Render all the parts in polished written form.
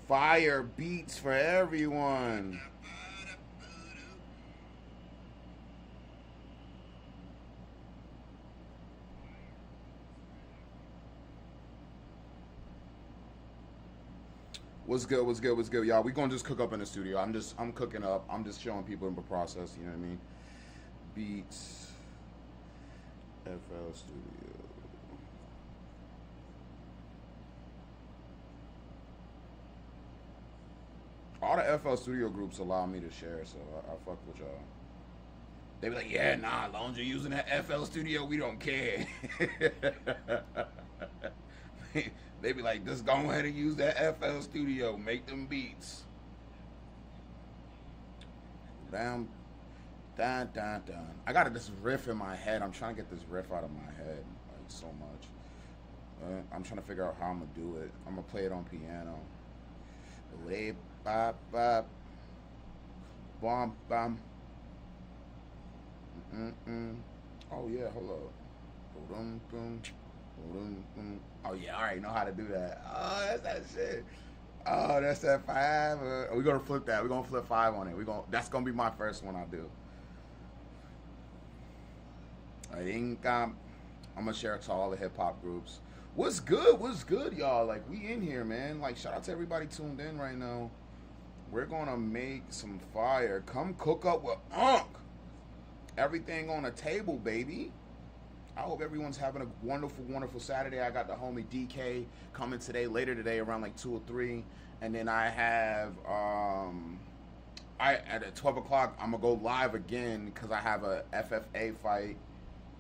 Fire beats for everyone. What's good? What's good? What's good, y'all? We gonna just cook up in the studio. I'm cooking up. I'm just showing people in the process. You know what I mean? Beats, FL Studio. All the FL Studio groups allow me to share, so I fuck with y'all. They be like, yeah, nah, as long as you're using that FL Studio, we don't care. They be like, just go ahead and use that FL Studio, make them beats. Damn, dun dun dun. I got this riff in my head. I'm trying to get this riff out of my head, like so much. I'm trying to figure out how I'm gonna do it. I'm gonna play it on piano. Lay bop bop, bum bum. Mm-mm. Oh yeah, hold up. Boom boom. Boom boom. Oh yeah, I already know how to do that. Oh, that's that shit. Oh, that's that five. We're gonna flip that. We're gonna flip five on it. We gonna. That's gonna be my first one I do. I think I'm gonna share it to all the hip hop groups. What's good? What's good, y'all? Like we in here, man. Like shout out to everybody tuned in right now. We're gonna make some fire. Come cook up with Unc. Everything on the table, baby. I hope everyone's having a wonderful, wonderful Saturday. I got the homie DK coming today, later today, around like 2 or 3, and then I have I at 12 o'clock. I'm gonna go live again because I have a FFA fight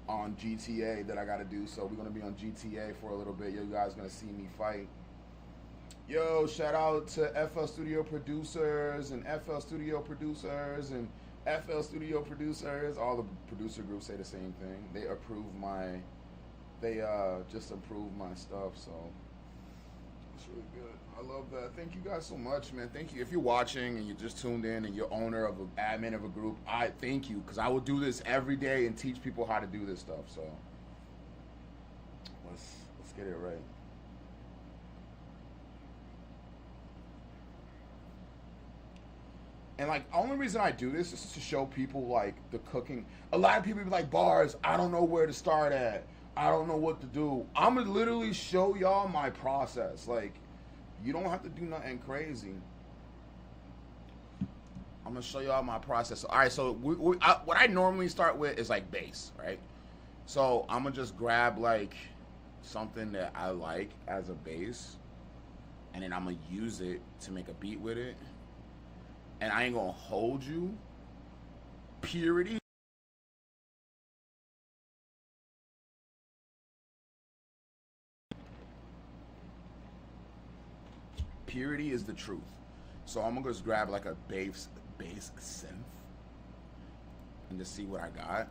on GTA that I gotta do. So we're gonna be on GTA for a little bit. You guys gonna see me fight. Yo, shout out to FL Studio producers and FL Studio producers and FL Studio producers. All the producer groups say the same thing. They approve my, they just approve my stuff. So it's really good. I love that. Thank you guys so much, man. Thank you. If you're watching and you just tuned in and you're owner of an admin of a group, I thank you because I will do this every day and teach people how to do this stuff. So let's get it right. And like, only reason I do this is to show people like the cooking. A lot of people be like, "Bars, I don't know where to start at. I don't know what to do." I'm gonna literally show y'all my process. Like, you don't have to do nothing crazy. I'm gonna show y'all my process. All right, so what I normally start with is like bass, right? So I'm gonna just grab like something that I like as a bass, and then I'm gonna use it to make a beat with it. And I ain't gonna hold you. Purity. Purity is the truth. So I'm gonna just grab like a bass synth and just see what I got.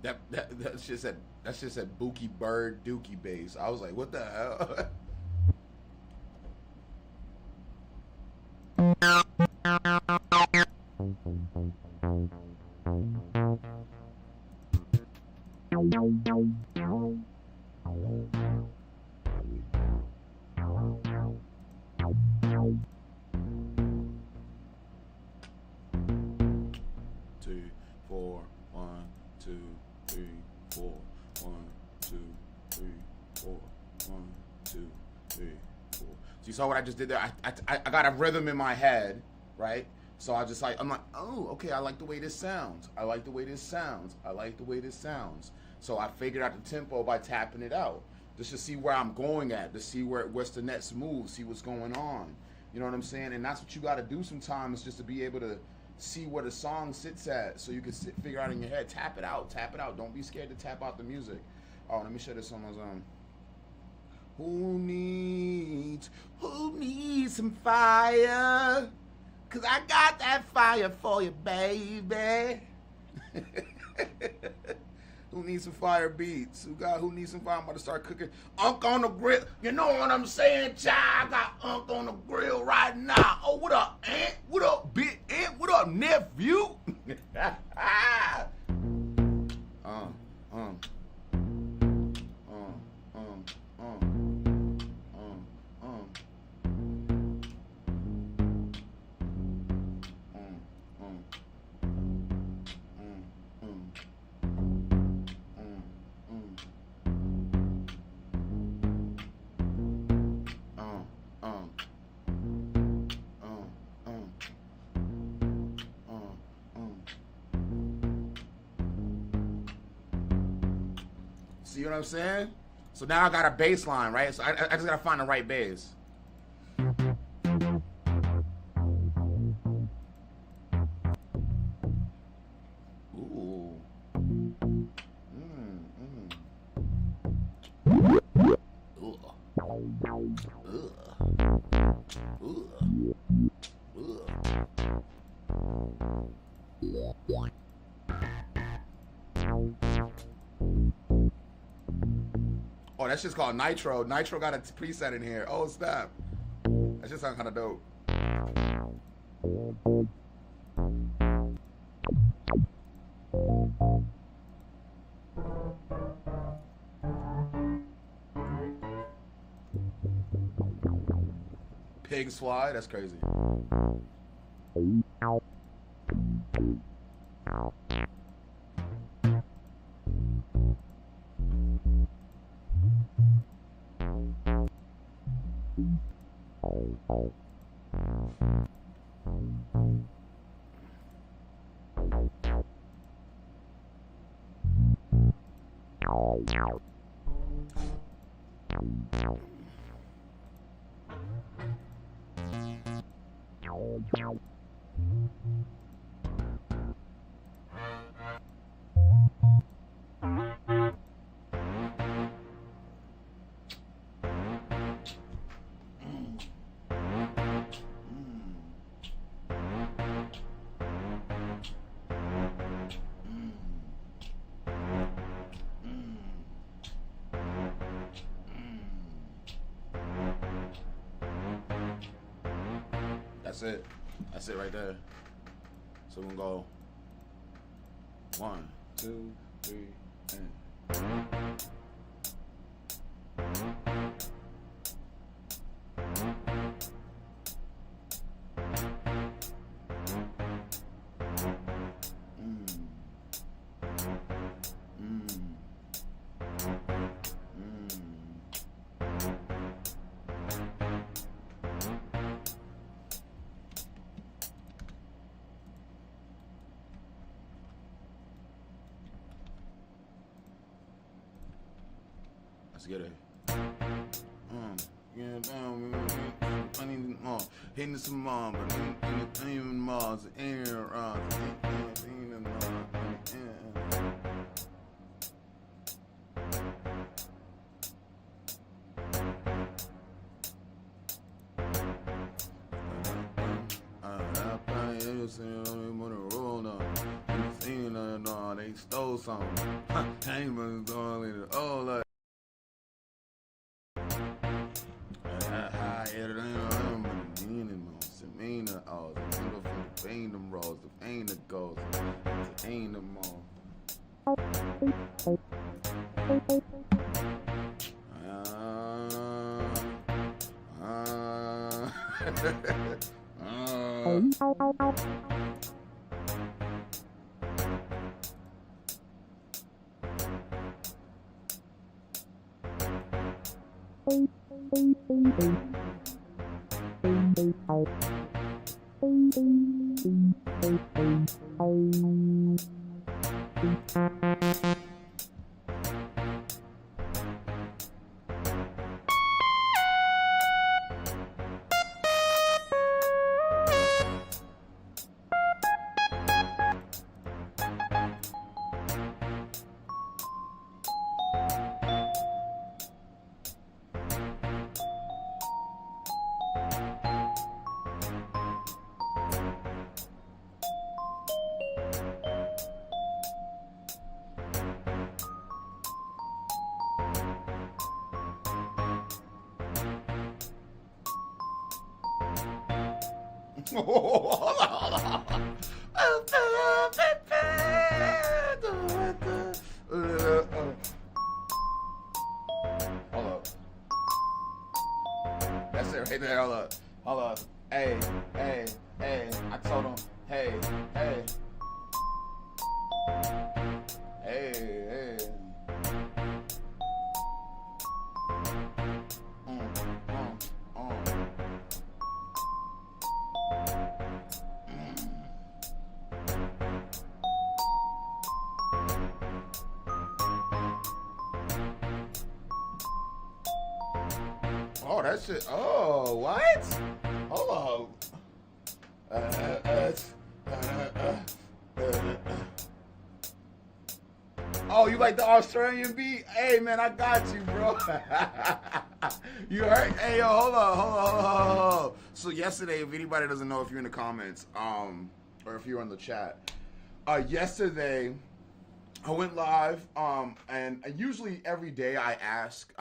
That's just said Bookie Bird Dookie bass. I was like, what the hell? 2, 4, 1, 2, 3, 4, 1, 2, 3, 4, 1, 2, 3, 4. So you saw what I just did there? I got a rhythm in my head, right? So I'm like, oh, okay, I like the way this sounds. I like the way this sounds. I like the way this sounds. So I figured out the tempo by tapping it out, just to see where I'm going at, to see what's the next move, see what's going on. You know what I'm saying? And that's what you got to do sometimes, just to be able to see where the song sits at, so you can figure out in your head. Tap it out, tap it out. Don't be scared to tap out the music. Oh, let me share this on my zone. Who needs some fire? 'Cause I got that fire for you, baby. Who needs some fire beats? Who needs some fire? I'm about to start cooking. Unk on the grill. You know what I'm saying, child? I got Unk on the grill right now. Oh, what up, Aunt? What up, big Aunt? What up, nephew? See what I'm saying? So now I got a bass line, right? So I just gotta find the right bass. Ooh. Oh, that shit's called Nitro. Nitro got a preset in here. Oh, snap. That shit sound kind of dope. Pigs fly? That's crazy. That's it. That's it right there. So we're gonna go 1, 2, 3, and. Let's get it. Hitting some mom, but ain't even Mars, stole something. I ain't gonna go in it. Oh, look. Hold on. Hold up. That's it right there. Hold up. Hold up. Hey. I told him, hey. Oh, that shit. Oh, what? Hold on. Oh, you like the Australian beat? Hey, man, I got you, bro. You heard? Hey, yo, hold on. So yesterday, if anybody doesn't know, if you're in the comments, or if you're on the chat, yesterday I went live, and usually every day I ask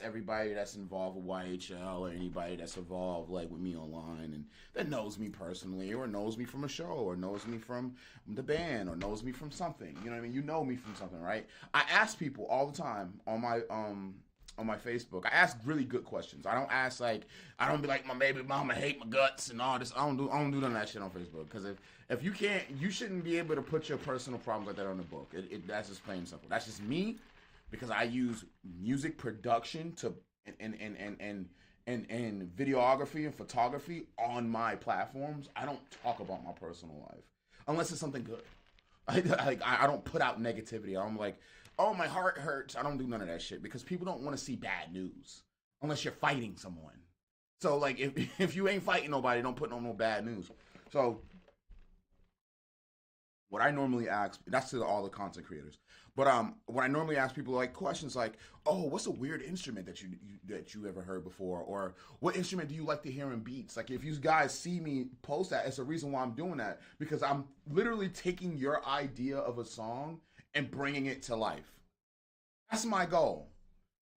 everybody that's involved with YHL or anybody that's involved like with me online and that knows me personally or knows me from a show or knows me from the band or knows me from something. You know what I mean? You know me from something, right? I ask people all the time on my Facebook. I ask really good questions. I don't be like my baby mama hate my guts and all this. I don't do none of that shit on Facebook because if you can't, you shouldn't be able to put your personal problems like that on the book. That's just plain and simple. That's just me because I use music production to and videography and photography on my platforms. I don't talk about my personal life unless it's something good. I don't put out negativity. I'm like, oh, my heart hurts. I don't do none of that shit because people don't want to see bad news unless you're fighting someone. So like if you ain't fighting nobody, don't put no bad news. So what I normally ask, that's to all the content creators, but what I normally ask people like questions like, oh, what's a weird instrument that you ever heard before, or what instrument do you like to hear in beats? Like if you guys see me post that, it's a reason why I'm doing that because I'm literally taking your idea of a song and bringing it to life. That's my goal.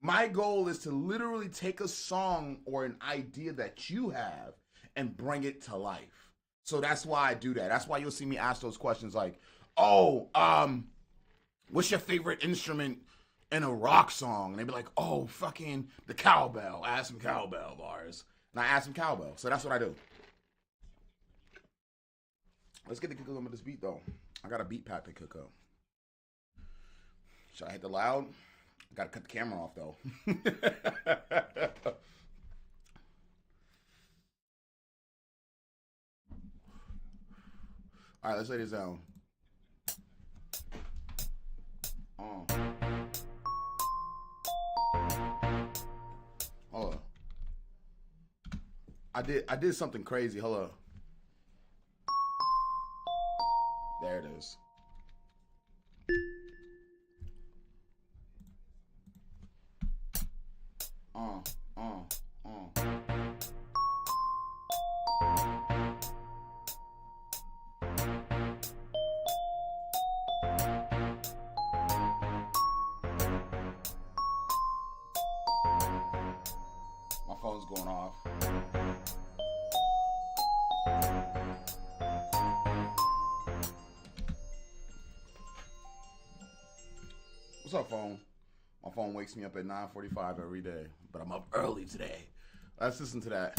My goal is to literally take a song or an idea that you have and bring it to life. So that's why I do that. That's why you'll see me ask those questions like, oh, what's your favorite instrument in a rock song? And they'd be like, oh, fucking the cowbell. I ask them cowbell bars. And I ask them cowbell. So that's what I do. Let's get the kick up with this beat, though. I got a beat pack to cook up. Should I hit the loud? I gotta cut the camera off, though. All right, let's lay this down. Hold on. I did something crazy. Hold on. There it is. phone's going off. What's up, phone? My phone wakes me up at 9:45 every day, but I'm up early today. Let's listen to that.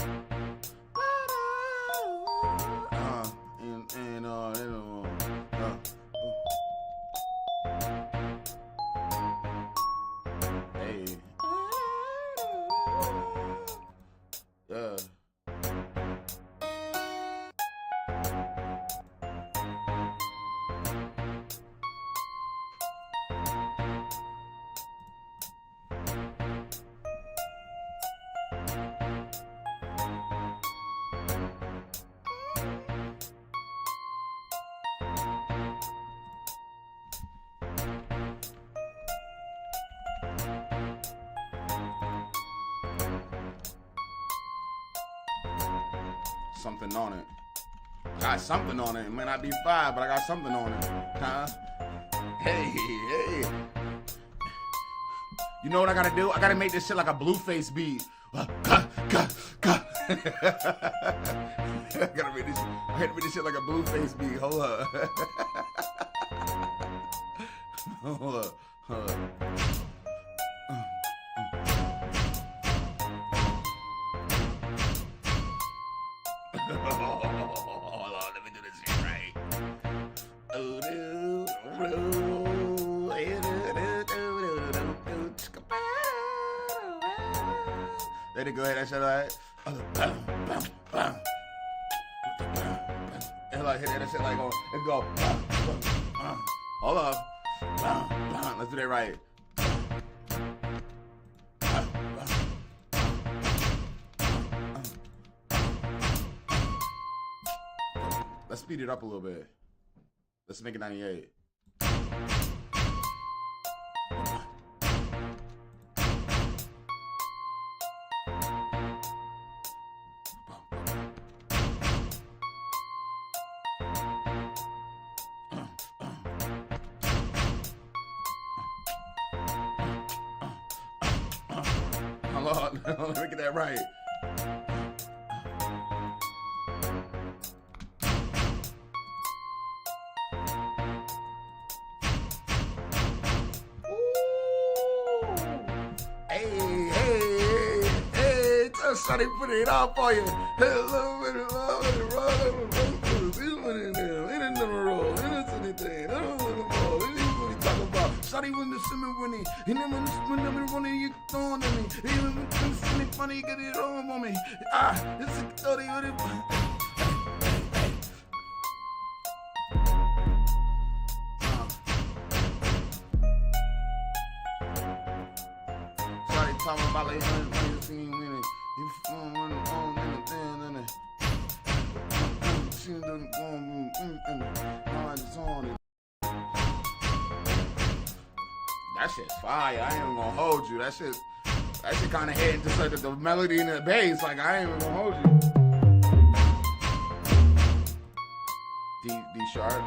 Hey. Yeah. Something on it. Got something on it. It may not be 5, but I got something on it. Huh? Hey. You know what I gotta do? I gotta make this shit like a Blueface beat. I gotta make this shit like a Blueface beat. Hold up. Hold up. Hold on, let me do this shit right. Let it go ahead, that shit right. And like hit that shit like go and go. Hold up. Let's do that right. Let's speed it up a little bit. Let's make it 98. Hold on, let me get that right. Hey, somebody put it out for you. Shawty when the summer running, and then when the running, you throwing at me. Even when it's funny, you get it on me. It's a 30 with it. Shawty talking about like when you see me winning. You when the phone in the thing, she doesn't go just on it. That shit's fire. I ain't even gonna hold you. That shit kind of hit just like the melody and the bass. Like I ain't even gonna hold you. D sharp.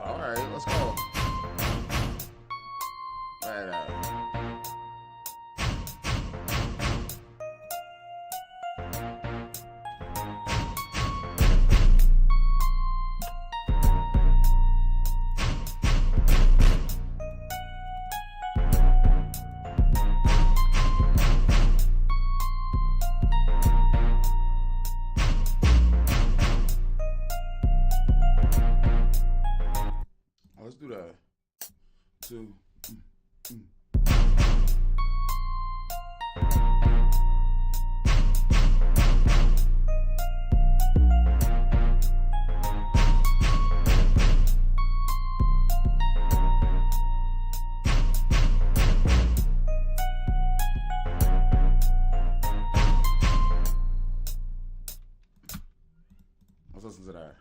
All right, let's go. Let's do that. 2. Let's listen to that.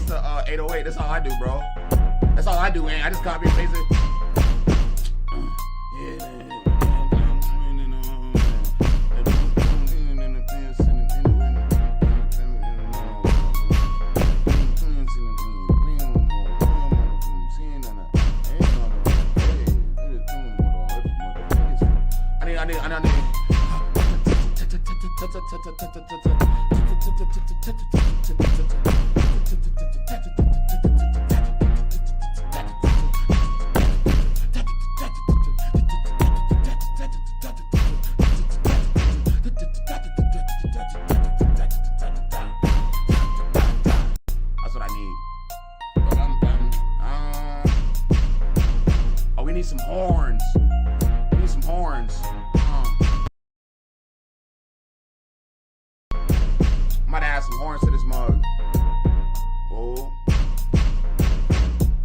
It's the 808. That's all I do, bro. That's all I do, man. I just copy and paste it. That's what I need. Oh, we need some horns. We need some horns. Might add some horns to this mug. Oh.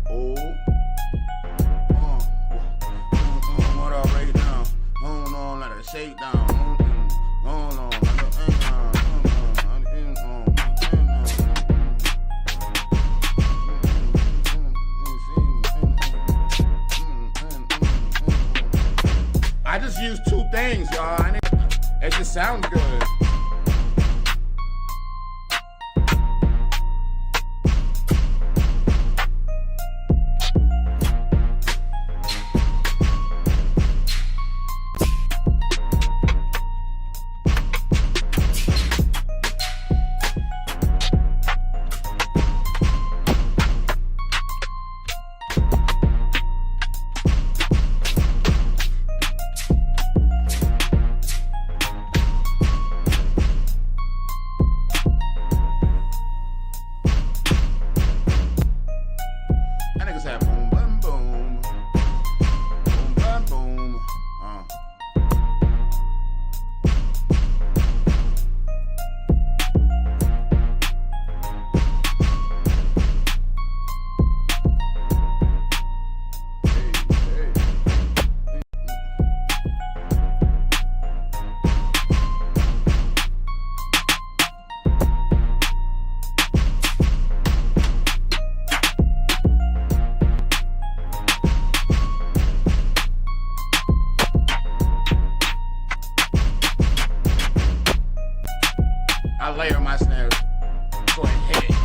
Oh. What up, break it down. Hold on, let it shake down. Hold on, let it I just used 2 things, y'all. It just sounds good. I layer my snares. Go ahead, hit it.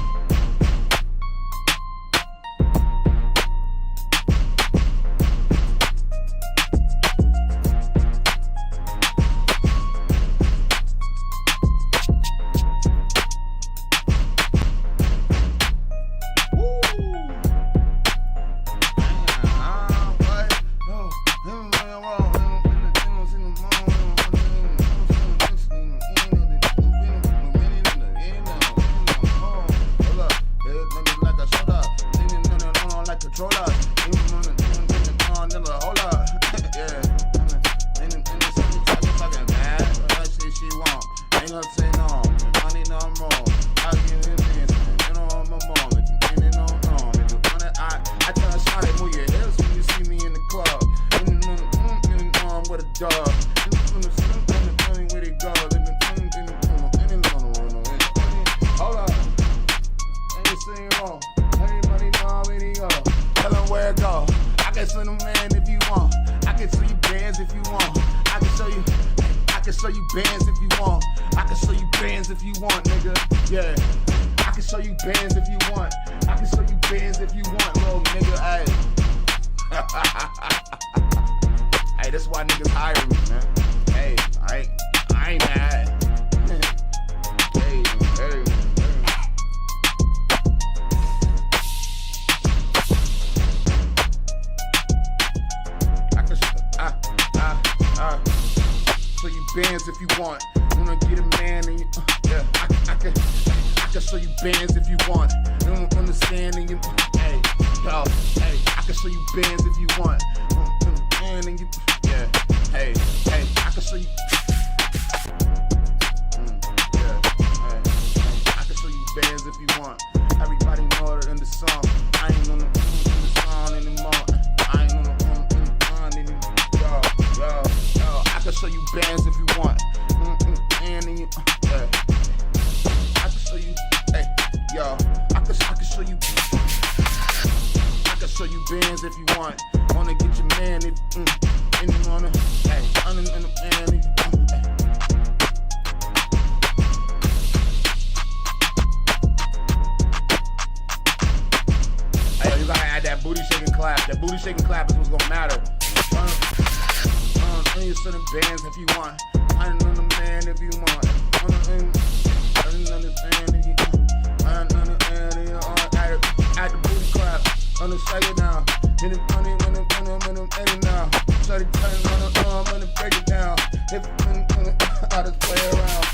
Bands if you want. I can show you bands if you want, nigga. Yeah. I can show you bands if you want. I can show you bands if you want, little nigga. Hey. Hey, that's why niggas hire me, man. Hey, I ain't mad. Hey. Show you bands if you want. Wanna get a man and you, yeah. I can show you bands if you want. You don't understand and you, hey, yo, hey. I can show you bands if you want. And you, yeah, hey. I can show you. Yeah, hey. I can show you bands if you want. Everybody know it in the song. I ain't on the song anymore. I ain't on the anymore. Yo. I can show you bands if you want. And you, yeah. I can show you, hey, yo. I can show you bands if you want. Wanna get your man if and you wanna, hey, under the man if you want. Hey, you gotta add that booty shaking clap. That booty shaking clap is what's gonna matter. You to the bands if you want. Under the man if you want. At the booty clap, on the second now. Hit it funny when I'm edit now. Shut it tight on the arm, when it break it down. If I just play around.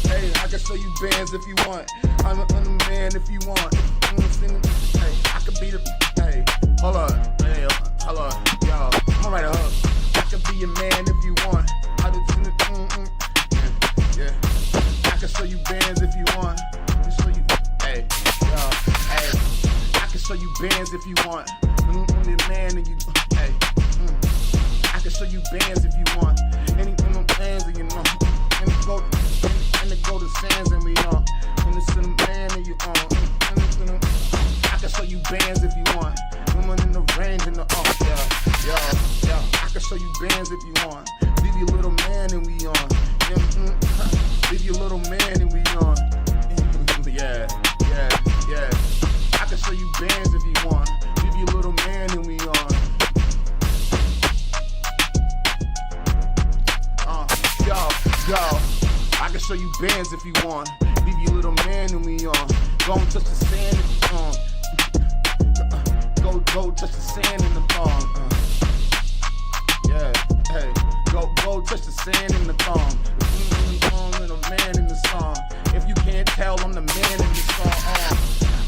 Hey, I can show you bands if you want. I'm the man if you want. Hey, I could be the. Hey, hold up. Hey, hold up. Yo, I'm right up. I could be your man if you want. I just yeah. I can show you bands if you want. Show you. Hey, yo, hey. I can show you bands if you want. I'm the man and you. Hey, I can show you bands if you want. Anything on hands and you know. And the go to sands and we on. And it's the man and you on. I can show you bands if you want. Women in the range and the yeah. I can show you bands if you want. Leave your little man and we on. Leave your little man and we on. Yeah. I can show you bands if you want. Leave your little man and we on. Yo, I can show you bands if you want. Leave your little man and we on. Go and touch the sand if you on. Go touch the sand in the thong. Yeah, hey, go touch the sand in the thong. And a man in the song. If you can't tell, I'm the man in the song.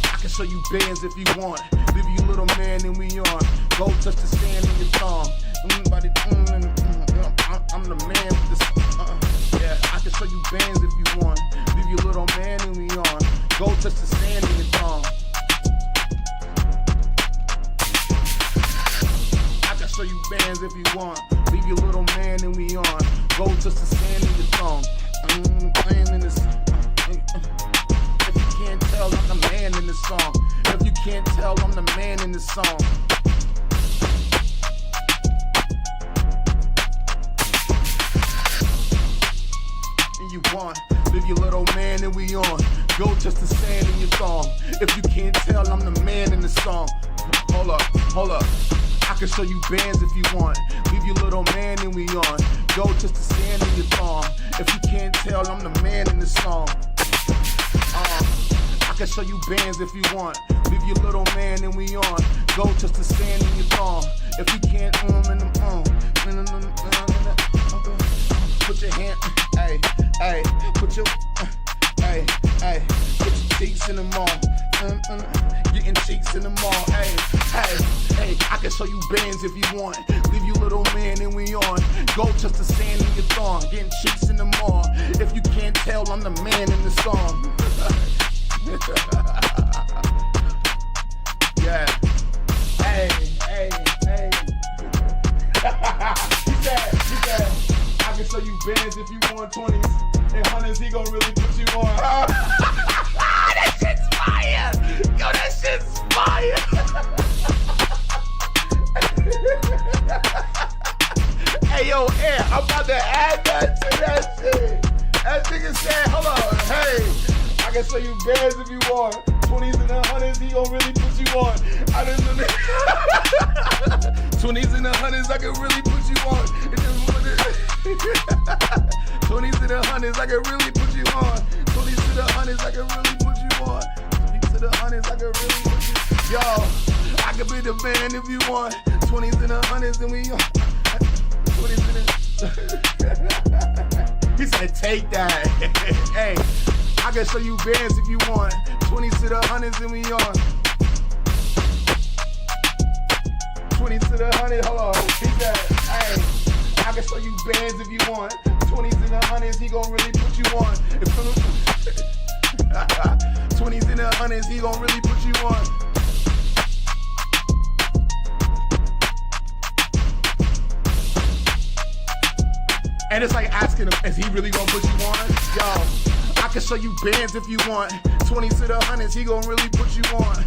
I can show you bands if you want. Leave your little man and we on. Go touch the sand in your thong. I'm the man with this. Yeah, I can show you bands if you want. Leave your little man and we on. Go touch the sand in your thong. I can show you bands if you want. Leave your little man and we on. Go touch the sand in your thong. Playing in this. If you can't tell, I'm the man in this song. If you can't tell, I'm the man in this song. And you want, leave your little man and we on. Go touch the sand in your thong. If you can't tell, I'm the man in the song. Hold up. I can show you bands if you want. Leave your little man and we on. Go touch the sand in your thong. If you can't tell, I'm the man in this song. I can show you bands if you want. Leave your little man and we on. Go touch the sand in your thong. If you can't, put your hand, hey, put your cheeks in the mall. Getting cheeks in the mall, hey, I can show you bands if you want. Leave you little man and we on. Go touch the sand in your thong. Getting cheeks in the mall. If you can't tell, I'm the man in the song. Yeah, hey. He said, I can show you bands if you want 20s and 100s. He gon' really put you on. That shit's fire! Yo, that shit's fire! Hey, yo, Air, I'm about to add that to that shit. That nigga said, hold on, hey, I can show you bands if you want. 20s and the 100s, he gon' really put you on. 20s and the 100s, I can really put you on. 20s and the 100s, I can really put you on. 20s to the 100s, I can really put you on. 20s to the 100s, I can really put you. Yo, I can be the man if you want. 20s and the 100s, and we on. 20s and the. He said, take that. Hey, I can show you bands if you want. 20s to the 100s, and we on. 20s to the 100s, hold on. He said, hey, I can show you bands if you want. 20s and the 100s, he gon' really put you on. 20s and the 100s, he gon' really put you on. And it's like asking him, is he really gonna put you on? Yo, I can show you bands if you want. 20s to the 100s, he gon' really put you on.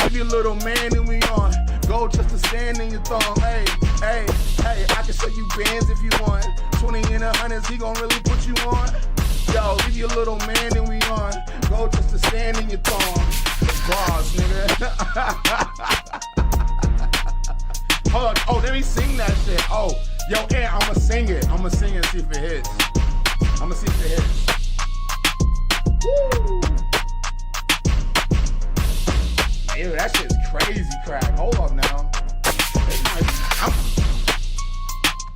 If you little man and we on, go just to stand in your thumb. Hey, hey, hey, I can show you bands if you want. 20 in the hundreds, he gon' really put you on. Yo, if you little man and we on, go just to stand in your thumb. Goodbarz, nigga. Hold on, oh, let me sing that shit. Oh, yo, and I'ma sing it. I'ma sing it and see if it hits. I'ma see if it hits. Woo! Ew, that shit's crazy crack. Hold up now.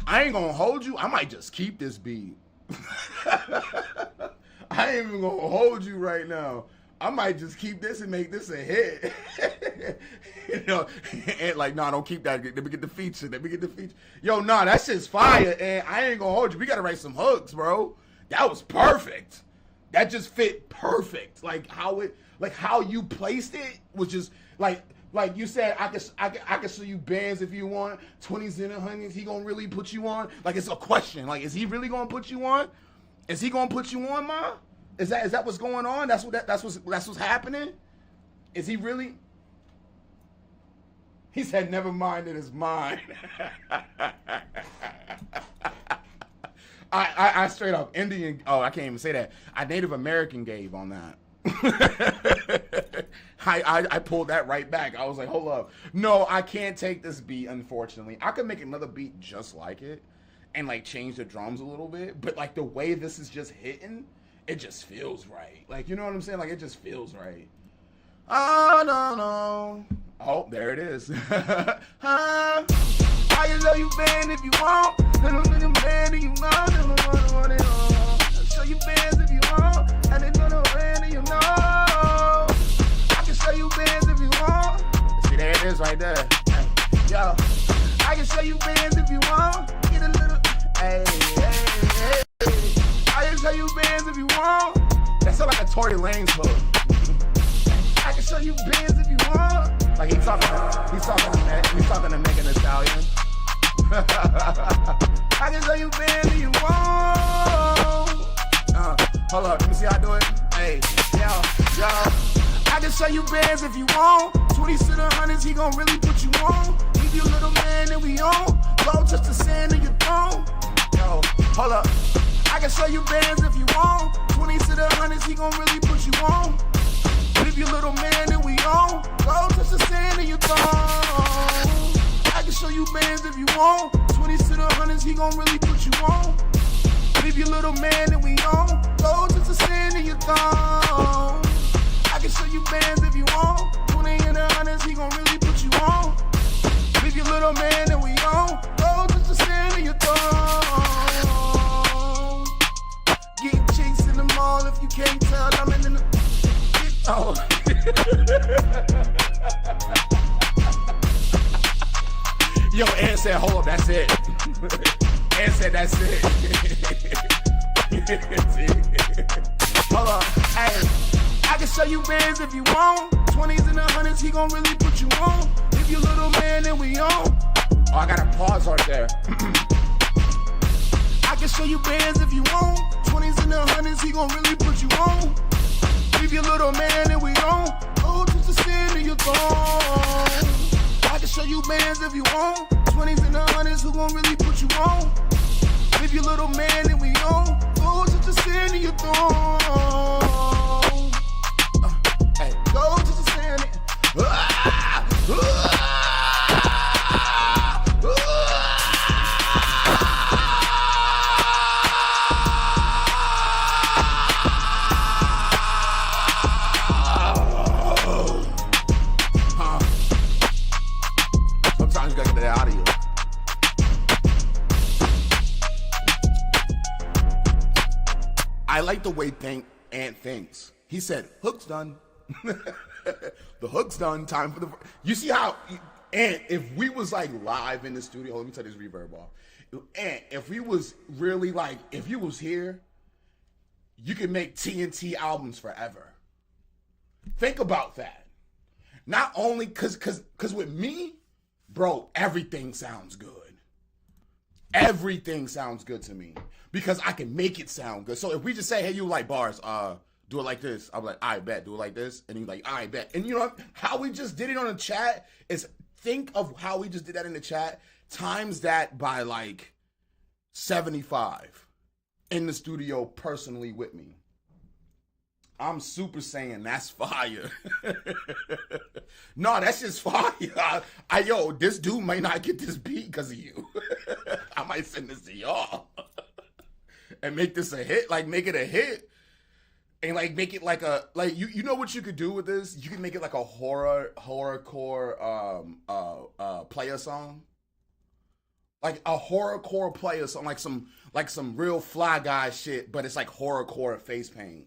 I ain't gonna hold you. I might just keep this beat. I ain't even gonna hold you right now. I might just keep this and make this a hit. You know, and like, nah, don't keep that. Let me get the feature. Yo, nah, that shit's fire, and I ain't gonna hold you. We gotta write some hooks, bro. That was perfect. That just fit perfect. Like how you placed it was just like you said. I can show you bands if you want. 20s and 100s. He gonna really put you on. Like, it's a question. Like, is he really gonna put you on? Is he gonna put you on, ma? Is that what's going on? That's what's happening? Is he really? He said, never mind, it is mine. I straight up Indian. Oh, I can't even say that. I Native American gave on that. I pulled that right back. I was like, hold up. No, I can't take this beat, unfortunately. I could make another beat just like it and like change the drums a little bit. But like the way this is just hitting, it just feels right. Like, you know what I'm saying? Like, it just feels right. Oh, no. Oh, there it is. I can show you band if you want. Little band if you want. I'll show you bands if you want. And then little band if you know. I can show you bands if you want. See, there it is right there. Yo, I can show you bands if you want. Get a little, hey. I can show you bands if you want. That sounds like a Tory Lanez hook. I can show you bands if you want. Like he's talking to Megan Thee Stallion. I can show you bands if you want. Hold up, let me see how I do it. Hey, yo. I can show you bands if you want. 20s to the 100s, he gon' really put you on. Give you a little man that we on. Go just to sand in your throne. Yo, hold up. I can show you bands if you want. 20s to the 100s, he gon' really put you on. If you little man that we on, go touch the sand in your thumb. I can show you bands if you want. 20s to the 100s, he gon' really put you on. If you little man that we on, go touch the sand in your thumb. I can show you bands if you want. 20 in the 100s, he gon' really put you on. If you little man that we on, go touch the sand in your thumb. Getting chased in the mall if you can't tell, I'm in the... Oh. Yo, Ann said, hold up, that's it. Ann said, that's it. Hold on. Hey, I can show you bands if you want. 20s and the 100s, he gon' really put you on. If you little man, then we on. Oh, I gotta pause right there. I can show you bands if you want. 20s and the 100s, he gon' really put you on. If you little man and we on, go just to stand in your throne. I can show you bands if you want. 20s and the 100s, who gon' really put you on? If you little man and we on, go just to stand in your throne. Hey, go just to stand in. I like the way Ant thinks. He said, hook's done. The hook's done. Time for the... You see how... Ant, if we was like live in the studio... Let me turn this reverb off. Ant, if we was really like... If you was here, you could make TNT albums forever. Think about that. Not only... Because with me, bro, everything sounds good. Everything sounds good to me. Because I can make it sound good. So if we just say, hey, you like bars, do it like this. I'm like, I bet, do it like this. And he's like, I bet. And you know how we just did it on the chat is think of how we just did that in the chat, times that by like 75 in the studio personally with me. I'm super saying that's fire. No, that's just fire. Yo, this dude might not get this beat because of you. I might send this to y'all and make this a hit. Like, make it a hit. And like make it like a you know what you could do with this? You can make it like a horrorcore player song. Like a horrorcore player song, like some real Fly Guy shit, but it's like horrorcore face paint.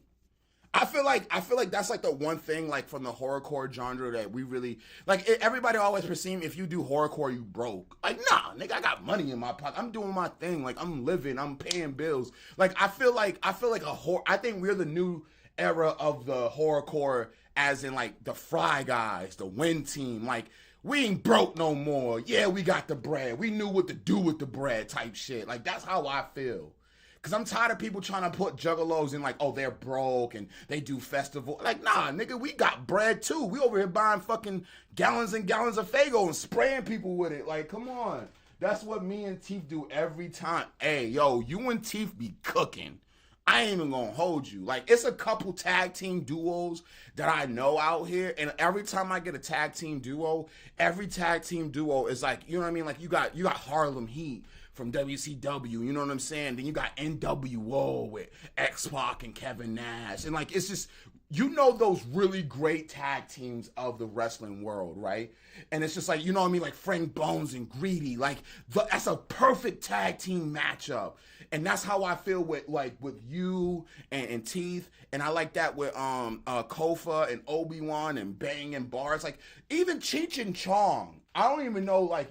I feel like that's like the one thing like from the horrorcore genre that we really like. Everybody always perceive if you do horrorcore you broke. Like, nah, nigga, I got money in my pocket. I'm doing my thing. Like, I'm living. I'm paying bills. Like, I feel like I think we're the new era of the horrorcore, as in like the Fry Guys, the Win Team. Like, we ain't broke no more. Yeah, we got the bread. We knew what to do with the bread type shit. Like, that's how I feel. Because I'm tired of people trying to put juggalos in like, oh, they're broke and they do festival. Like, nah, nigga, we got bread too. We over here buying fucking gallons and gallons of Faygo and spraying people with it. Like, come on. That's what me and Teef do every time. Hey, yo, you and Teef be cooking. I ain't even gonna hold you. Like, it's a couple tag team duos that I know out here, and every time I get a tag team duo, every tag team duo is like, you know what I mean? Like, you got Harlem Heat from WCW, you know what I'm saying? Then you got NWO with X-Pac and Kevin Nash, and like, it's just, you know, those really great tag teams of the wrestling world, right? And it's just like, you know what I mean? Like Frank Bones and Greedy, like that's a perfect tag team matchup. And that's how I feel with you and Teeth, and I like that with Kofa and Obi-Wan and Bang and Bars, like even Cheech and Chong. I don't even know, like,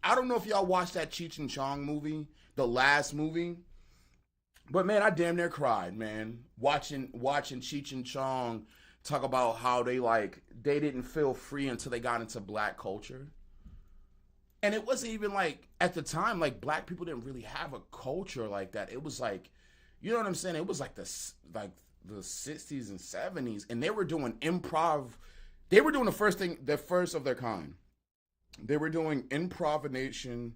I don't know if y'all watched that Cheech and Chong movie, the last movie, but man, I damn near cried, man, watching Cheech and Chong talk about how they didn't feel free until they got into black culture. And it wasn't even like, at the time, like, black people didn't really have a culture like that. It was like, you know what I'm saying? It was like the 60s and 70s, and they were doing improv. They were doing the first of their kind. They were doing improvisation,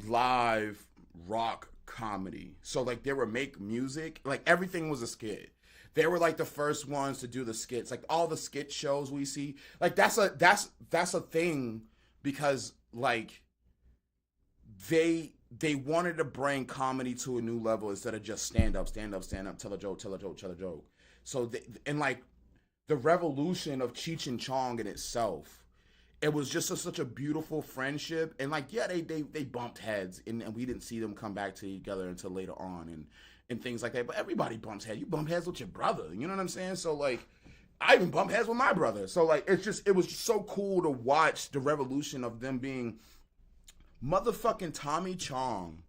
live rock comedy. So like, they would make music, like everything was a skit. They were like the first ones to do the skits, like all the skit shows we see. Like that's a thing, because like they wanted to bring comedy to a new level instead of just stand up, tell a joke. So and like the revolution of Cheech and Chong in itself, it was just such a beautiful friendship. And like, yeah, they bumped heads, and we didn't see them come back together until later on and things like that. But everybody bumps heads. You bump heads with your brother, you know what I'm saying? So like, I even bump heads with my brother. So like, it was so cool to watch the revolution of them being. Motherfucking Tommy Chong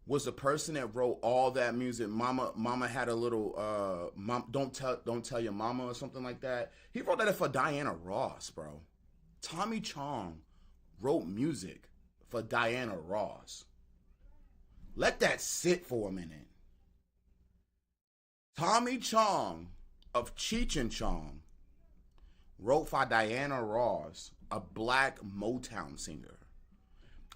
was the person that wrote all that music. Mama had a little don't tell your mama or something like that. He wrote that for Diana Ross, bro. Tommy Chong wrote music for Diana Ross. Let that sit for a minute. Tommy Chong of Cheech and Chong wrote for Diana Ross, a black Motown singer.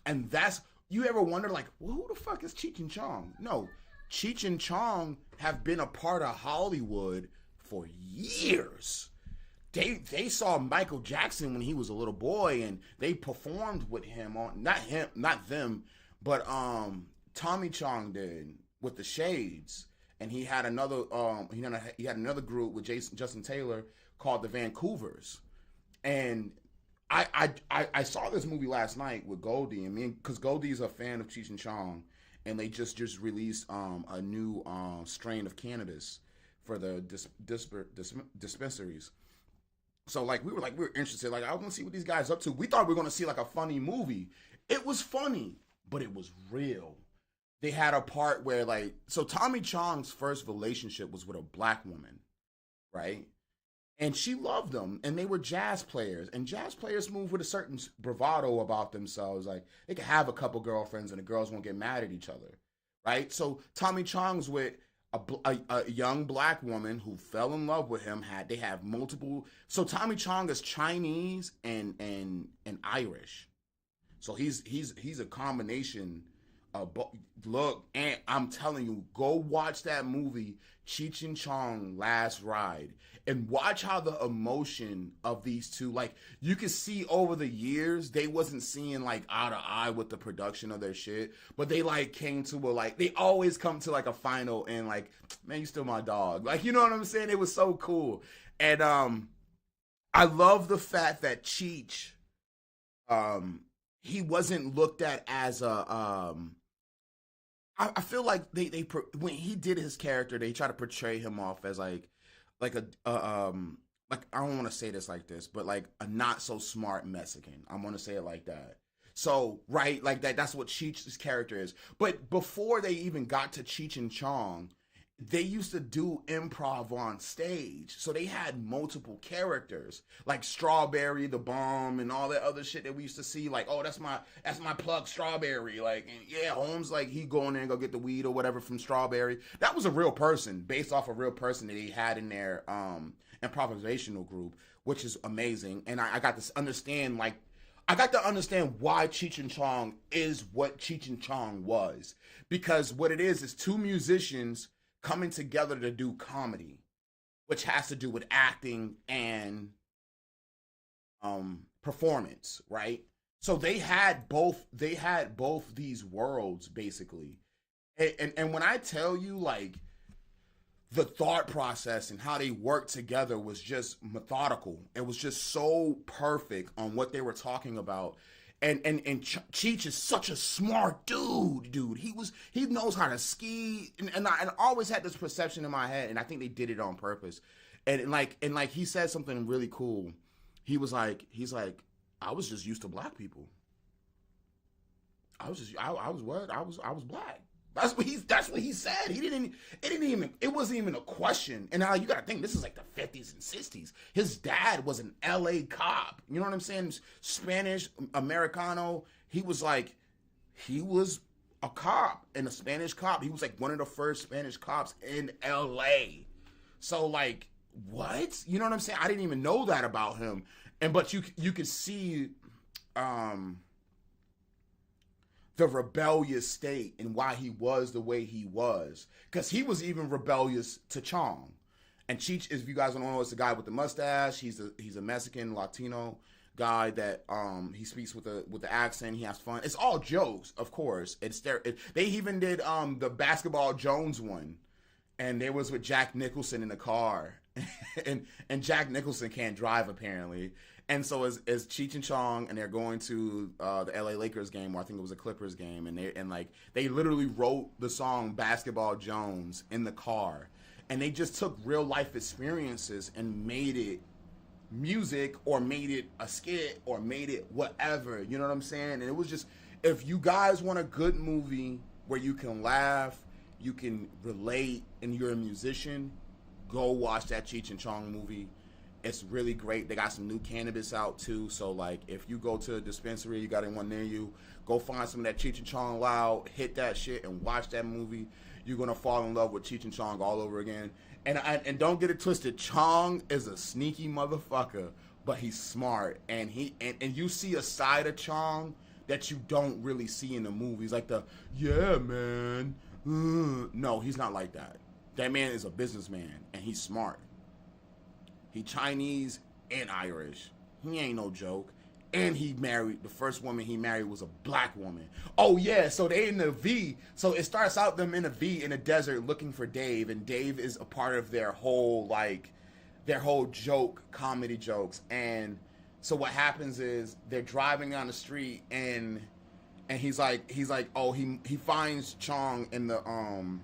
And that's, you ever wonder, like, well, who the fuck is Cheech and Chong? No, Cheech and Chong have been a part of Hollywood for years. They saw Michael Jackson when he was a little boy, and they performed with him on, not them, but Tommy Chong did with the Shades, and he had another he had another group with Justin Taylor called the Vancouvers, and I saw this movie last night with Goldie, and because Goldie's a fan of Cheech and Chong, and they just released a new strain of cannabis for the dispensaries. So like we were interested. Like, I was gonna see what these guys up to. We thought we were gonna see like a funny movie. It was funny, but it was real. They had a part where so Tommy Chong's first relationship was with a black woman, right? And she loved them, and they were jazz players. And jazz players move with a certain bravado about themselves. Like, they could have a couple girlfriends, and the girls won't get mad at each other, right? So Tommy Chong's with a young black woman who fell in love with him. They have multiple. So Tommy Chong is Chinese and Irish. So he's a combination of look, and I'm telling you, go watch that movie Cheech and Chong Last Ride and watch how the emotion of these two, like, you can see over the years they wasn't seeing like eye to eye with the production of their shit, but they like came to a, like, they always come to like a final and like, man, you still my dog, like, you know what I'm saying? It was so cool. And I love the fact that Cheech, he wasn't looked at as a I feel like they when he did his character, they try to portray him off as like a like, I don't want to say this like this, but like a not so smart Mexican. I'm gonna say it like that. So right, like that's what Cheech's character is. But before they even got to Cheech and Chong, they used to do improv on stage. So they had multiple characters, like Strawberry the Bomb and all that other shit that we used to see. Like, oh, that's my plug, Strawberry. Like, yeah, Holmes, like, he go in there and go get the weed or whatever from Strawberry. That was a real person, based off a real person that he had in their improvisational group, which is amazing. And I got to understand, like, I got to understand why Cheech and Chong is what Cheech and Chong was. Because what it is two musicians coming together to do comedy, which has to do with acting and performance, right? So they had both these worlds basically. And when I tell you, like, the thought process and how they worked together was just methodical. It was just so perfect on what they were talking about. And Cheech is such a smart dude. He knows how to ski, and I always had this perception in my head, and I think they did it on purpose. And like he said something really cool. He's like, I was just used to black people. I was black. That's what he said. It wasn't even a question. And now you gotta think, this is like the 50s and 60s. His dad was an LA cop. You know what I'm saying? Spanish, Americano. He was a cop and a Spanish cop. He was like one of the first Spanish cops in LA. So like, what? You know what I'm saying? I didn't even know that about him. But you could see the rebellious state and why he was the way he was. Because he was even rebellious to Chong. And Cheech, if you guys don't know, is the guy with the mustache. He's a Mexican Latino guy that he speaks with the accent. He has fun. It's all jokes, of course. They even did the Basketball Jones one, and they was with Jack Nicholson in the car, and Jack Nicholson can't drive apparently. And so as Cheech and Chong, and they're going to the LA Lakers game, or I think it was a Clippers game, and they literally wrote the song Basketball Jones in the car, and they just took real life experiences and made it music, or made it a skit, or made it whatever. You know what I'm saying? And it was just, if you guys want a good movie where you can laugh, you can relate, and you're a musician, go watch that Cheech and Chong movie. It's really great. They got some new cannabis out too. So like, if you go to a dispensary, you got one near you, go find some of that Cheech and Chong loud, hit that shit, and watch that movie. You're gonna fall in love with Cheech and Chong all over again. And don't get it twisted. Chong is a sneaky motherfucker, but he's smart, and you see a side of Chong that you don't really see in the movies, like yeah man. No, he's not like that. That man is a businessman, and he's smart. He Chinese and Irish. He ain't no joke. And the first woman he married was a black woman. Oh yeah, so they in the V. So it starts out them in a V in the desert looking for Dave, and Dave is a part of their whole comedy jokes. And so what happens is they're driving down the street, and he's like, oh, he finds Chong in the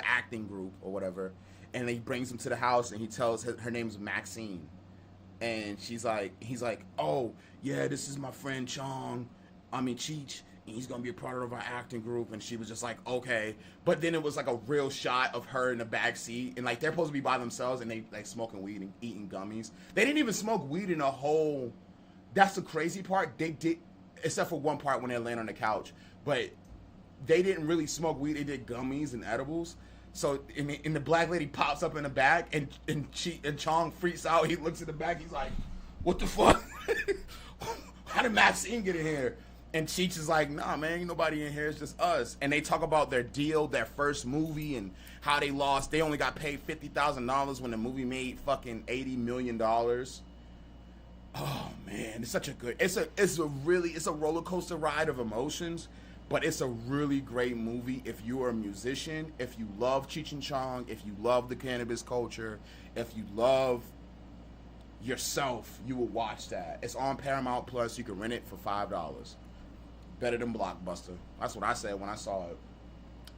acting group or whatever. And he brings him to the house, and he tells her name's Maxine. And he's like, oh, yeah, this is my friend Cheech, and he's going to be a part of our acting group. And she was just like, okay. But then it was like a real shot of her in the back seat, and like they're supposed to be by themselves, and they like smoking weed and eating gummies. They didn't even smoke weed in a whole, that's the crazy part. They did, except for one part when they're laying on the couch. But they didn't really smoke weed. They did gummies and edibles. So and the black lady pops up in the back, and Chong freaks out. He looks at the back. He's like, "What the fuck? How did Maxine get in here?" And Cheech is like, "Nah, man, ain't nobody in here. It's just us." And they talk about their deal, their first movie, and how they lost. They only got paid $50,000 when the movie made fucking $80 million. Oh man, it's such a good. It's a roller coaster ride of emotions. But it's a really great movie if you are a musician, if you love Cheech and Chong, if you love the cannabis culture, if you love yourself, you will watch that. It's on Paramount Plus. You can rent it for $5. Better than Blockbuster. That's what I said when I saw it.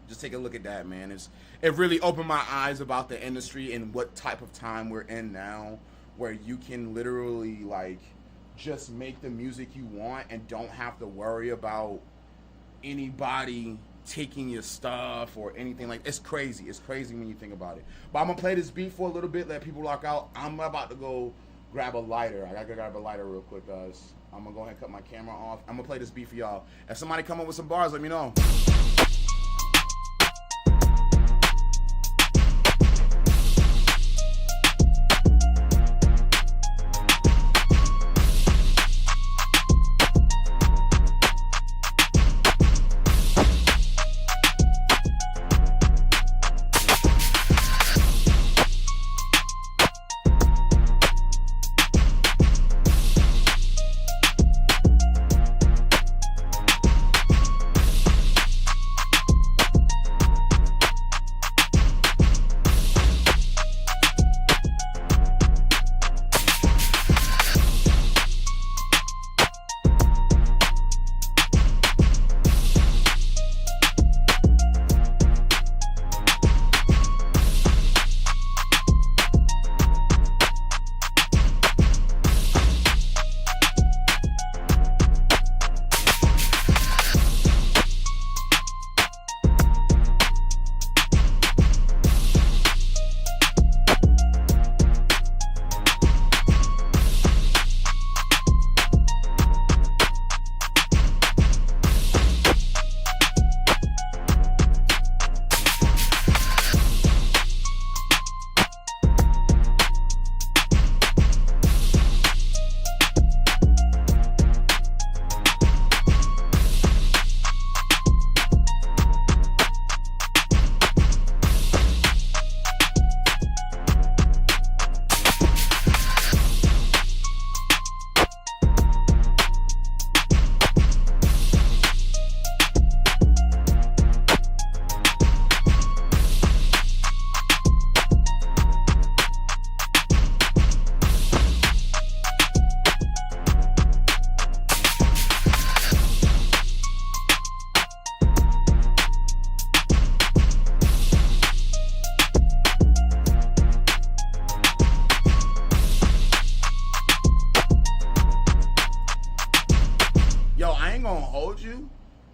Just take a look at that, man. It really opened my eyes about the industry and what type of time we're in now, where you can literally like just make the music you want and don't have to worry about anybody taking your stuff or anything. Like, it's crazy when you think about it. But I'm gonna play this beat for a little bit, let people rock out. I'm about to go grab a lighter. I gotta go grab a lighter real quick, guys. I'm gonna go ahead and cut my camera off. I'm gonna play this beat for y'all. If somebody come up with some bars, let me know.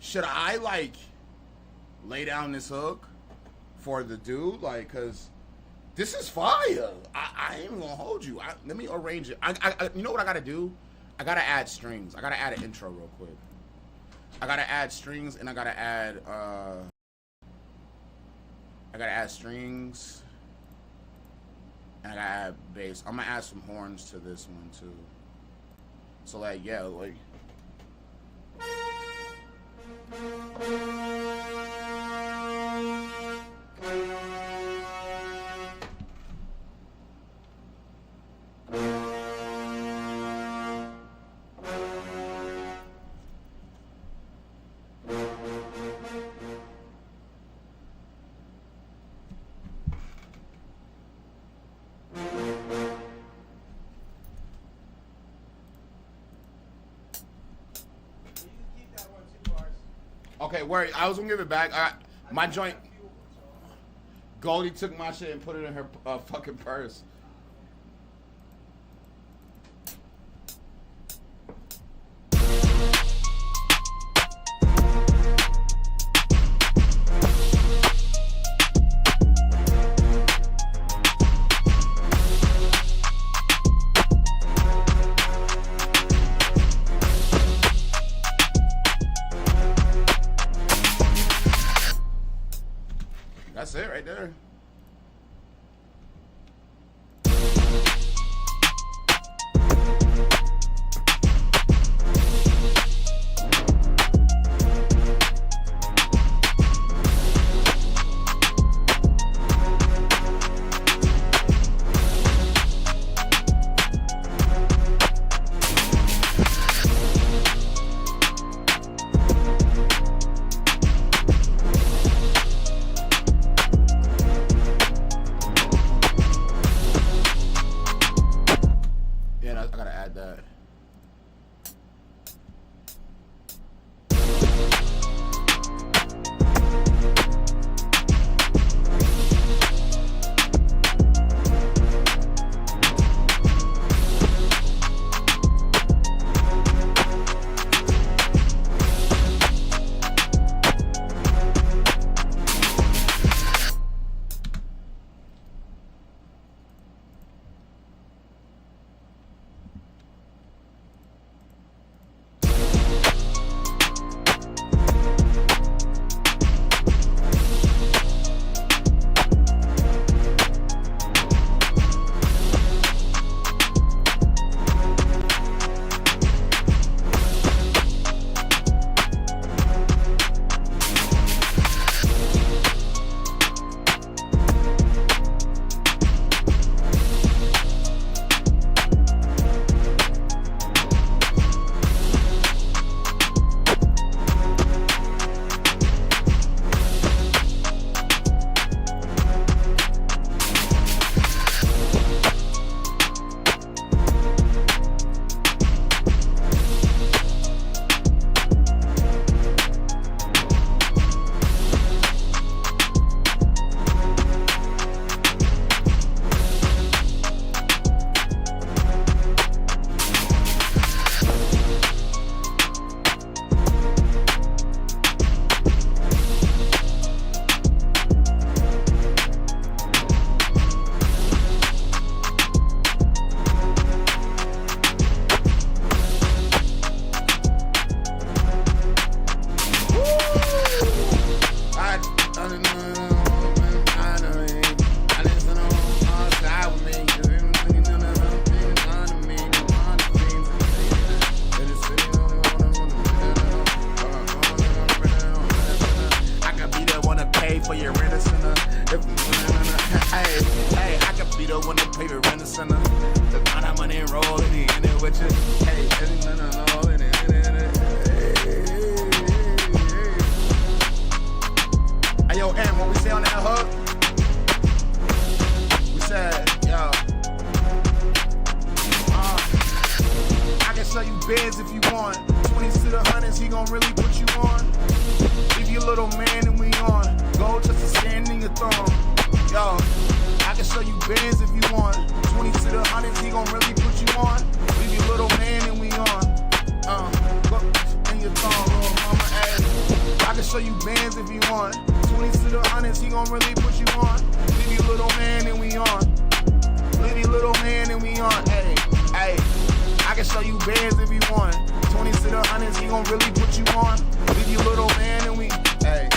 Should I like lay down this hook for the dude? Like, cause this is fire. I ain't even gonna hold you. Let me arrange it. You know what I gotta do? I gotta add strings. I gotta add an intro real quick. I gotta add strings and I gotta add strings and I gotta add bass. I'm gonna add some horns to this one too. So like, yeah, like. Okay, worry. I was gonna give it back. My joint. Goldie took my shit and put it in her fucking purse. That's it right there. in the center. The kind of money rolling in it with you. Hey, hey, yo, M, what we say on that hook? We said, yo, I can sell you beds if you want. 20s to the hundreds, he gon' really put you on. Leave you little man and we on. Gold just to stand in your throne. Yo, I can show you bands if you want. 20s to the hundreds, he gon' really put you on. Leave you little man and we on. Look in your throne, little mama, ayy. I can show you bands if you want. 20s to the hundreds, he gon' really put you on. Leave you little man and we on. Leave you little man and we on, ayy, ayy. I can show you bands if you want. 20s to the hundreds, he gon' really put you on. Leave you little man and we, ayy.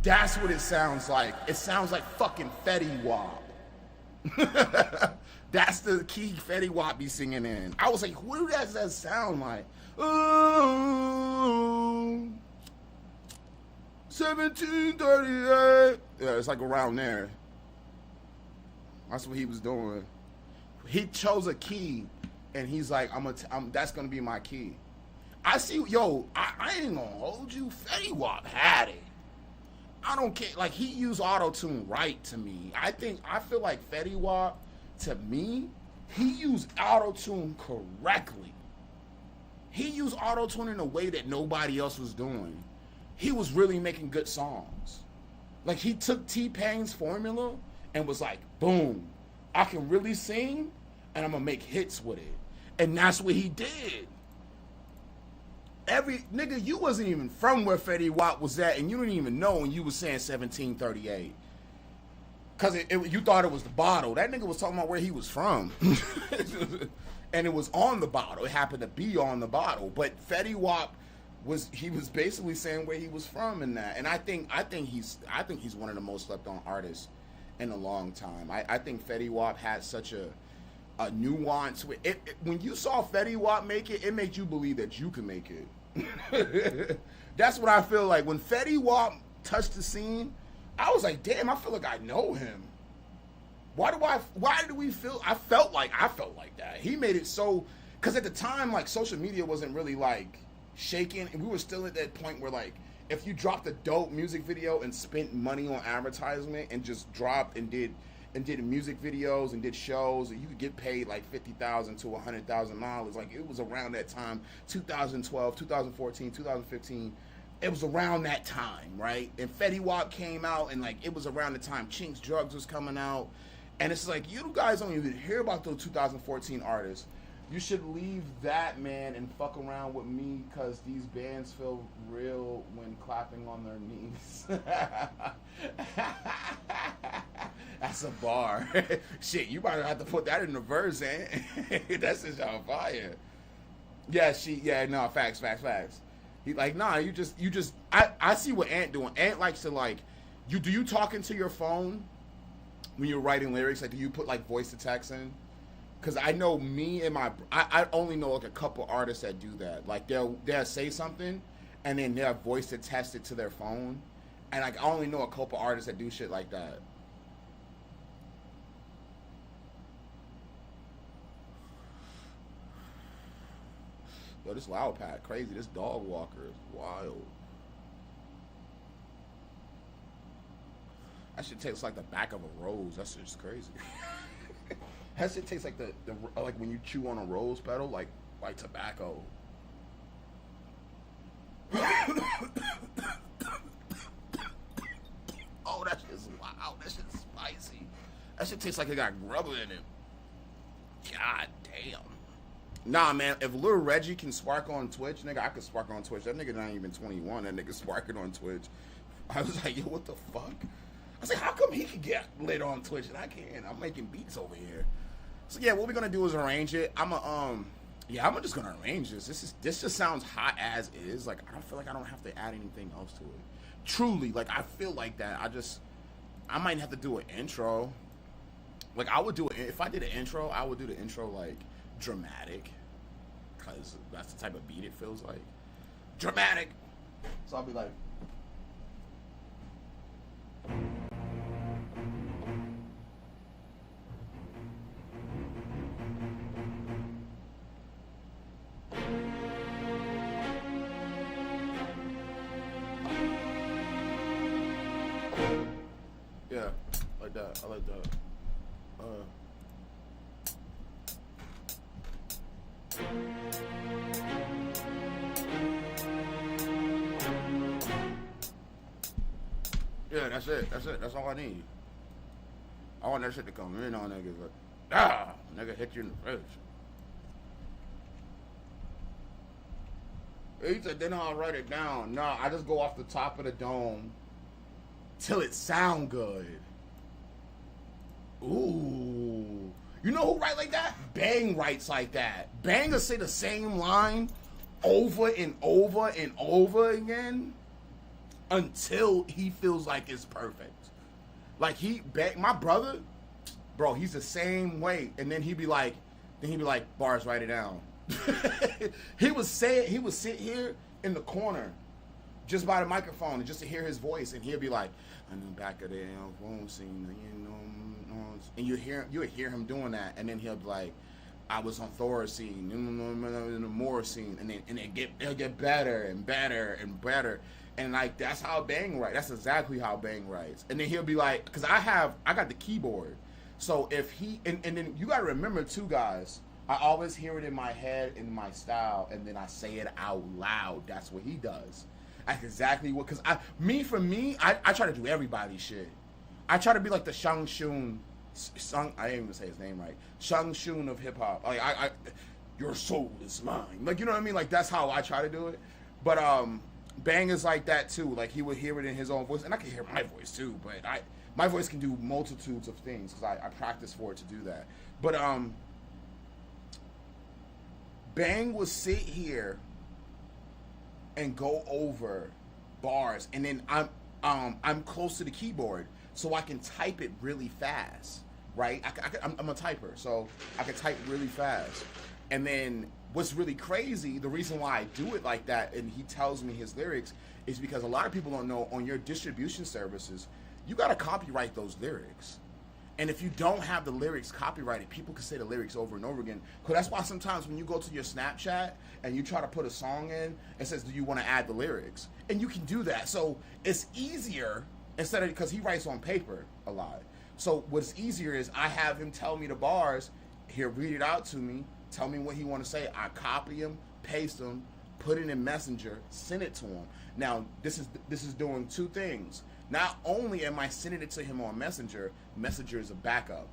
That's what it sounds like. It sounds like fucking Fetty Wap. That's the key Fetty Wap be singing in. I was like, what does that sound like? 1738. Yeah, it's like around there. That's what he was doing. He chose a key, and he's like, that's gonna be my key. I see, yo, I ain't gonna hold you. Fetty Wap had it. I don't care. Like, he used auto-tune right to me. I feel like Fetty Wap, to me, he used auto-tune correctly. He used auto-tune in a way that nobody else was doing. He was really making good songs. Like, he took T-Pain's formula and was like, boom, I can really sing, and I'm gonna make hits with it. And that's what he did. Nigga, you wasn't even from where Fetty Wap was at, and you didn't even know when you was saying 1738. Because you thought it was the bottle. That nigga was talking about where he was from. And it was on the bottle. It happened to be on the bottle. But Fetty Wap was basically saying where he was from in that. And I think he's one of the most slept on artists in a long time. I think Fetty Wap had such a nuance with it. When you saw Fetty Wap make it, it made you believe that you can make it. That's what I feel like. When Fetty Wap touched the scene, I was like, damn, I feel like I know him. Why do we feel, I felt like that. He made it so, because at the time, like, social media wasn't really, like, shaking, and we were still at that point where, like, if you dropped a dope music video and spent money on advertisement and just dropped and did music videos and did shows, and you could get paid like $50,000 to $100,000. Like, it was around that time, 2012, 2014, 2015. It was around that time, right? And Fetty Wap came out, and like, it was around the time Chinks Drugs was coming out. And it's like, you guys don't even hear about those 2014 artists. You should leave that, man, and fuck around with me, because these bands feel real when clapping on their knees. That's a bar. Shit, you might have to put that in the verse, eh? That's just on fire. Yeah, no, facts. He like, nah, you just, I see what Ant doing. Ant likes to, like, do you talk into your phone when you're writing lyrics? Like, do you put, like, voice to text in? Because I know me and I only know, like, a couple artists that do that. Like, they'll say something, and then they'll voice to test it to their phone. And, like, I only know a couple artists that do shit like that. Yo, this loud pack crazy. This dog walker is wild. That shit tastes like the back of a rose. That's just crazy. That shit tastes like the like when you chew on a rose petal, like tobacco. Oh, that shit's wow. That shit's spicy. That shit tastes like it got grubber in it. God damn. Nah, man, if Lil Reggie can spark on Twitch, nigga, I could spark on Twitch. That nigga not even 21. That nigga sparking on Twitch. I was like, yo, what the fuck? I was like, how come he could get lit on Twitch and I can't? I'm making beats over here. So yeah, what we're gonna do is arrange it. I'm just gonna arrange this. This just sounds hot as is. Like, I don't feel like I don't have to add anything else to it. Truly, like, I feel like that. I might have to do an intro. Like, I would do it if I did an intro. I would do the intro like dramatic, because that's the type of beat it feels like. Dramatic. So I'll be like, yeah, like that. I like that. Yeah, that's it. That's all I need. I want that shit to come in on niggas. Like, nigga hit you in the face. He said, then I'll write it down. Nah, I just go off the top of the dome till it sound good. Ooh. You know who write like that? Bang writes like that. Bang will say the same line over and over and over again until he feels like it's perfect. Like, my brother, bro, he's the same way. And then he'd be like, Bars, write it down. He would sit here in the corner just by the microphone and just to hear his voice, and he'll be like, I'm in the back of the phone scene, you know, and you hear him doing that, and then he'll be like, I was on Thor's scene, in the Moore scene, and it'll get better and better and better, and like that's how Bang writes. That's exactly how Bang writes. And then he'll be like, because I got the keyboard, so if he and then you gotta remember too, guys. I always hear it in my head in my style, and then I say it out loud. That's what he does. That's exactly what. Because I try to do everybody's shit. I try to be like the Shang Shun. I didn't even say his name right. Shang Shun of hip hop. Like your soul is mine. Like, you know what I mean? Like, that's how I try to do it. But Bang is like that too. Like, he would hear it in his own voice, and I can hear my voice too. But my voice can do multitudes of things because I practice for it to do that. But Bang will sit here and go over bars, and then I'm close to the keyboard, so I can type it really fast, right? I'm a typer, so I can type really fast. And then what's really crazy, the reason why I do it like that, and he tells me his lyrics, is because a lot of people don't know on your distribution services, you gotta copyright those lyrics. And if you don't have the lyrics copyrighted, people can say the lyrics over and over again. Because that's why sometimes when you go to your Snapchat and you try to put a song in, it says, do you want to add the lyrics? And you can do that. So it's easier, instead of, because he writes on paper a lot. So what's easier is I have him tell me the bars, he'll read it out to me, tell me what he want to say. I copy him, paste him, put it in Messenger, send it to him. Now, this is doing two things. Not only am I sending it to him on Messenger, Messenger is a backup.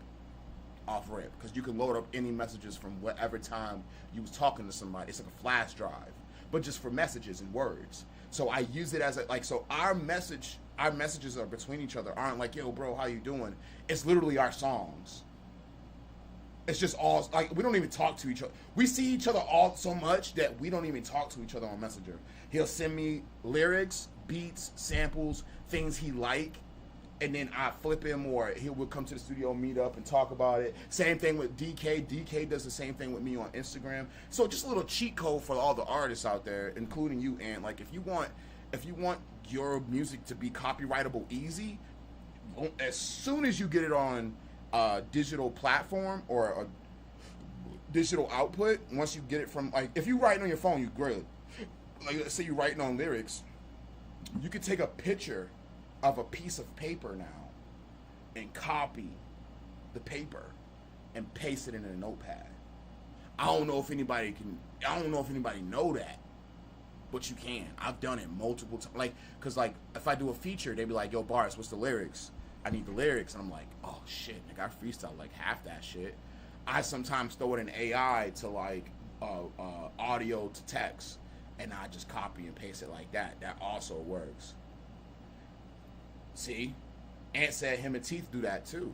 off rip, because you can load up any messages from whatever time you was talking to somebody. It's like a flash drive, but just for messages and words. So I use it as a, like, so our messages are between each other aren't like, yo bro, how you doing? It's literally our songs. It's just all, like, we don't even talk to each other. We see each other all so much that we don't even talk to each other on Messenger. He'll send me lyrics, beats, samples, things he like, and then I flip him, or he will come to the studio, meet up, and talk about it. Same thing with DK. DK does the same thing with me on Instagram. So just a little cheat code for all the artists out there, including you, and like, if you want your music to be copyrightable easy, as soon as you get it on a digital platform or a digital output, once you get it from, like, if you writing on your phone, you great. Like, let's say you're writing on lyrics, you could take a picture of a piece of paper now and copy the paper and paste it in a notepad. I don't know if anybody know that, but you can. I've done it multiple times. Like, cause like if I do a feature, they be like, "Yo, Barz, what's the lyrics? I need the lyrics." And I'm like, "Oh shit, nigga, I freestyle like half that shit." I sometimes throw it in AI to like audio to text, and I just copy and paste it like that. That also works. See, Ant said him and Teeth do that too,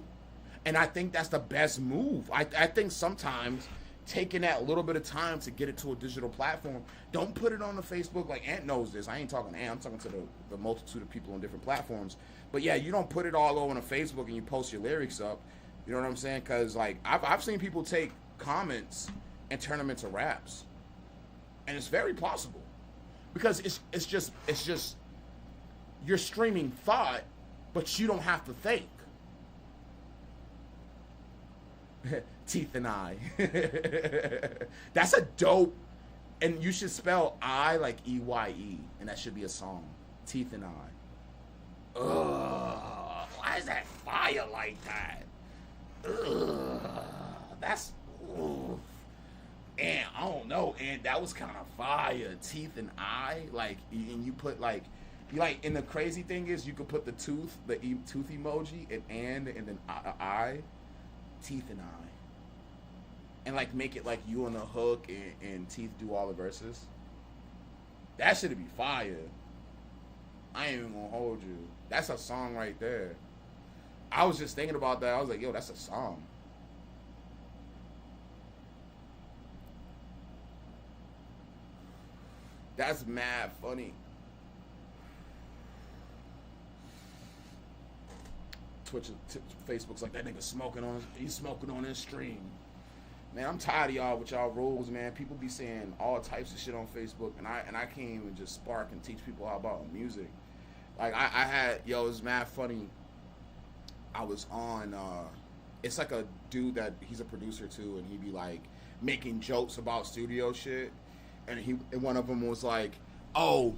and I think that's the best move. I think sometimes taking that little bit of time to get it to a digital platform, don't put it on the Facebook. Like, Ant knows this. I ain't talking to Ant. I'm talking to the multitude of people on different platforms. But yeah, you don't put it all over on Facebook and you post your lyrics up. You know what I'm saying? Because like I've seen people take comments and turn them into raps, and it's very possible because it's just you're streaming thought, but you don't have to think. Teeth and I. That's a dope, and you should spell I like EYE, and that should be a song. Teeth and I. Ugh, why is that fire like that? Ugh, that's, oof. And I don't know, and that was kind of fire. Teeth and I, like, and you put like, and the crazy thing is you could put the tooth, tooth emoji, and then I, Teeth and I, and like make it like you on the hook and Teeth do all the verses. That should be fire. I ain't even gonna hold you. That's a song right there. I was just thinking about that. I was like, yo, that's a song. That's mad funny. Twitch, Facebook's like, that nigga smoking on. He's smoking on his stream. Man, I'm tired of y'all with y'all rules, man. People be saying all types of shit on Facebook, and I can't even just spark and teach people how about music. Like I had, yo, it's mad funny. I was on. It's like a dude that he's a producer too, and he be like making jokes about studio shit, and one of them was like, oh,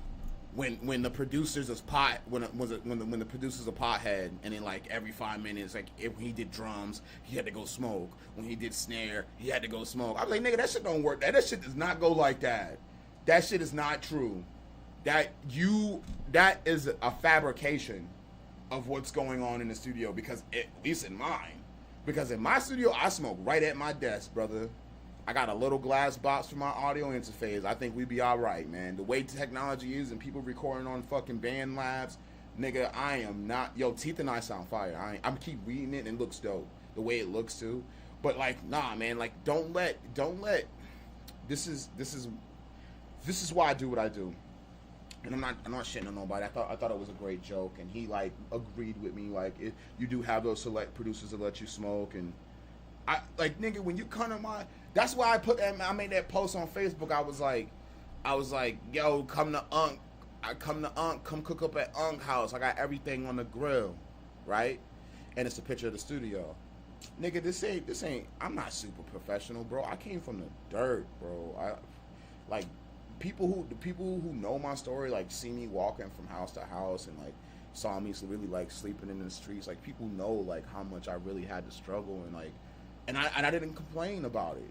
when the producer's a pot, when the producer's a pothead, and then like every 5 minutes, like if he did drums, he had to go smoke. When he did snare, he had to go smoke. I was like, nigga, that shit don't work. That shit does not go like that. That shit is not true. That is a fabrication of what's going on in the studio, because at least in mine, because in my studio I smoke right at my desk, brother. I got a little glass box for my audio interface. I think we be all right, man. The way technology is and people recording on fucking band labs, nigga, I am not. Yo, Teeth and I sound fire. I'm keep reading it and it looks dope the way it looks too. But like, nah, man. Like, don't let. This is why I do what I do. And I'm not shitting on nobody. I thought it was a great joke, and he like agreed with me. Like, you do have those select producers that let you smoke, and I like, nigga, when you come to my. That's why I made that post on Facebook. I was like, yo, come to Unc. Come cook up at Unc house. I got everything on the grill, right? And it's a picture of the studio. Nigga, this ain't. I'm not super professional, bro. I came from the dirt, bro. People who know my story, like, see me walking from house to house and like saw me really like sleeping in the streets. Like, people know like how much I really had to struggle, and like, and I didn't complain about it.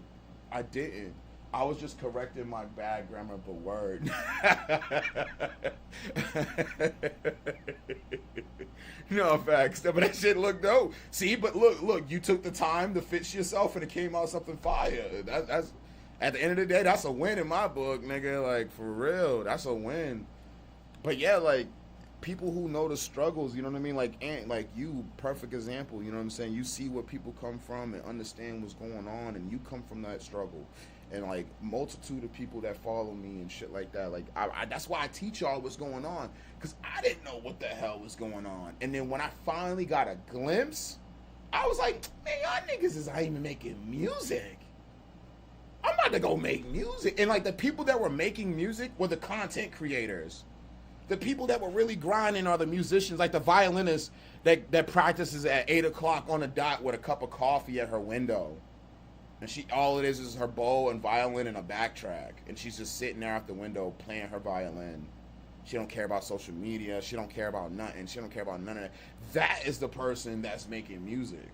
I didn't. I was just correcting my bad grammar of a word. No facts, but that shit looked dope. See, but look, you took the time to fix yourself, and it came out something fire. That's at the end of the day, that's a win in my book, nigga. Like for real, that's a win. But yeah, like people who know the struggles, you know what I mean? Like you, perfect example. You know what I'm saying? You see where people come from and understand what's going on, and you come from that struggle. And like multitude of people that follow me and shit like that, like I that's why I teach y'all what's going on, because I didn't know what the hell was going on. And then when I finally got a glimpse, I was like, man, y'all niggas is not even making music. I'm about to go make music. And like the people that were making music were the content creators. The people that were really grinding are the musicians, like the violinist that practices at 8 o'clock on the dot with a cup of coffee at her window. And all it is her bow and violin and a backtrack. And she's just sitting there out the window playing her violin. She don't care about social media. She don't care about nothing. She don't care about none of that. That is the person that's making music.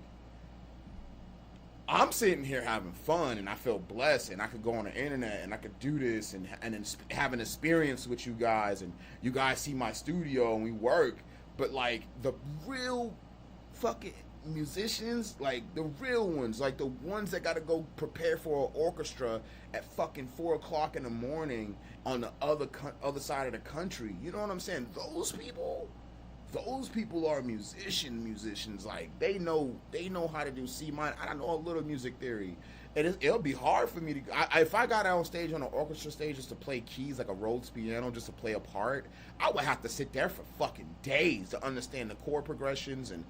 I'm sitting here having fun, and I feel blessed, and I could go on the internet, and I could do this, and have an experience with you guys, and you guys see my studio, and we work. But, like, the real fucking musicians, like, the real ones, like, the ones that got to go prepare for an orchestra at fucking 4 o'clock in the morning on the other side of the country, you know what I'm saying? Those people are musicians. Like they know how to do C minor. I know a little music theory, and it'll be hard for me to. If I got out on stage on an orchestra stage just to play keys like a Rhodes piano, just to play a part, I would have to sit there for fucking days to understand the chord progressions and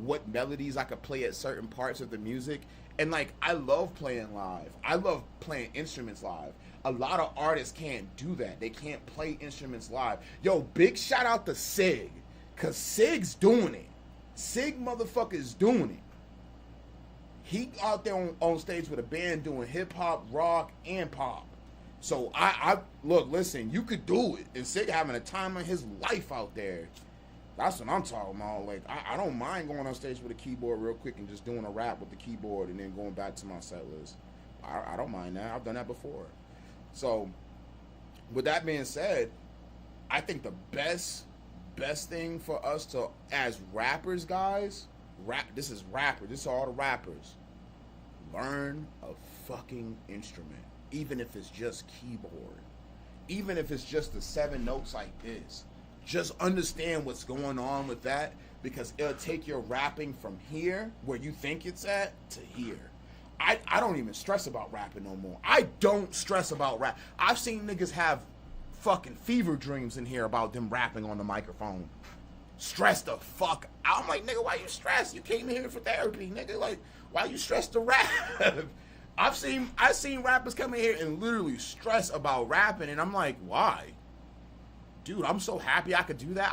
what melodies I could play at certain parts of the music. And like I love playing live. I love playing instruments live. A lot of artists can't do that. They can't play instruments live. Yo, big shout out to Sig. Cause Sig's doing it. Sig motherfucker's doing it. He out there on stage with a band doing hip hop, rock, and pop. So I look, listen, you could do it. And Sig having a time of his life out there. That's what I'm talking about. Like I don't mind going on stage with a keyboard real quick and just doing a rap with the keyboard and then going back to my set list. I don't mind that. I've done that before. So with that being said, I think the best thing for us to, as rappers, guys, this is all the rappers, learn a fucking instrument, even if it's just keyboard, even if it's just the 7 notes like this. Just understand what's going on with that, because it'll take your rapping from here, where you think it's at, to here. I don't even stress about rapping no more. I don't stress about rap. I've seen niggas have fucking fever dreams in here about them rapping on the microphone. Stress the fuck out. I'm like, nigga, why you stressed? You came here for therapy, nigga. Like, why you stressed to rap? I've seen rappers come in here and literally stress about rapping, and I'm like, why? Dude, I'm so happy I could do that.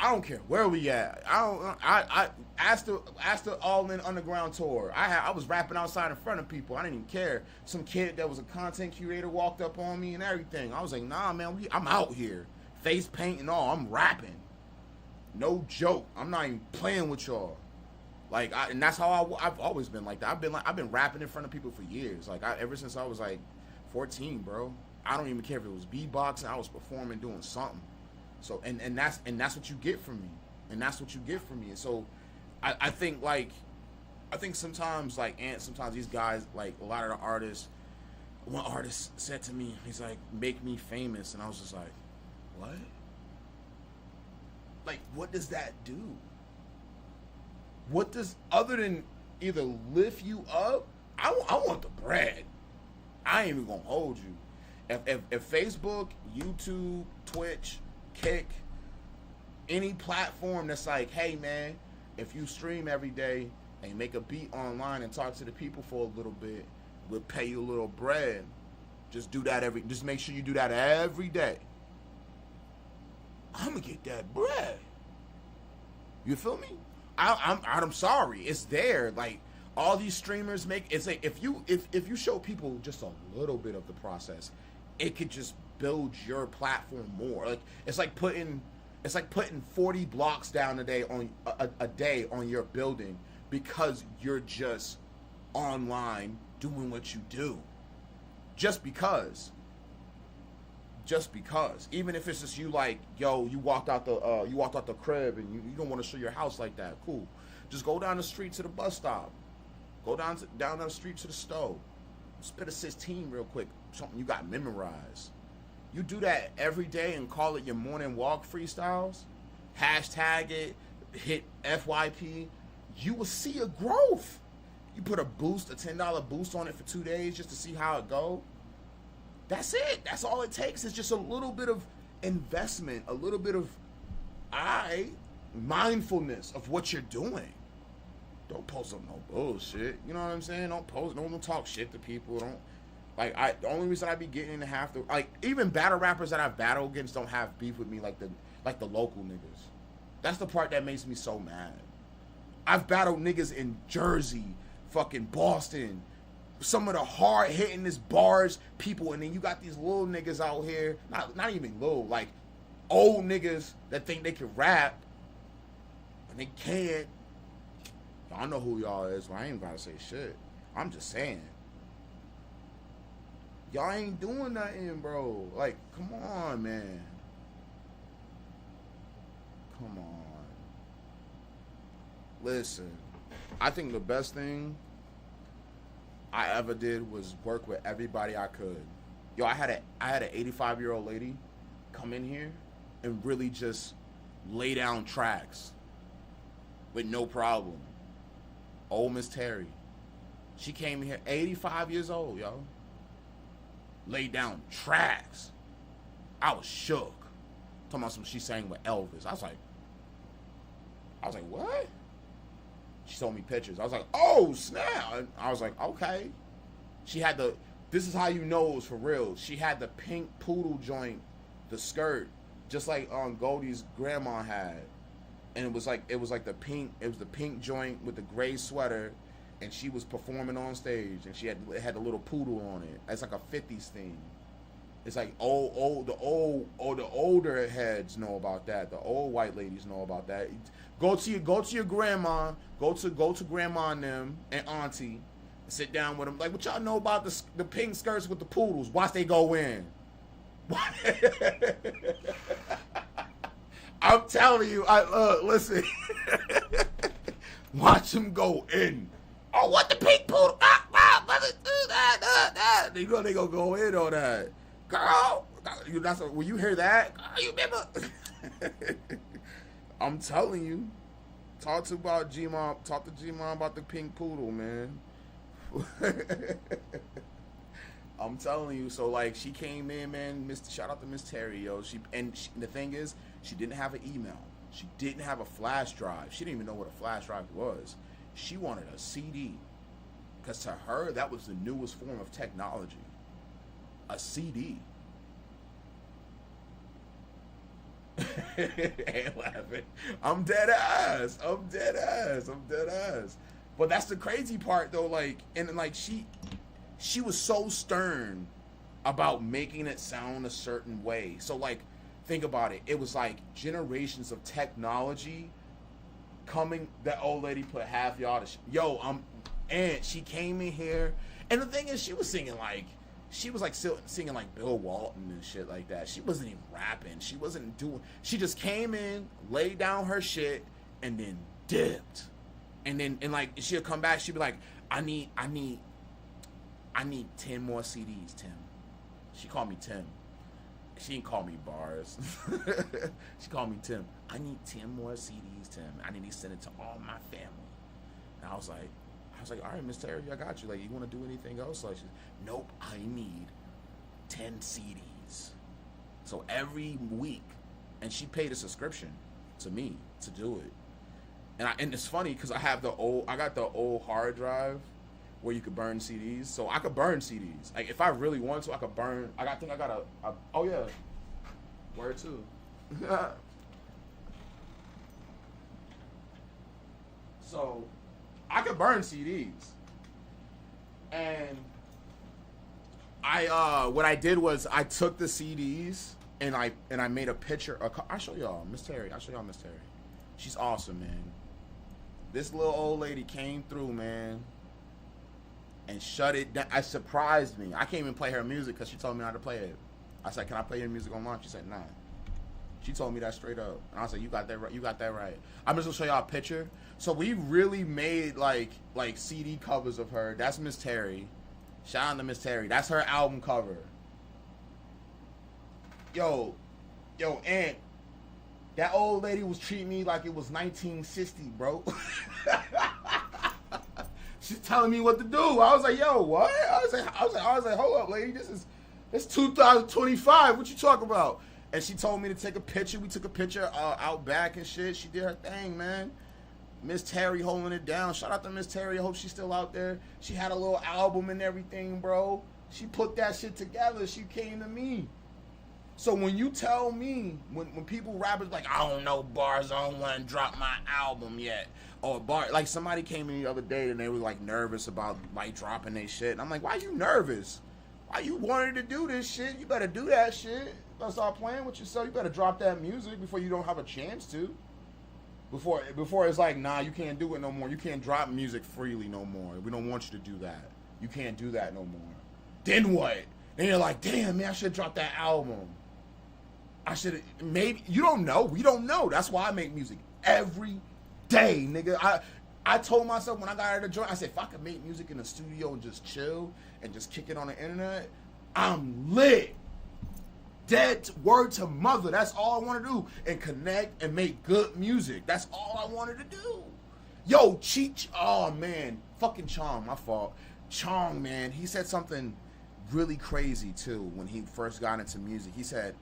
I don't care where we at. I asked the All In Underground tour. I was rapping outside in front of people. I didn't even care. Some kid that was a content curator walked up on me and everything. I was like, nah, man, I'm out here, face paint and all. I'm rapping, no joke. I'm not even playing with y'all. Like, and that's how I've always been like that. I've been rapping in front of people for years. Like, ever since I was like 14, bro. I don't even care if it was beatboxing. I was performing, doing something. So and that's what you get from me, and that's what you get from me. And so I think sometimes sometimes these guys, like a lot of the artists, one artist said to me, he's like, make me famous, and I was just like, what? Like, what does that do? What does, other than either lift you up? I want the bread. I ain't even gonna hold you. If Facebook, YouTube, Twitch, Kick, any platform that's like, hey man, if you stream every day and make a beat online and talk to the people for a little bit, we'll pay you a little bread. Just do that just make sure you do that every day. I'm gonna get that bread. You feel me? I'm sorry, it's there. Like, all these streamers it's like, if you show people just a little bit of the process, it could just build your platform more. Like, it's like putting 40 blocks down a day on your building, because you're just online doing what you do. just because. Just because. Even if it's just you like, yo, you walked out the crib and you don't want to show your house like that. Cool. Just go down the street to the bus stop. Go down the street to the stove. Spit a 16 real quick. Something you got memorized. You do that every day and call it your morning walk freestyles. Hashtag it. Hit FYP. You will see a growth. You put a $10 boost on it for 2 days just to see how it go. That's it. That's all it takes. It's just a little bit of investment, a little bit of mindfulness of what you're doing. Don't post up no bullshit. You know what I'm saying? Don't talk shit to people. The only reason I be getting into even battle rappers that I've battled against don't have beef with me like the local niggas. That's the part that makes me so mad. I've battled niggas in Jersey, fucking Boston, some of the hard hitting this bars people, and then you got these little niggas out here, not even little, like old niggas that think they can rap and they can't. Y'all know who y'all is, but I ain't about to say shit. I'm just saying. Y'all ain't doing nothing, bro. Like, come on, man. Come on. Listen, I think the best thing I ever did was work with everybody I could. Yo, I had an 85-year-old lady come in here and really just lay down tracks with no problem. Old Miss Terry. She came in here, 85 years old, yo. Laid down tracks. I was shook. Talking about she sang with Elvis. I was like, what? She showed me pictures. I was like, oh, snap. And I was like, okay. She had this is how you know it was for real. She had the pink poodle joint, the skirt, just like Goldie's grandma had. And it was like the pink joint with the gray sweater, and she was performing on stage, and it had a little poodle on it. It's like a 50s thing. It's like the older heads know about that. The old white ladies know about that. Go to your grandma, go to grandma and them and auntie, and sit down with them. Like, what y'all know about the pink skirts with the poodles? Watch they go in. I'm telling you, listen. Watch them go in. Oh, what the pink poodle? They gonna go in on that. Girl, when you hear that, you remember? I'm telling you. Talk to G-Mom about the pink poodle, man. I'm telling you. So like, she came in, man. Shout out to Miss Terry, yo. The thing is, she didn't have an email. She didn't have a flash drive. She didn't even know what a flash drive was. She wanted a CD, because to her that was the newest form of technology. A CD. Ain't laughing. I'm dead ass. But that's the crazy part, though. Like, and like she was so stern about making it sound a certain way. So like, think about it. It was like generations of technology coming. That old lady put half y'all to and she came in here, and the thing is, she was singing like singing like Bill Walton and shit like that. She wasn't even rapping. She just came in, laid down her shit, and then dipped. And like, she'll come back, she'll be like, I need 10 more CDs, Tim. She called me Tim. She didn't call me Bars. She called me Tim. I need 10 more CDs, Tim. I need to send it to all my family. And I was like, all right, Miss Terry, I got you. Like, you want to do anything else? Like, she's, nope, I need 10 CDs. So every week, and she paid a subscription to me to do it. And it's funny because I got the old hard drive where you could burn CDs. So I could burn CDs. Like, if I really want to, I could burn. I think I got oh yeah, word too. So I could burn CDs, and what I did was I took the CDs and I made a picture. I'll show y'all Miss Terry. She's awesome, man. This little old lady came through, man. and shut it down. It surprised me. I can't even play her music because she told me not to play it. I said, "Can I play your music online?" She said, "Nah." She told me that straight up, and I said, "You got that right. You got that right." I'm just gonna show y'all a picture. So we really made like CD covers of her. That's Miss Terry. Shout out to Miss Terry. That's her album cover. Yo, Aunt, that old lady was treating me like it was 1960, bro. She's telling me what to do. I was like, "Yo, what?" I was like, "Hold up, lady. It's 2025. What you talking about?" And she told me to take a picture. We took a picture out back and shit. She did her thing, man. Miss Terry holding it down. Shout out to Miss Terry. I hope she's still out there. She had a little album and everything, bro. She put that shit together. She came to me. So when you tell me, when people rappers like, "I don't know, Bars, I don't want to drop my album yet," or like somebody came in the other day and they were like nervous about like dropping their shit. And I'm like, "Why you nervous? Why you wanted to do this shit? You better do that shit. You better start playing with yourself. You better drop that music before you don't have a chance to. Before it's like, nah, you can't do it no more. You can't drop music freely no more. We don't want you to do that. You can't do that no more." Then what? Then you're like, "Damn, man, I should drop that album. I should maybe." You don't know. We don't know. That's why I make music every day, nigga. I told myself when I got out of the joint, I said, if I could make music in the studio and just chill and just kick it on the internet, I'm lit. Dead word to mother. That's all I want to do. And connect and make good music. That's all I wanted to do. Yo, Cheech. Oh, man. Fucking Chong. My fault. Chong, man. He said something really crazy, too, when he first got into music. He said,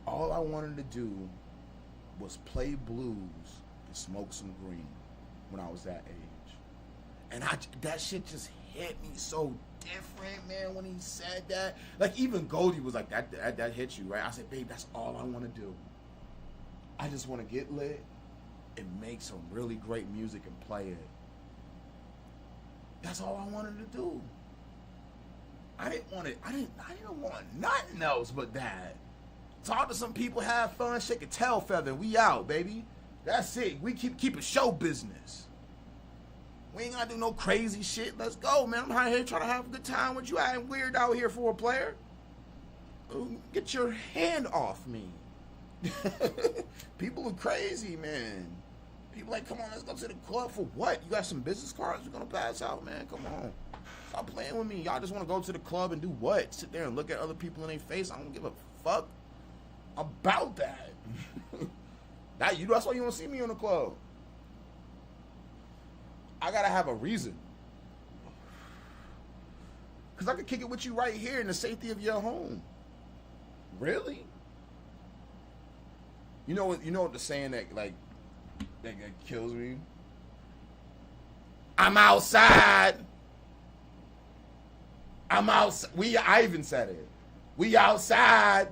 all I wanted to do was play blues and smoke some green when I was that age. And that shit just hit me so different, man, when he said that. Like, even Goldie was like, that hit you, right? I said, babe, that's all I want to do. I just want to get lit and make some really great music and play it. That's all I wanted to do. I didn't want nothing else but that. Talk to some people, have fun, shake a tail feather, we out, baby. That's it. We keep it show business. We ain't gotta do no crazy shit. Let's go, man. I'm out here trying to have a good time with you. I ain't weird out here for a player. Get your hand off me. People are crazy, man. People like, come on, let's go to the club for what? You got some business cards you're gonna pass out, man? Come on. Stop playing with me. Y'all just want to go to the club and do what? Sit there and look at other people in their face? I don't give a fuck about that. That's why you don't see me in the club. I gotta have a reason. Cause I could kick it with you right here in the safety of your home. Really? You know what the saying that kills me? I'm outside. I even said it. We outside.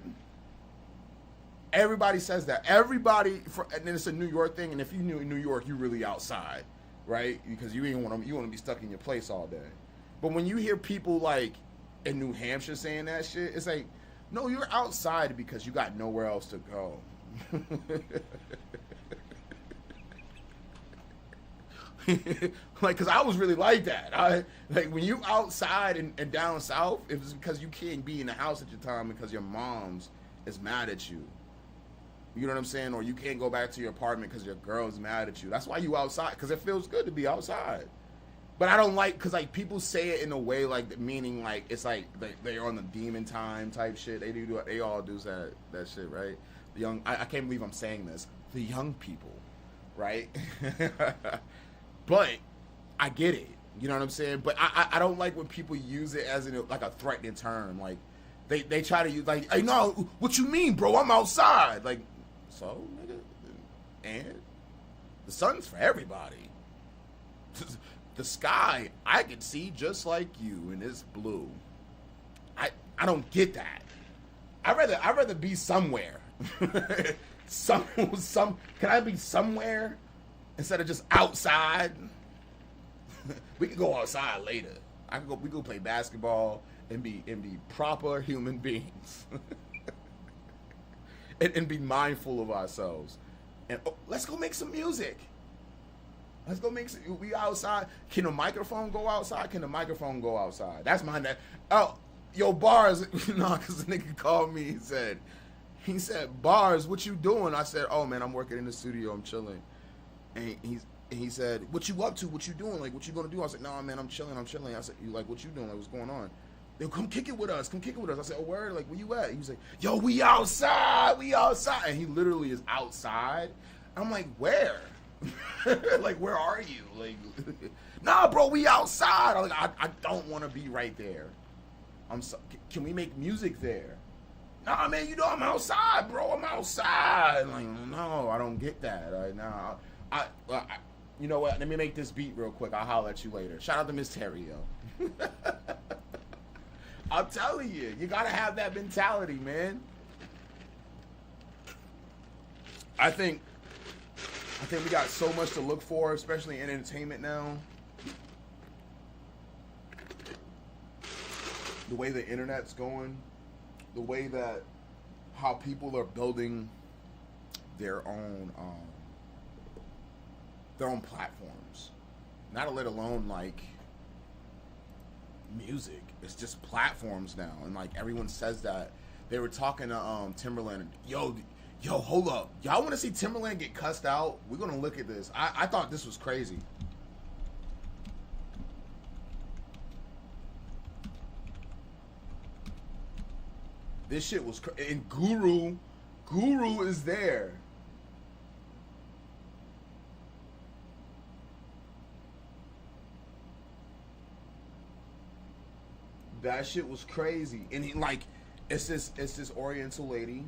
Everybody says that. Everybody, and then it's a New York thing. And if you knew in New York, you really outside, right? Because you want to be stuck in your place all day. But when you hear people like in New Hampshire saying that shit, it's like, no, you're outside because you got nowhere else to go. Like, cause I was really like that. Like when you outside and down south, it was because you can't be in the house at your time because your mom's is mad at you. You know what I'm saying? Or you can't go back to your apartment because your girl's mad at you. That's why you outside, because it feels good to be outside. But I don't like, because like people say it in a way like meaning like it's like they're on the demon time type shit. They all do that shit, right? The young, I can't believe I'm saying this. The young people, right? But I get it. You know what I'm saying? But I don't like when people use it as like a threatening term. Like they try to use like, hey, no, what you mean, bro? I'm outside. Like, so nigga, and the sun's for everybody. The sky I can see just like you, and it's blue. I don't get that. I'd rather be somewhere. Can I be somewhere instead of just outside? We can go outside later. We go play basketball and be proper human beings. and be mindful of ourselves. And let's go make some music. Let's go make some, we outside. Can the microphone go outside? Can the microphone go outside? That's my next. Oh, yo, Bars. No, because the nigga called me. He said, Bars, what you doing? I said, oh, man, I'm working in the studio. I'm chilling. And he said, what you up to? What you doing? Like, what you gonna do? I said, no, man, I'm chilling. I said, you like, what you doing? Like, what's going on? They come kick it with us. Come kick it with us. I said, oh, word? Like, where you at? He was like, yo, we outside. We outside. And he literally is outside. I'm like, where? Like, where are you? Like, nah, bro, we outside. I'm like, I don't want to be right there. Can we make music there? Nah, man, you know I'm outside, bro. I'm outside. I'm like, no, I don't get that. Nah, I you know what? Let me make this beat real quick. I'll holler at you later. Shout out to Miss Terrio. I'm telling you, you gotta have that mentality, man. I think we got so much to look for, especially in entertainment now. The way the internet's going, the way that how people are building their own platforms. Not let alone like music. It's just platforms now, and like everyone says that. They were talking to Timberland. Yo, hold up. Y'all want to see Timberland get cussed out? We're gonna look at this. I thought this was crazy. This shit was and Guru is there. That shit was crazy. And he like it's this Oriental lady.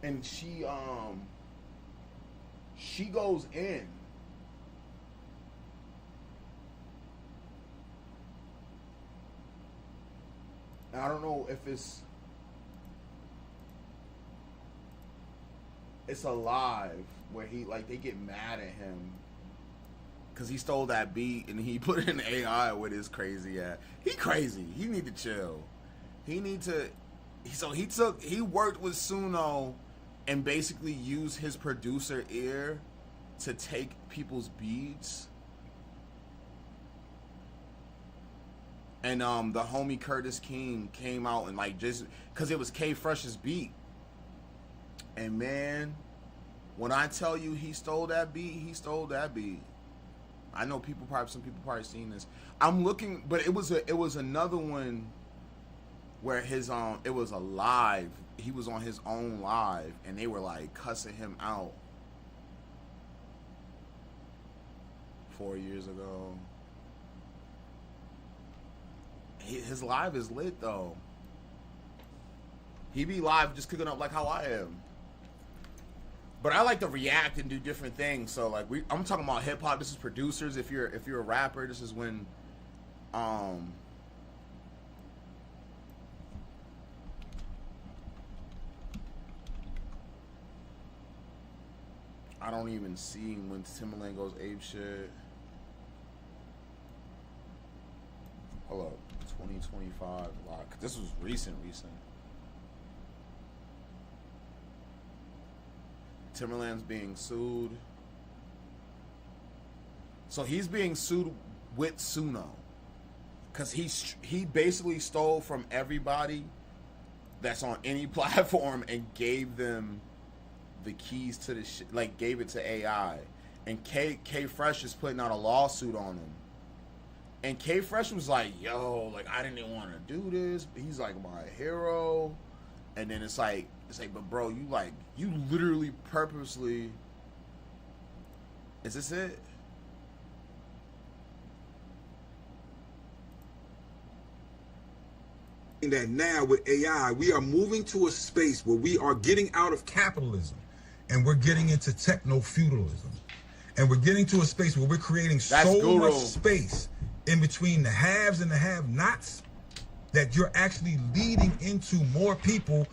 And she goes in. And I don't know if it's a live where he like they get mad at him because he stole that beat and he put in AI with his crazy ass. He crazy. He need to chill. He worked with Suno and basically used his producer ear to take people's beats. And the homie Curtis King came out and like just because it was K Fresh's beat. And man, when I tell you he stole that beat, he stole that beat. I know some people probably seen this. I'm looking, but it was another one where his it was a live. He was on his own live and they were like cussing him out 4 years ago. His live is lit though. He be live just cooking up like how I am. But I like to react and do different things. So like I'm talking about hip hop. This is producers. If you're a rapper, this is when I don't even see when Timberland goes ape shit. Hold up. 2025 like this was recent. Timberland's being sued. So he's being sued with Suno because he basically stole from everybody that's on any platform and gave them the keys to the shit, like gave it to AI. And K Fresh is putting out a lawsuit on him. And K Fresh was like, yo, like I didn't even want to do this. He's like my hero. And then it's like, but bro, you literally purposely. Is this it? That now with AI, we are moving to a space where we are getting out of capitalism and we're getting into techno-feudalism. And we're getting to a space where we're creating so much space in between the haves and the have-nots that you're actually leading into more people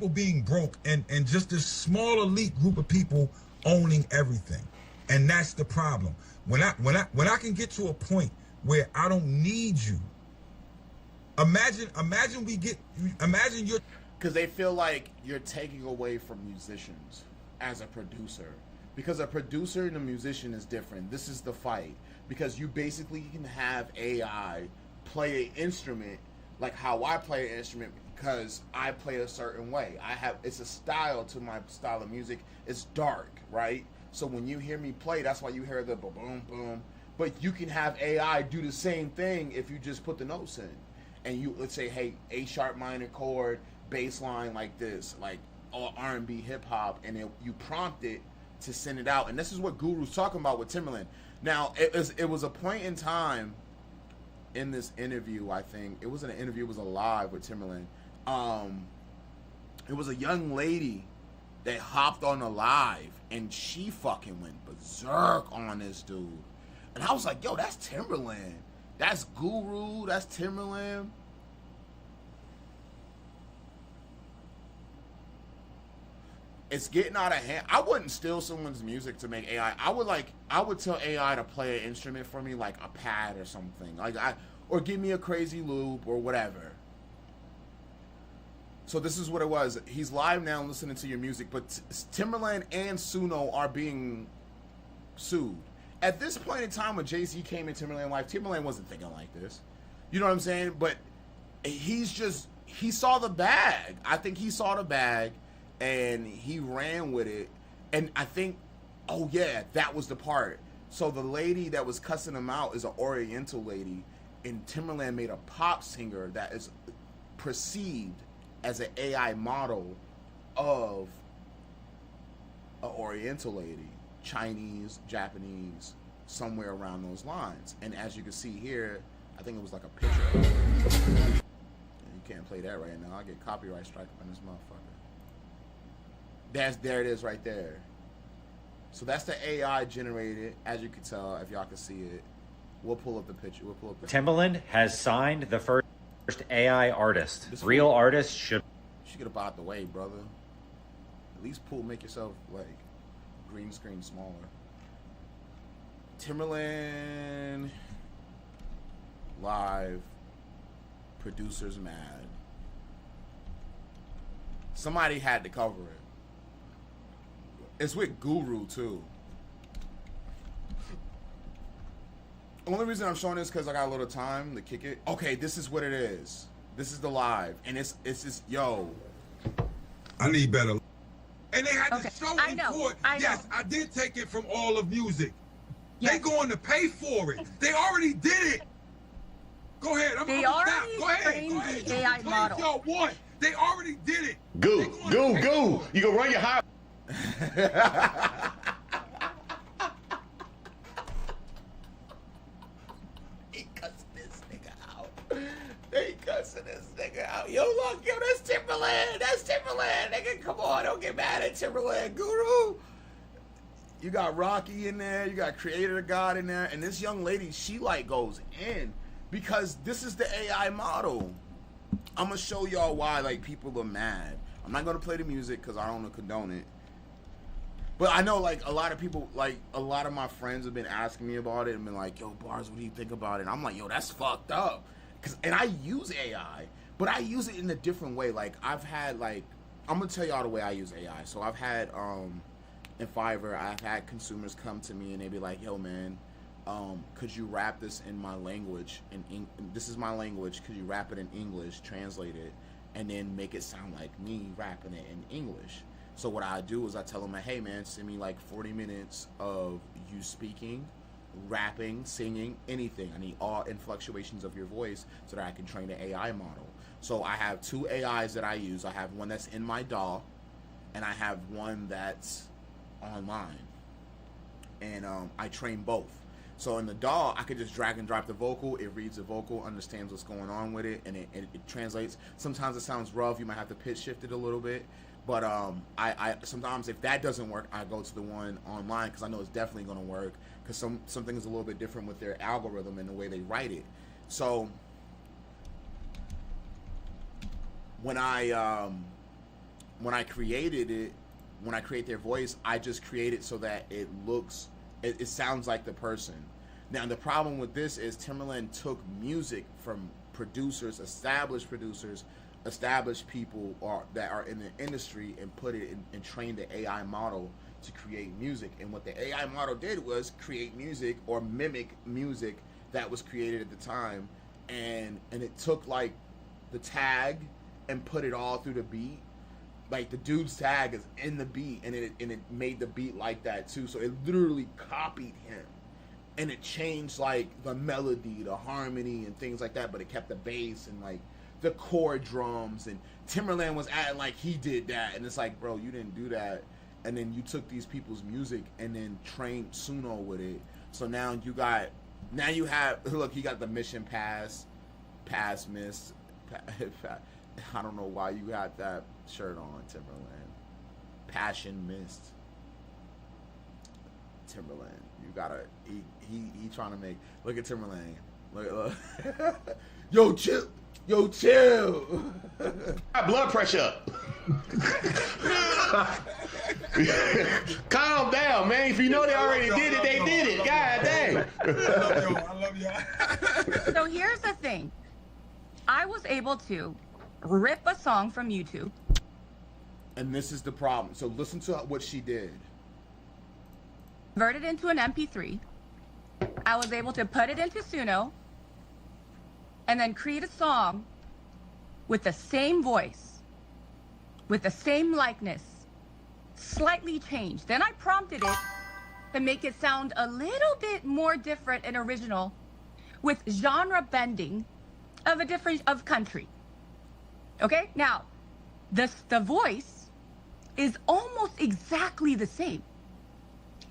being broke and just this small elite group of people owning everything. And that's the problem. When I can get to a point where I don't need you. Imagine you're, because they feel like you're taking away from musicians. as a producer, because a producer and a musician is different. This is the fight, because you basically can have AI play an instrument like how I play an instrument, because I play a certain way. It's a style to my style of music. It's dark, right? So when you hear me play, that's why you hear the boom boom. But you can have AI do the same thing if you just put the notes in, and let's say, hey, A sharp minor chord, bass line like this, like all R&B, hip hop, and you prompt it to send it out. And this is what Guru's talking about with Timbaland. Now, it was a point in time in this interview, I think it wasn't an interview, it was a live with Timbaland. It was a young lady that hopped on the live, and she fucking went berserk on this dude. And I was like, yo, that's Timbaland. That's Guru. That's Timbaland. It's getting out of hand. I wouldn't steal someone's music to make AI. I would tell AI to play an instrument for me, like a pad or something. Or give me a crazy loop or whatever. So this is what it was. He's live now listening to your music, but Timbaland and Suno are being sued. At this point in time when Jay-Z came in Timbaland live, Timbaland wasn't thinking like this. You know what I'm saying? But he saw the bag. I think he saw the bag and he ran with it. And I think, oh yeah, that was the part. So the lady that was cussing him out is an Oriental lady, and Timbaland made a pop singer that is perceived as an AI model of an Oriental lady. Chinese, Japanese, somewhere around those lines. And as you can see here, I think it was like a picture of it. You can't play that right now. I'll get copyright strike on this motherfucker. There it is right there. So that's the AI generated, as you can tell, if y'all can see it. We'll pull up the picture. Timbaland has signed the first AI artist. Real artists should get up out the way, brother. At least make yourself like green screen smaller. Timbaland live, producers mad. Somebody had to cover it. It's with Guru too. The only reason I'm showing this because I got a little time to kick it. Okay, this is what it is. This is the live, and it's just yo. I need better. And they had to show in court. Yes, I did take it from All of Music. Yes. They going to pay for it. They already did it. Go ahead. I'm gonna stop. Go ahead. The AI model. Y'all want. They already did it. Go. You can run your high. He cussing this nigga out. They cussing this nigga out. Yo, look, that's Timbaland. That's Timbaland. Nigga, come on, don't get mad at Timbaland, Guru. You got Rocky in there. You got Creator God in there. And this young lady, she like goes in because this is the AI model. I'm going to show y'all why like people are mad. I'm not going to play the music because I don't want to condone it. But I know like a lot of people, like a lot of my friends have been asking me about it and been like, yo, Barz, what do you think about it? And I'm like, yo, that's fucked up. And I use AI, but I use it in a different way. Like I've had like, I'm going to tell y'all the way I use AI. So I've had, in Fiverr, I've had consumers come to me and they be like, yo, man, could you rap this in my language? This is my language. Could you rap it in English, translate it, and then make it sound like me rapping it in English? So what I do is I tell them, hey, man, send me like 40 minutes of you speaking, rapping, singing, anything. I need all influctuations of your voice so that I can train the AI model. So I have two AIs that I use. I have one that's in my DAW, and I have one that's online. And I train both. So in the DAW, I could just drag and drop the vocal. It reads the vocal, understands what's going on with it, and it translates. Sometimes it sounds rough. You might have to pitch shift it a little bit. But I sometimes if that doesn't work, I go to the one online because I know it's definitely going to work because some things a little bit different with their algorithm and the way they write it. So when I created it, when I create their voice, I just create it so that it sounds like the person. Now the problem with this is Timbaland took music from producers, established producers, established people that are in the industry and put it in, and train the AI model to create music. And what the AI model did was create music or mimic music that was created at the time, and it took like the tag and put it all through the beat. Like the dude's tag is in the beat, and it made the beat like that too. So it literally copied him, and it changed like the melody, the harmony, and things like that. But it kept the bass and like the chord drums. And Timberland was acting like he did that, and it's like, bro, you didn't do that. And then you took these people's music and then trained Suno with it. So now you have look, he got the Mission Pass Miss. I don't know why you got that shirt on, Timberland. Passion Mist. Timberland. You gotta he trying to make, look at Timberland. Look. Yo chill. My blood pressure up. Calm down, man. If you know they already did it, they did it. God dang. I love y'all. So here's the thing. I was able to rip a song from YouTube. And this is the problem. So listen to what she did. Convert it into an MP3. I was able to put it into Suno and then create a song with the same voice, with the same likeness, slightly changed. Then I prompted it to make it sound a little bit more different and original with genre bending of country. Okay, now the voice is almost exactly the same.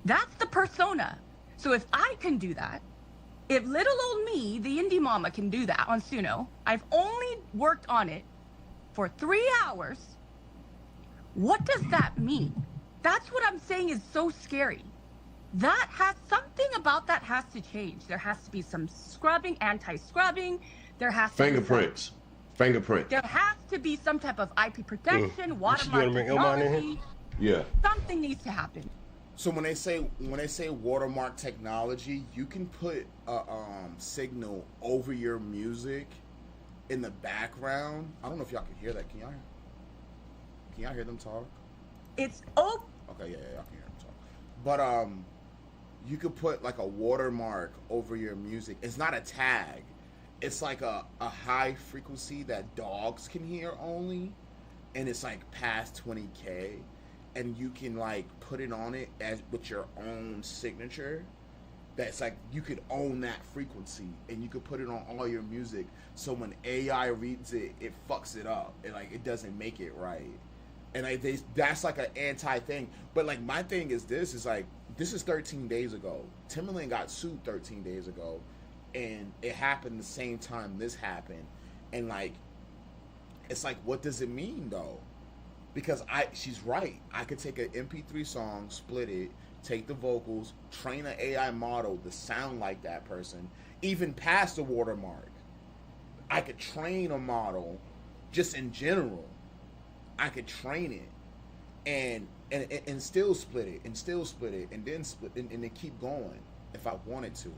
That's the persona. So if I can do that, if little old me, the indie mama, can do that on Suno, I've only worked on it for 3 hours. What does that mean? That's what I'm saying is so scary. That has something about that has to change. There has to be some scrubbing, anti-scrubbing. There has to Fingerprints. There has to be some type of IP protection, watermark technology. Yeah. Something needs to happen. So when they say watermark technology, you can put a signal over your music in the background. I don't know if y'all can hear that. Can y'all hear them talk? It's okay. Yeah, y'all can hear them talk. But you could put like a watermark over your music. It's not a tag. It's like a high frequency that dogs can hear only, and it's like past 20K. And you can like put it on it as with your own signature. That's like you could own that frequency, and you could put it on all your music. So when AI reads it, it fucks it up, and like it doesn't make it right. And that's like an anti thing. But like my thing is this is 13 days ago. Timberland got sued 13 days ago, and it happened the same time this happened. And like, it's like, what does it mean though? Because she's right. I could take an MP3 song, split it, take the vocals, train an AI model to sound like that person, even past the watermark. I could train a model just in general. I could train it and still split it and still split it and then split and then keep going if I wanted to.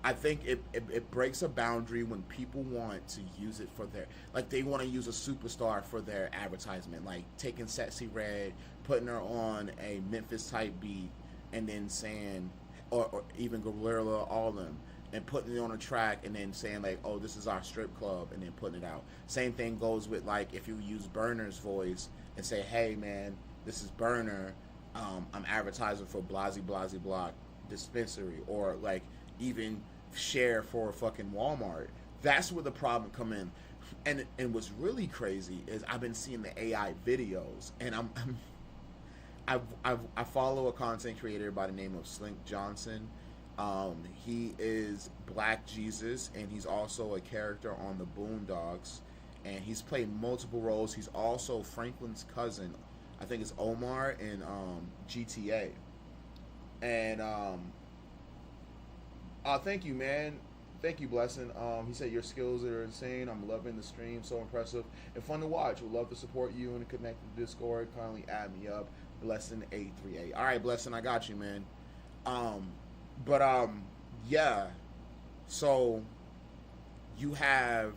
I think it breaks a boundary when people want to use it for their, like they want to use a superstar for their advertisement, like taking Sexy Red, putting her on a Memphis type beat, and then saying, or even Gorilla, all of them, and putting it on a track and then saying like, oh, this is our strip club, and then putting it out. Same thing goes with like if you use Burner's voice and say, hey man, this is Burner, I'm advertising for Blasey Block dispensary, or like even share for fucking Walmart. That's where the problem come in. And what's really crazy is I've been seeing the AI videos, and I follow a content creator by the name of Slink Johnson. He is Black Jesus, and he's also a character on the Boondocks, and he's played multiple roles. He's also Franklin's cousin, I think it's Omar in GTA. And thank you, man. Thank you, Blessing. He said your skills are insane. I'm loving the stream. So impressive and fun to watch. Would love to support you and connect to Discord. Kindly add me up. Blessing 838. All right, Blessing, I got you, man. Yeah. So you have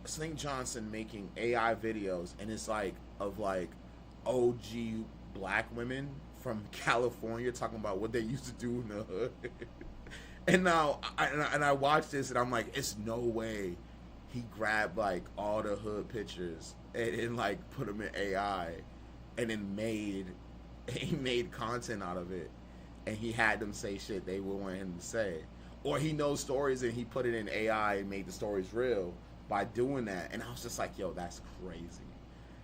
Sling Johnson making AI videos, and it's like of like OG black women from California talking about what they used to do in the hood. And now, I watched this, and I'm like, it's no way he grabbed like all the hood pictures and like put them in AI, and then he made content out of it, and he had them say shit they would want him to say, or he knows stories and he put it in AI and made the stories real by doing that. And I was just like, yo, that's crazy.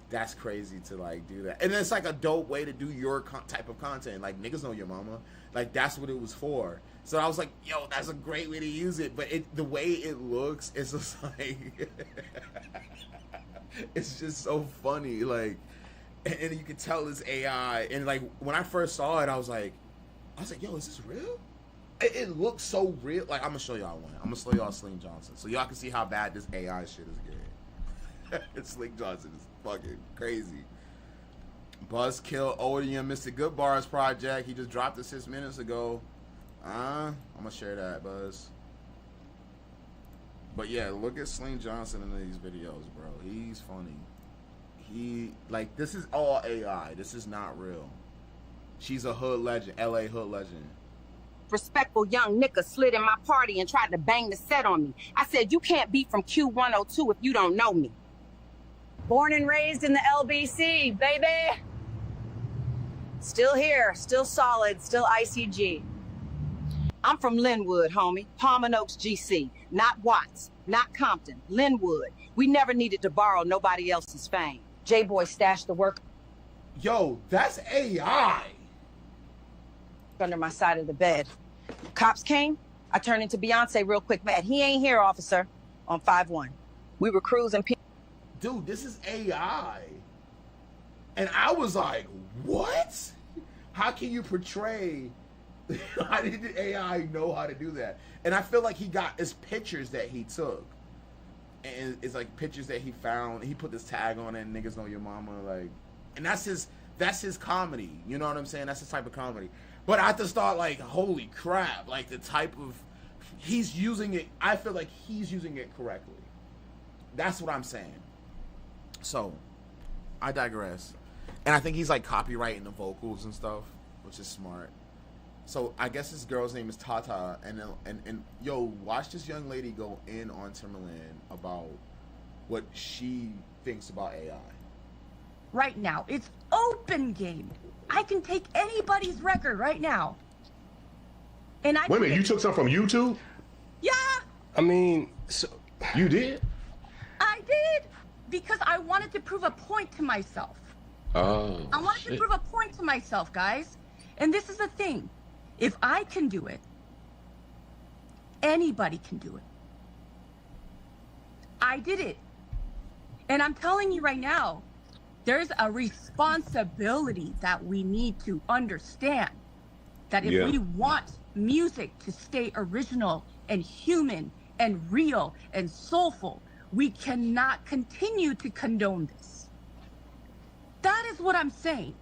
That's crazy to like do that. And it's like a dope way to do your type of content. Like, niggas know your mama. Like, that's what it was for. So I was like, yo, that's a great way to use it. But the way it looks, it's just like, it's just so funny. Like, and you can tell it's AI. And like, when I first saw it, I was like, yo, is this real? It looks so real. Like, I'm gonna show y'all one. I'm gonna show y'all Sling Johnson, so y'all can see how bad this AI shit is getting. Sling Johnson is fucking crazy. Buzzkill ODM Mr.Goodbarz project. He just dropped it 6 minutes ago. I'm gonna share that, Buzz. But yeah, look at Sling Johnson in these videos, bro. He's funny. Like, this is all AI. This is not real. She's a hood legend, LA hood legend. Respectful young nigga slid in my party and tried to bang the set on me. I said, you can't be from Q102 if you don't know me. Born and raised in the LBC, baby. Still here, still solid, still ICG. I'm from Linwood, homie. Palm and Oaks, GC. Not Watts, not Compton, Linwood. We never needed to borrow nobody else's fame. J-Boy stashed the work Yo, that's AI. under my side of the bed. Cops came, I turned into Beyonce real quick. Man, he ain't here, officer, on 5-1. We were cruising. Dude, this is AI. And I was like, what? How can you portray? How did the AI know how to do that? And I feel like it's pictures that he took. And it's like pictures that he found. He put this tag on it, and niggas know your mama. Like, and that's his comedy. You know what I'm saying? That's his type of comedy. But I just thought, like, holy crap. Like, the type of, he's using it. I feel like he's using it correctly. That's what I'm saying. So, I digress. And I think he's like copywriting the vocals and stuff, which is smart. So I guess this girl's name is Tata, and yo, watch this young lady go in on Timberland about what she thinks about AI. Right now, it's open game. I can take anybody's record right now. And I Wait a minute, you took something from YouTube? Yeah, I mean, so you did? I did. Because I wanted to prove a point to myself. Oh, I wanted to prove a point to myself, guys. And this is the thing. If I can do it, anybody can do it. I did it. And I'm telling you right now, there's a responsibility that we need to understand. That if we want music to stay original and human and real and soulful, we cannot continue to condone this. That is what I'm saying.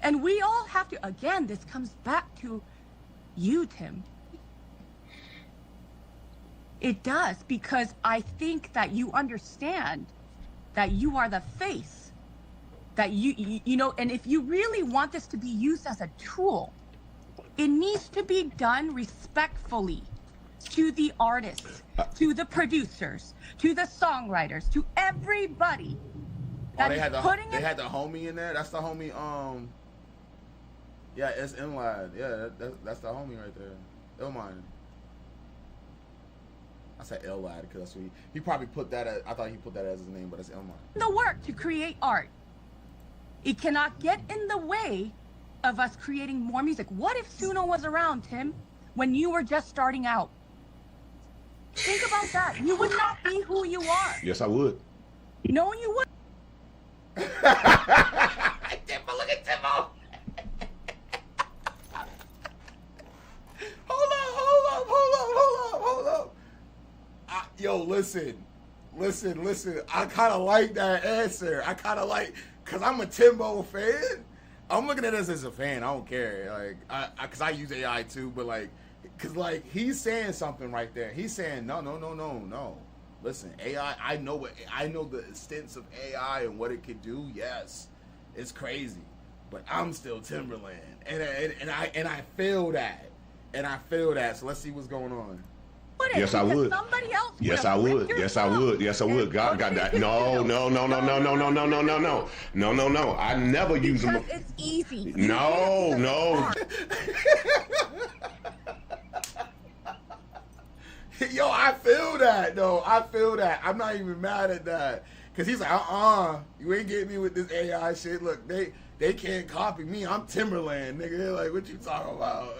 And we all have to, again, this comes back to you, Tim. It does, because I think that you understand that you are the face. That you know, and if you really want this to be used as a tool, it needs to be done respectfully to the artists, to the producers, to the songwriters, to everybody. They had the homie in there. That's the homie. Yeah, it's Inlad. Yeah, that's the homie right there. Illmind. I said Illad because that's what he probably put that as, I thought he put that as his name, but it's Illmind. The work to create art. It cannot get in the way of us creating more music. What if Suno was around, Tim, when you were just starting out? Think about that. You would not be who you are. Yes, I would. No, you would. Timbo, look at Timbo. Hold up. Yo, listen. I kind of like that answer. I kind of like, because I'm a Timbo fan. I'm looking at this as a fan. I don't care. Like, because I use AI too, but like, because like, he's saying something right there. He's saying, no. Listen, AI. I know the extents of AI and what it could do. Yes, it's crazy, but I'm still Timberland, and I feel that, So let's see what's going on. Yes, I would. Somebody else yes, I would. Yes, I would. Yes, I would. God, that. No. I never use them. It's easy. No. Yo, I feel that though. I'm not even mad at that. Cause he's like, you ain't getting me with this AI shit. Look, they can't copy me. I'm Timberland, nigga. They're like, what you talking about?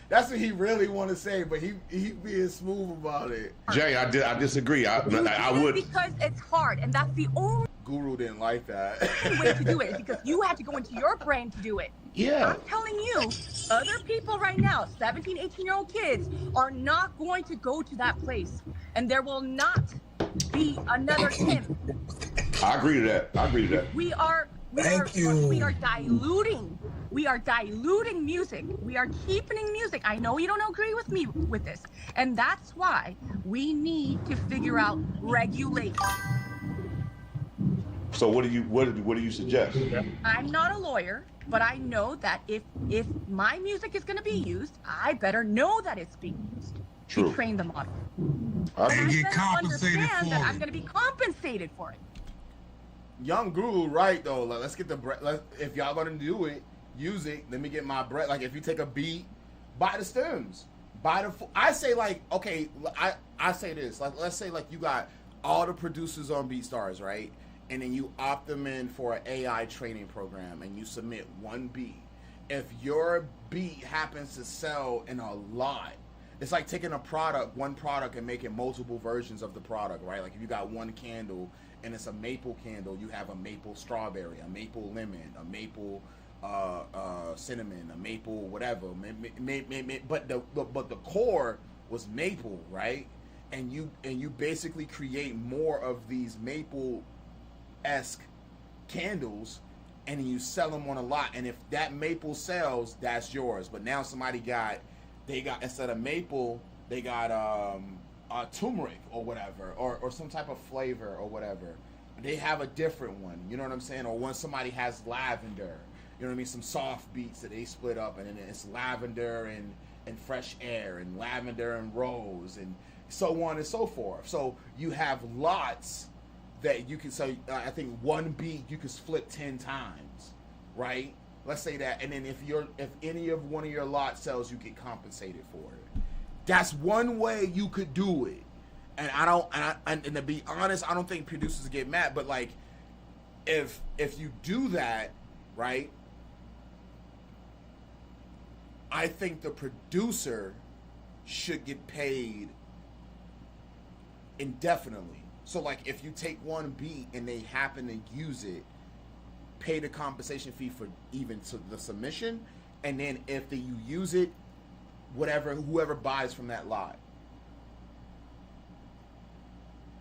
That's what he really want to say, but he being smooth about it. Jay, I disagree. I would, because it's hard, and that's the only Guru didn't like that. way to do it, because you have to go into your brain to do it. Yeah. I'm telling you, other people right now, 17, 18-year-old kids, are not going to go to that place, and there will not be another Tim. I agree to that. We are diluting. We are diluting music. We are cheapening music. I know you don't agree with me with this, and that's why we need to figure out regulation. So what do you suggest? I'm not a lawyer, but I know that if my music is going to be used, I better know that it's being used to train the model. And get compensated for that it. I'm going to be compensated for it. Young Guru, right though? Like, let's get the if y'all gonna do it, use it. Let me get my bread. Like, if you take a beat, buy the stems. I say, like, okay, I say this. Like, let's say like you got all the producers on BeatStars, right? And then you opt them in for an AI training program, and you submit one beat. If your beat happens to sell in a lot, it's like taking one product, and making multiple versions of the product, right? Like if you got one candle and it's a maple candle, you have a maple strawberry, a maple lemon, a maple cinnamon, a maple whatever. But the core was maple, right? And you basically create more of these maple-esque candles, and you sell them on a lot. And if that maple sells, that's yours. But now they got instead of maple, they got turmeric or whatever, or some type of flavor or whatever. They have a different one, you know what I'm saying? Or when somebody has lavender, you know what I mean? Some soft beats that they split up, and then it's lavender and fresh air, and lavender and rose, and so on and so forth. So you have lots that you can. So I think one beat you can split 10 times, right? Let's say that, and then if one of your lots sells, you get compensated for it. That's one way you could do it. And to be honest, I don't think producers get mad. But like, if you do that, right? I think the producer should get paid indefinitely. So like, if you take one beat and they happen to use it, pay the compensation fee for even to the submission, and then if you use it, whoever buys from that lot.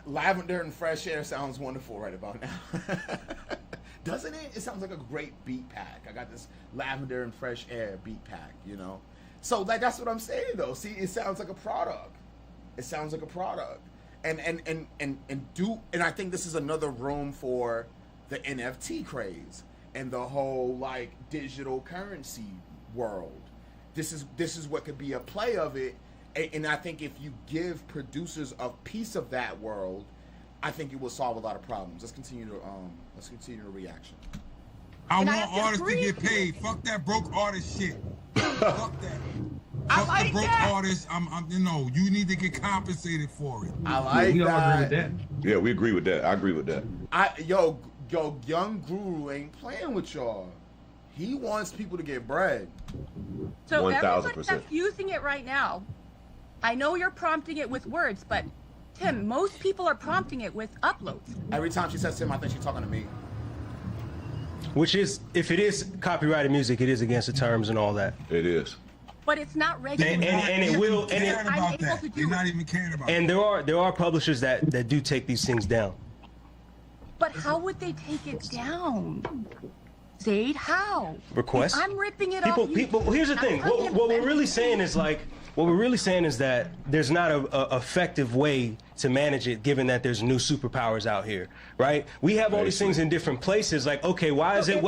Lavender and fresh air sounds wonderful right about now. Doesn't it? It sounds like a great beat pack. I got this lavender and fresh air beat pack, you know? So like, that's what I'm saying though. See, it sounds like a product. And I think this is another room for the NFT craze and the whole like digital currency world. This is what could be a play of it. And I think if you give producers a piece of that world, I think it will solve a lot of problems. Let's continue the reaction. I want artists to get paid. Fuck that broke artist shit. Fuck that. Fuck the broke artists. You need to get compensated for it. I like we all agree with that. Yeah, we agree with that. I agree with that. Yo, Young Guru ain't playing with y'all. He wants people to get bread. So everybody that's using it right now, I know you're prompting it with words, but Tim, most people are prompting it with uploads. Every time she says Tim, I think she's talking to me. Which is, if it is copyrighted music, it is against the terms and all that. It is. But it's not regulated. And it will. They're not even caring about and that. there are publishers that do take these things down. But how would they take it down? Zaid, how? Request. If I'm ripping it off. People. Here's the thing. What we're really saying is like, what we're really saying is that there's not a effective way to manage it, given that there's new superpowers out here, right? We have all these things in different places. Like, okay, why is it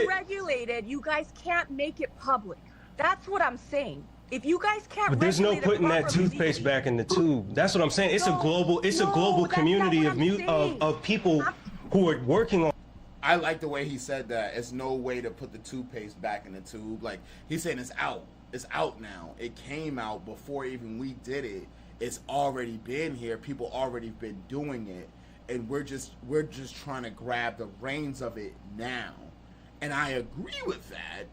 regulated? You guys can't make it public. That's what I'm saying. If you guys can't, but there's no putting that toothpaste back in the tube. That's what I'm saying. It's a global community of people who are working on. I like the way he said that. It's no way to put the toothpaste back in the tube. Like, he's saying it's out. It's out now. It came out before even we did it. It's already been here. People already been doing it. And we're just trying to grab the reins of it now. And I agree with that.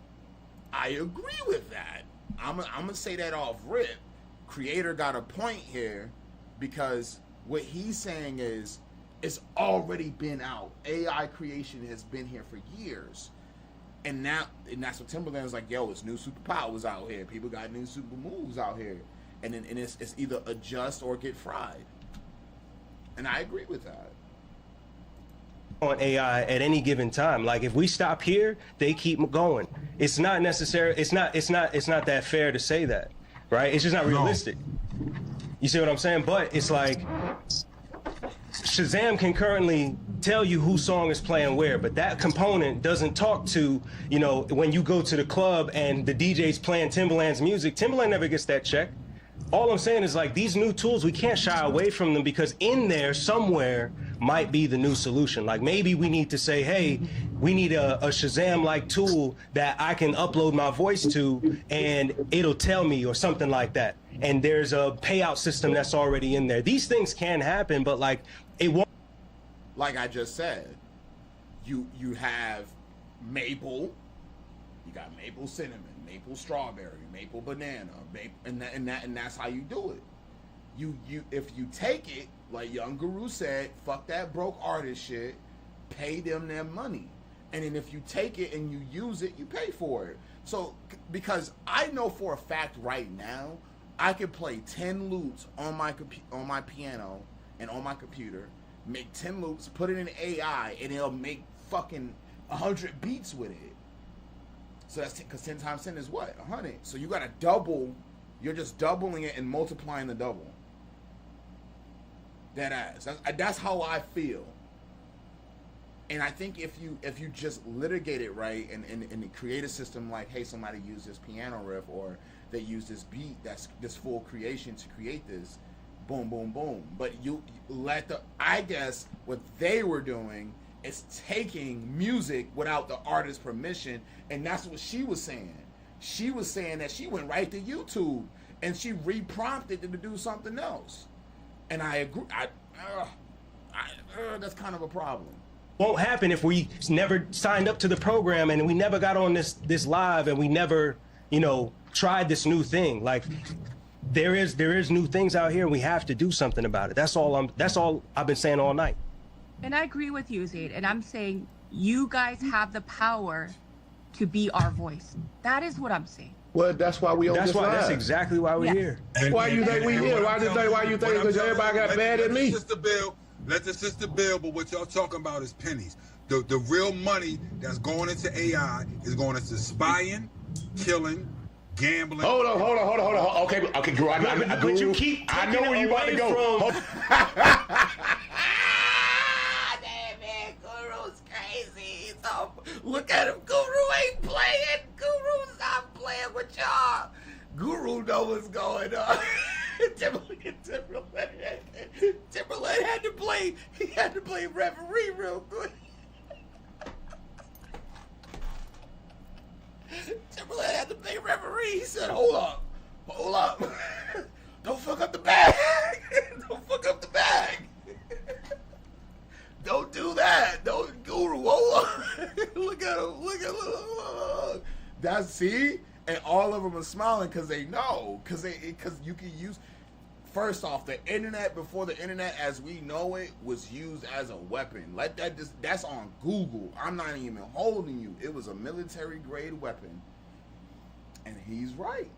I'm gonna say that off rip. Creator got a point here, because what he's saying is it's already been out. AI creation has been here for years. And that's what Timberland's like, yo, it's new superpowers out here. People got new super moves out here. And it's either adjust or get fried. And I agree with that. On AI at any given time. Like, if we stop here, they keep going. It's not necessary. It's not that fair to say that, right? It's just not realistic. You see what I'm saying? But it's like Shazam can currently tell you whose song is playing where, but that component doesn't talk to, you know, when you go to the club and the DJ's playing Timbaland's music, Timbaland never gets that check. All I'm saying is, like, these new tools, we can't shy away from them, because in there somewhere might be the new solution. Like, maybe we need to say, hey, we need a Shazam-like tool that I can upload my voice to and it'll tell me, or something like that. And there's a payout system that's already in there. These things can happen, but like, it won't. Like I just said, you have maple, you got maple cinnamon, maple strawberry, maple banana, and that's how you do it. You if you take it, like Young Guru said, fuck that broke artist shit, pay them their money. And then if you take it and you use it, you pay for it. So, because I know for a fact right now, I could play 10 loops on my piano and on my computer, make 10 loops, put it in AI, and it'll make fucking 100 beats with it. So that's because 10 times 10 is what? 100. So you got to double. You're just doubling it and multiplying the double. That ass. That's how I feel. And I think if you just litigate it right and create a system like, hey, somebody used this piano riff, or they use this beat, that's this full creation to create this, boom, boom, boom. But you let I guess what they were doing is taking music without the artist's permission, and that's what she was saying. She was saying that she went right to YouTube and she reprompted it to do something else. And I agree. That's kind of a problem. Won't happen if we never signed up to the program and we never got on this live and we never, you know, tried this new thing. Like, there is new things out here and we have to do something about it. That's all I've been saying all night. And I agree with you, Zayd. And I'm saying you guys have the power to be our voice. That is what I'm saying. Well, that's why we on this live. That's exactly why we're here. Why you think we here? Why you think because everybody got mad at me? Let the sister build, but what y'all talking about is pennies. The real money that's going into AI is going into spying, killing, gambling. Hold on. Okay, Guru. But you keep I know where you about to go. Damn man, Guru's crazy. So, look at him. Guru ain't playing. Guru's not playing with y'all. Guru know what's going on. Timberland had to play. He had to play referee real good. Timberland had to play referee. He said, "Hold up, don't fuck up the bag. Don't fuck up the bag. Don't do that. Don't, Guru. Hold on. Look at him. Look. That's see." And all of them are smiling because they know, because you can use. First off, the internet before the internet as we know it was used as a weapon. That's on Google. I'm not even holding you. It was a military grade weapon, and he's right.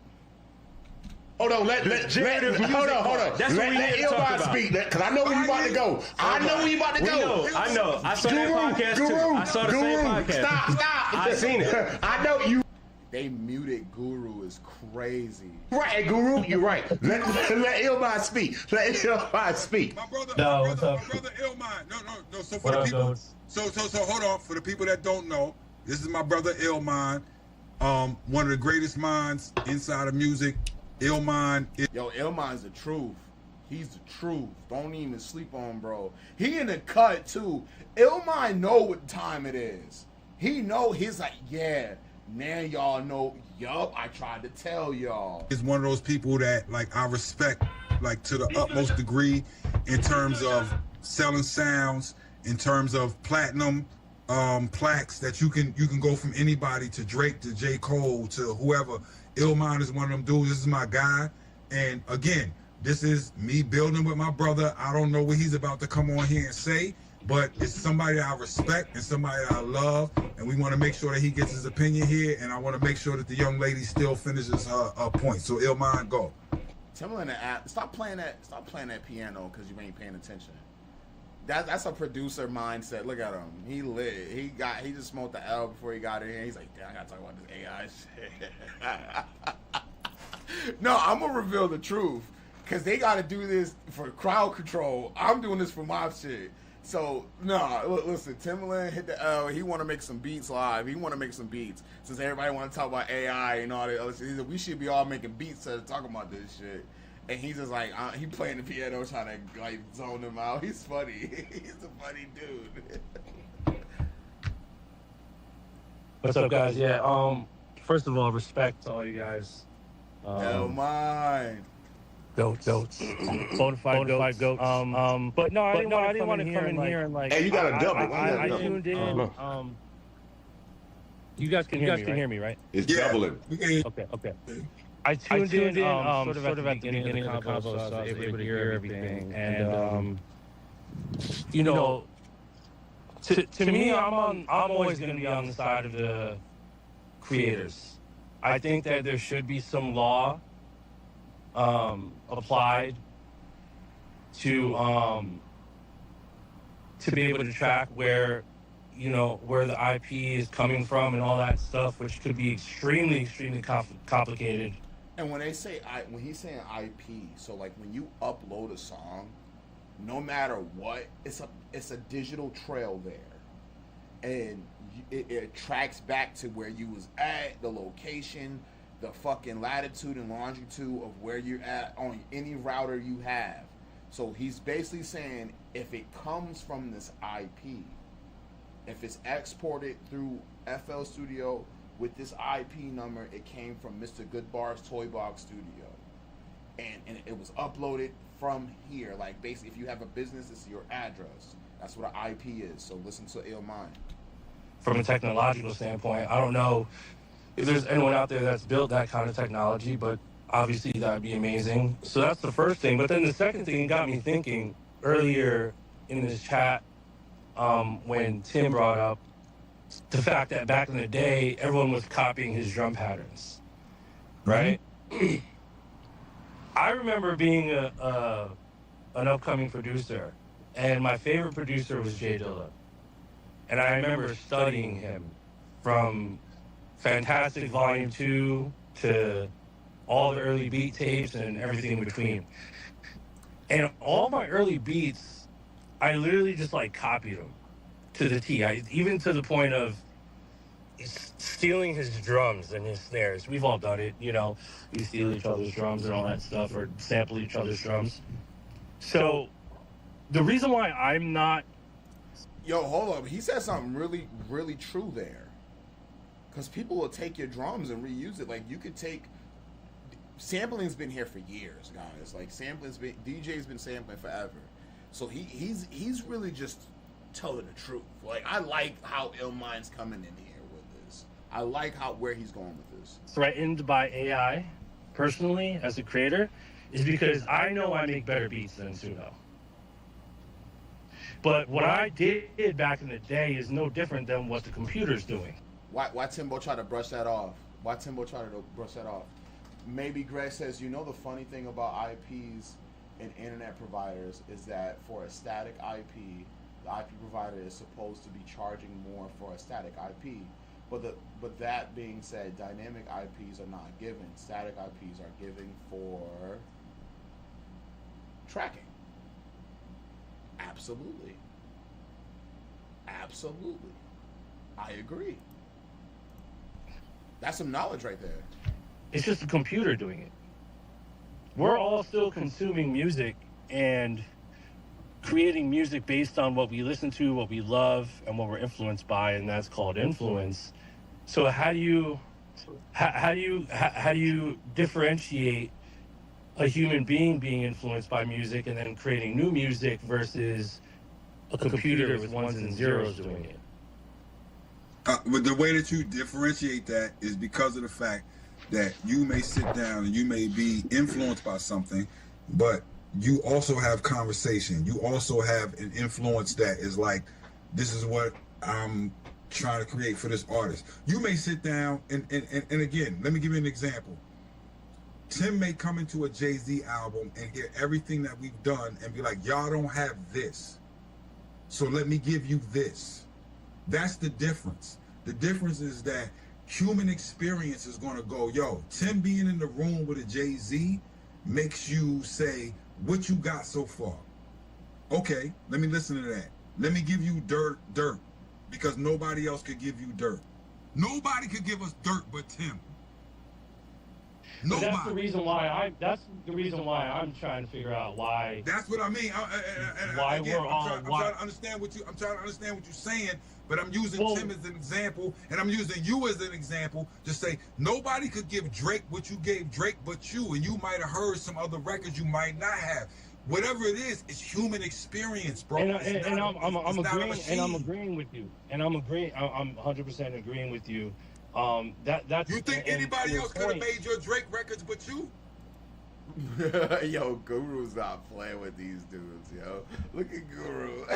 Hold on, hold on. That's what we need to talk about. Speak, because I know where you about to go. I know. I saw that podcast too. I saw the same podcast. Stop. I seen it. I know you. they muted Guru is crazy. Right, Guru, you're right. Let Illmind speak. Let Illmind speak. My brother Illmind. No. So for what the people, up, so hold on. For the people that don't know, this is my brother Illmind. One of the greatest minds inside of music. Illmind. Yo, Illmind's the truth. He's the truth. Don't even sleep on, bro. He in the cut too. Illmind know what time it is. He know. He's like, yeah. Now y'all know. Yup, I tried to tell y'all. He's one of those people that like I respect like to the utmost degree in terms of selling sounds, in terms of platinum plaques that you can go from anybody to Drake to J. Cole to whoever. Illmind is one of them dudes. This is my guy. And again, this is me building with my brother. I don't know what he's about to come on here and say, but it's somebody that I respect and somebody that I love, and we want to make sure that he gets his opinion here, and I want to make sure that the young lady still finishes her point. So Illmind, go. Timberland, stop playing that piano because you ain't paying attention. That's a producer mindset. Look at him. He lit. He just smoked the L before he got in here. He's like, damn, I gotta talk about this AI shit. No, I'm gonna reveal the truth. Cause they gotta do this for crowd control. I'm doing this for my shit. So no, listen, Timberland hit the L. He want to make some beats live. He want to make some beats. Since everybody want to talk about AI and all that other shit, he's like, we should be all making beats to talk about this shit. And he's just like, he playing the piano, trying to like zone him out. He's funny. He's a funny dude. What's up, guys? Yeah. First of all, respect to all you guys. Illmind. Goats. Bonafide goats. But no, I didn't want to come in here and like. Hey, you got to double. I tuned in. You guys can hear me, right? It's doubling. Okay. I tuned in sort of at the beginning of the convo, so I was able to hear everything. And you know, to me, I'm always going to be on the side of the creators. I think that there should be some law applied to be able to track where the IP is coming from and all that stuff, which could be extremely complicated. And when he's saying IP, so like when you upload a song, no matter what, it's a digital trail there, and it tracks back to where you was at, the location, the fucking latitude and longitude of where you're at on any router you have. So he's basically saying if it comes from this IP, if it's exported through FL Studio with this IP number, it came from Mr.Goodbarz Toy Box Studio, and it was uploaded from here. Like basically, if you have a business, it's your address. That's what an IP is. So listen to Illmind. From a technological standpoint, I don't know if there's anyone out there that's built that kind of technology, but obviously that'd be amazing. So that's the first thing. But then the second thing got me thinking earlier in this chat when Tim brought up the fact that back in the day, everyone was copying his drum patterns, right? Mm-hmm. I remember being an upcoming producer, and my favorite producer was Jay Dilla. And I remember studying him from Fantastic Volume 2 to all the early beat tapes and everything in between. And all my early beats, I literally just like copied them to the T. Even to the point of stealing his drums and his snares. We've all done it, we steal each other's drums and all that stuff, or sample each other's drums. So the reason why I'm not... Yo, hold up. He said something really, really true there. Because people will take your drums and reuse it. Like, you could take... Sampling's been here for years, guys. Like, DJ's been sampling forever. So he's really just telling the truth. Like, I like how Illmind's coming in here with this. I like where he's going with this. Threatened by AI, personally, as a creator, is because I know I make better beats than Suno. But what I did back in the day is no different than what the computer's doing. Why Timbo try to brush that off? Maybe Greg says, the funny thing about IPs and internet providers is that for a static IP, the IP provider is supposed to be charging more for a static IP But that being said, dynamic IPs are not given. Static IPs are given for tracking. Absolutely. Absolutely. I agree. That's some knowledge right there. It's just a computer doing it. We're all still consuming music and creating music based on what we listen to, what we love, and what we're influenced by, and that's called influence. So how do you differentiate a human being influenced by music and then creating new music versus a computer with ones and zeros doing it? But the way that you differentiate that is because of the fact that you may sit down and you may be influenced by something, but you also have conversation. You also have an influence that is like, this is what I'm trying to create for this artist. You may sit down and again, let me give you an example. Tim may come into a Jay-Z album and hear everything that we've done and be like, y'all don't have this, so let me give you this. That's the difference. The difference is that human experience is going to go, yo, Tim being in the room with a Jay-Z makes you say, what you got so far? Okay, let me listen to that. Let me give you dirt, because nobody else could give you dirt. Nobody could give us dirt but Tim. Nobody. That's the reason why I'm trying to figure out why. That's what I mean. Why again, we're all. I'm trying to understand what you're saying, but I'm using Tim as an example, and I'm using you as an example to say nobody could give Drake what you gave Drake but you, and you might have heard some other records you might not have. Whatever it is, it's human experience, bro. I'm agreeing with you. I'm 100% agreeing with you. That's. You think anybody else could have made your Drake records but you? Yo, Guru's not playing with these dudes, yo. Look at Guru.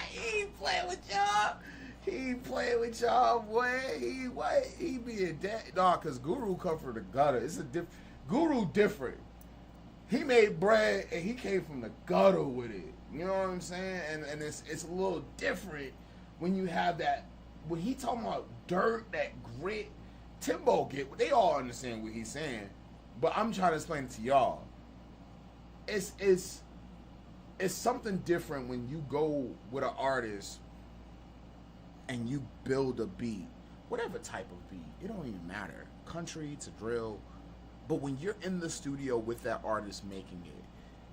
He ain't playing with y'all. He ain't playing with y'all, boy. He being dead. Nah, cause Guru come from the gutter. It's a Guru different. He made bread and he came from the gutter with it. You know what I'm saying? And it's a little different when you have that. When he talking about dirt, that grit, Timbo they all understand what he's saying. But I'm trying to explain it to y'all. It's something different when you go with an artist and you build a beat, whatever type of beat. It don't even matter. Country to drill. But when you're in the studio with that artist making it,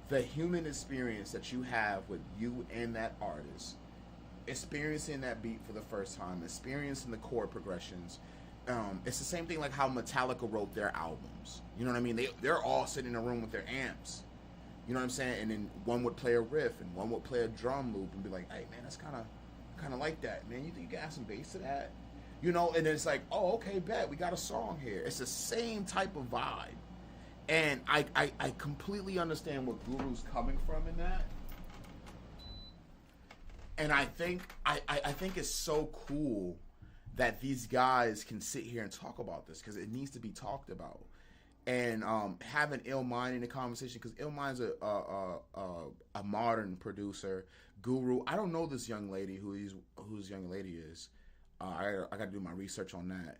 the human experience that you have with you and that artist, experiencing that beat for the first time, experiencing the chord progressions, it's the same thing like how Metallica wrote their albums. You know what I mean? They're all sitting in a room with their amps. You know what I'm saying? And then one would play a riff and one would play a drum loop and be like, hey man, that's kind of like that, man. You think you can add some bass to that? You know, and it's like, oh, okay, bet, we got a song here. It's the same type of vibe. And I completely understand what Guru's coming from in that. And I think it's so cool that these guys can sit here and talk about this, because it needs to be talked about. And having Illmind in the conversation, because Illmind's a modern producer. Guru, I don't know this young lady whose young lady is. I got to do my research on that.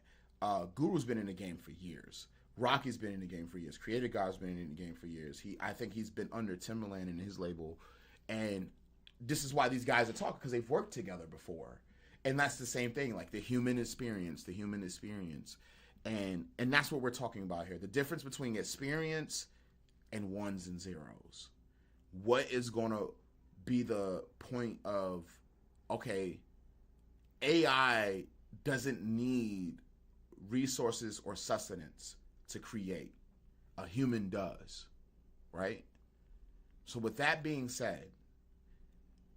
Guru's been in the game for years. Rocky's been in the game for years. Creative God's been in the game for years. I think he's been under Timbaland and his label, and this is why these guys are talking, because they've worked together before. And that's the same thing, like the human experience. And that's what we're talking about here. The difference between experience and ones and zeros. What is going to be the point of, okay, AI doesn't need resources or sustenance to create. A human does, right? So with that being said,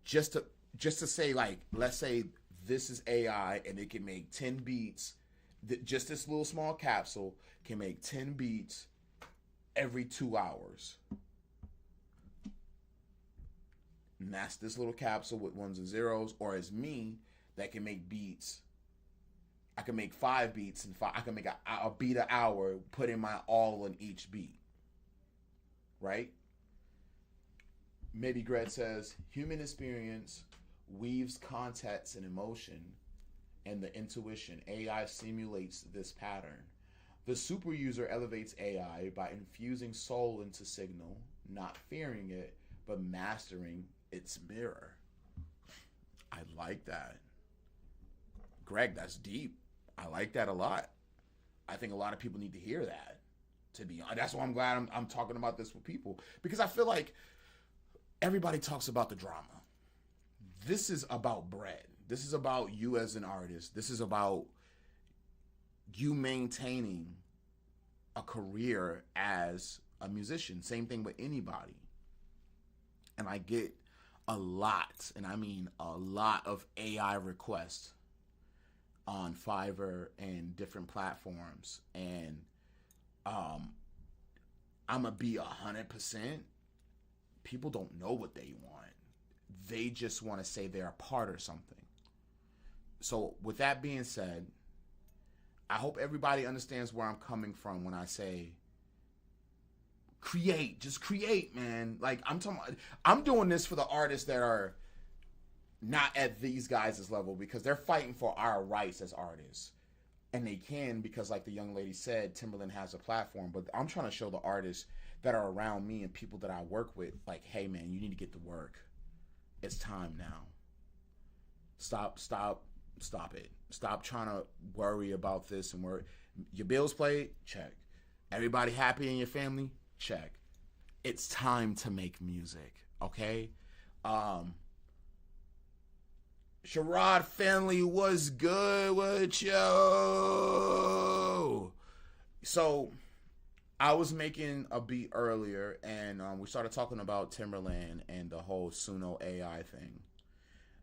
just to say, like, let's say this is AI and it can make 10 beats. Just this little small capsule can make 10 beats every 2 hours. And that's this little capsule with ones and zeros. Or it's me that can make beats. I can make 5 beats and I can make a beat an hour, put in my all on each beat. Right? Maybe Gret says, human experience weaves context and emotion and the intuition. AI simulates this pattern. The super user elevates AI by infusing soul into signal, not fearing it, but mastering its mirror. I like that. Greg, that's deep. I like that a lot. I think a lot of people need to hear that. To be honest, that's why I'm glad I'm talking about this with people, because I feel like everybody talks about the drama. This is about bread. This is about you as an artist. This is about you maintaining a career as a musician. Same thing with anybody. And I get a lot, and I mean a lot, of AI requests on Fiverr and different platforms. And I'm gonna be 100%. People don't know what they want. They just want to say they're a part of something. So with that being said, I hope everybody understands where I'm coming from when I say create. Just create, man. Like, I'm doing this for the artists that are not at these guys' level, because they're fighting for our rights as artists. And they can, because like the young lady said, Timberland has a platform. But I'm trying to show the artists that are around me and people that I work with, like, hey man, you need to get to work. It's time now. Stop it. Stop trying to worry about this and worry. Your bills paid? Check. Everybody happy in your family? Check. It's time to make music, okay? Sherrod family, was good with you? So I was making a beat earlier, and we started talking about Timberland and the whole Suno AI thing.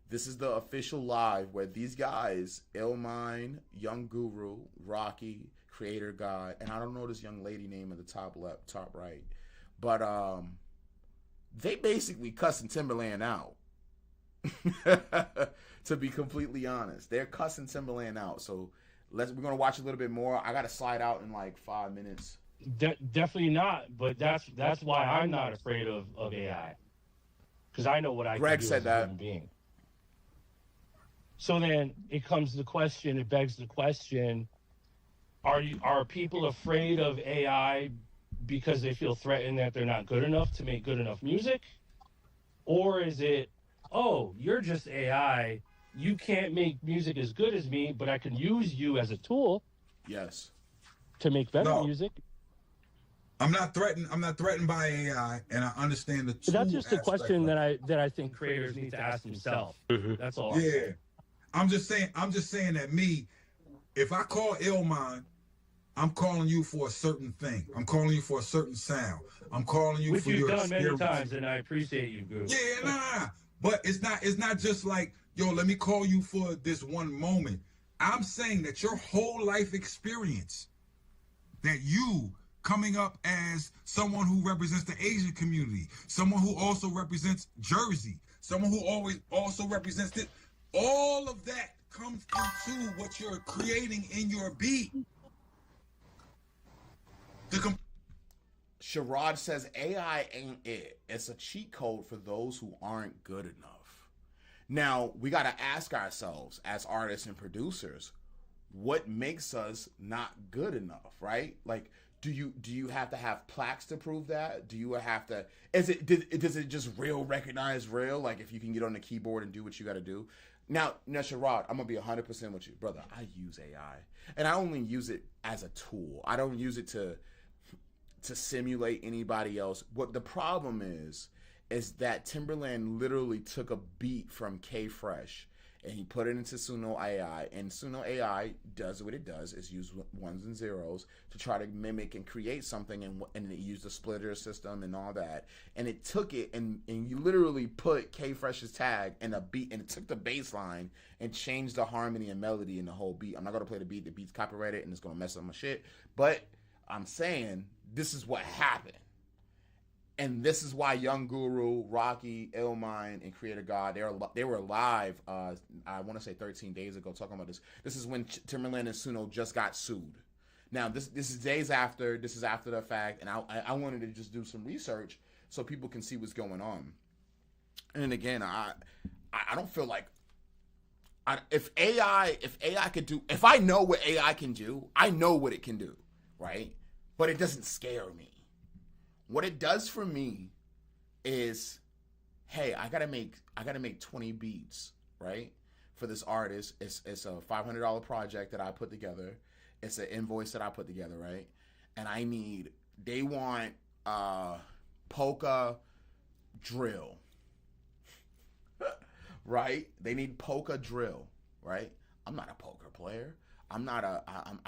This is the official live where these guys, Illmind, Young Guru, Rocky, Creator God, and I don't know this young lady name at the top left, top right, but they basically cussing Timberland out. To be completely honest, they're cussing Timberland out. So we're gonna watch a little bit more. I gotta slide out in like 5 minutes. Definitely not, but that's why I'm not afraid of AI, because I know what I Greg can do said as a that. human being. So then it begs the question, are people afraid of AI because they feel threatened that they're not good enough to make good enough music? Or is it, oh, you're just AI, you can't make music as good as me, but I can use you as a tool. Yes. To make better music. I'm not threatened by AI, and I understand the tool. That's just a question that I think creators need to ask themselves. That's all. Yeah. I'm just saying that if I call Illmind, I'm calling you for a certain thing. I'm calling you for a certain sound. I'm calling you for your experience. Which you've done many times, and I appreciate you, Goo. Yeah, nah. But it's not just like, yo, let me call you for this one moment. I'm saying that your whole life experience, that you coming up as someone who represents the Asian community, someone who also represents Jersey, someone who always also represents it, all of that comes into what you're creating in your beat. Sherrod says AI ain't it. It's a cheat code for those who aren't good enough. Now, we got to ask ourselves as artists and producers, what makes us not good enough, right? Like, do you have to have plaques to prove that? Do you have to, does it just recognize real? Like, if you can get on the keyboard and do what you got to do? Now, Sherrod, I'm going to be 100% with you. Brother, I use AI. And I only use it as a tool. I don't use it to simulate anybody else. What the problem is that Timberland literally took a beat from K-Fresh and he put it into Suno AI, and Suno AI does what it does, is use ones and zeros to try to mimic and create something, and it used a splitter system and all that, and it took it and you literally put K-Fresh's tag and a beat, and it took the bass line and changed the harmony and melody in the whole beat. I'm not gonna play the beat, the beat's copyrighted and it's gonna mess up my shit, but I'm saying this is what happened. And this is why Young Guru, Rocky, Illmind, and Creator God, they were live, I want to say 13 days ago, talking about this. This is when Timberland and Suno just got sued. Now, this is days after. This is after the fact, and I wanted to just do some research so people can see what's going on. And again, I don't feel like if AI could do, if I know what AI can do, I know what it can do, right? But it doesn't scare me. What it does for me is, hey, I gotta make 20 beats, right? For this artist. It's a $500 project that I put together. It's an invoice that I put together, right? And they want polka drill. Right? They need polka drill, right? I'm not a polka player. I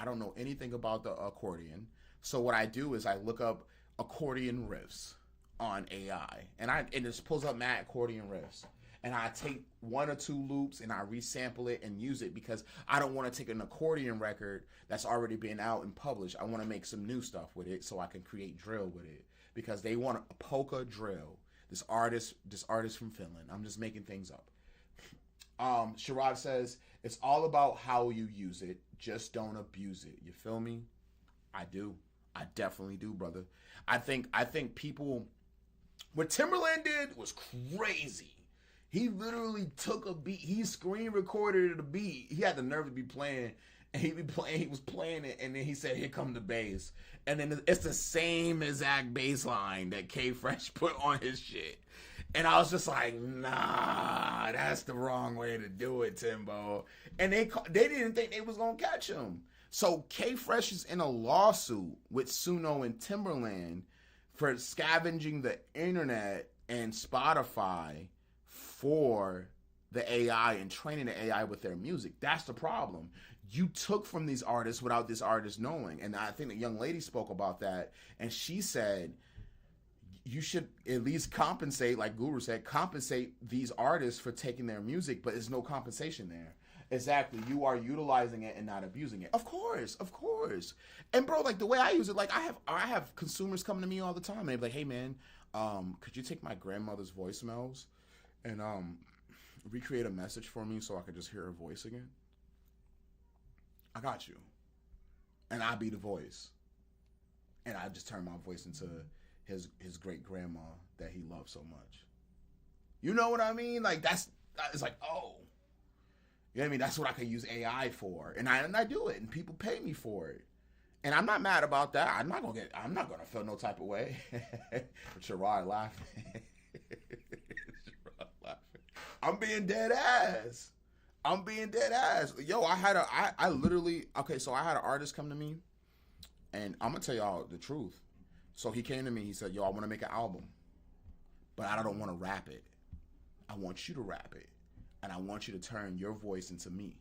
don't know anything about the accordion. So what I do is I look up accordion riffs on AI, and it just pulls up mad accordion riffs. And I take 1 or 2 loops and I resample it and use it, because I don't want to take an accordion record that's already been out and published. I want to make some new stuff with it so I can create drill with it, because they want a polka drill. This artist from Finland. I'm just making things up. Sherrod says, it's all about how you use it. Just don't abuse it. You feel me? I do. I definitely do, brother. I think people, what Timberland did was crazy. He literally took a beat. He screen recorded a beat. He had the nerve to be playing, and he was playing it, and then he said, "Here come the bass," and then it's the same exact bass line that K Fresh put on his shit. And I was just like, nah, that's the wrong way to do it, Timbo. And they didn't think they was gonna catch him. So K Fresh is in a lawsuit with Suno and Timberland for scavenging the internet and Spotify for the AI and training the AI with their music. That's the problem. You took from these artists without this artist knowing. And I think the young lady spoke about that, and she said, you should at least compensate, like Guru said, compensate these artists for taking their music, but there's no compensation there. Exactly. You are utilizing it and not abusing it. Of course. And bro, like the way I use it, like I have consumers coming to me all the time, and they're like, hey man, could you take my grandmother's voicemails and recreate a message for me so I could just hear her voice again? I got you. And I be the voice. And I just turn my voice into his great grandma that he loved so much. You know what I mean? Like it's like, oh. You know what I mean? That's what I can use AI for. And I do it, and people pay me for it. And I'm not mad about that. I'm not gonna feel no type of way. Sherrod laughing. I'm being dead ass. Yo, I had an artist come to me, and I'm gonna tell y'all the truth. So he came to me, he said, yo, I want to make an album, but I don't want to rap it. I want you to rap it, and I want you to turn your voice into me.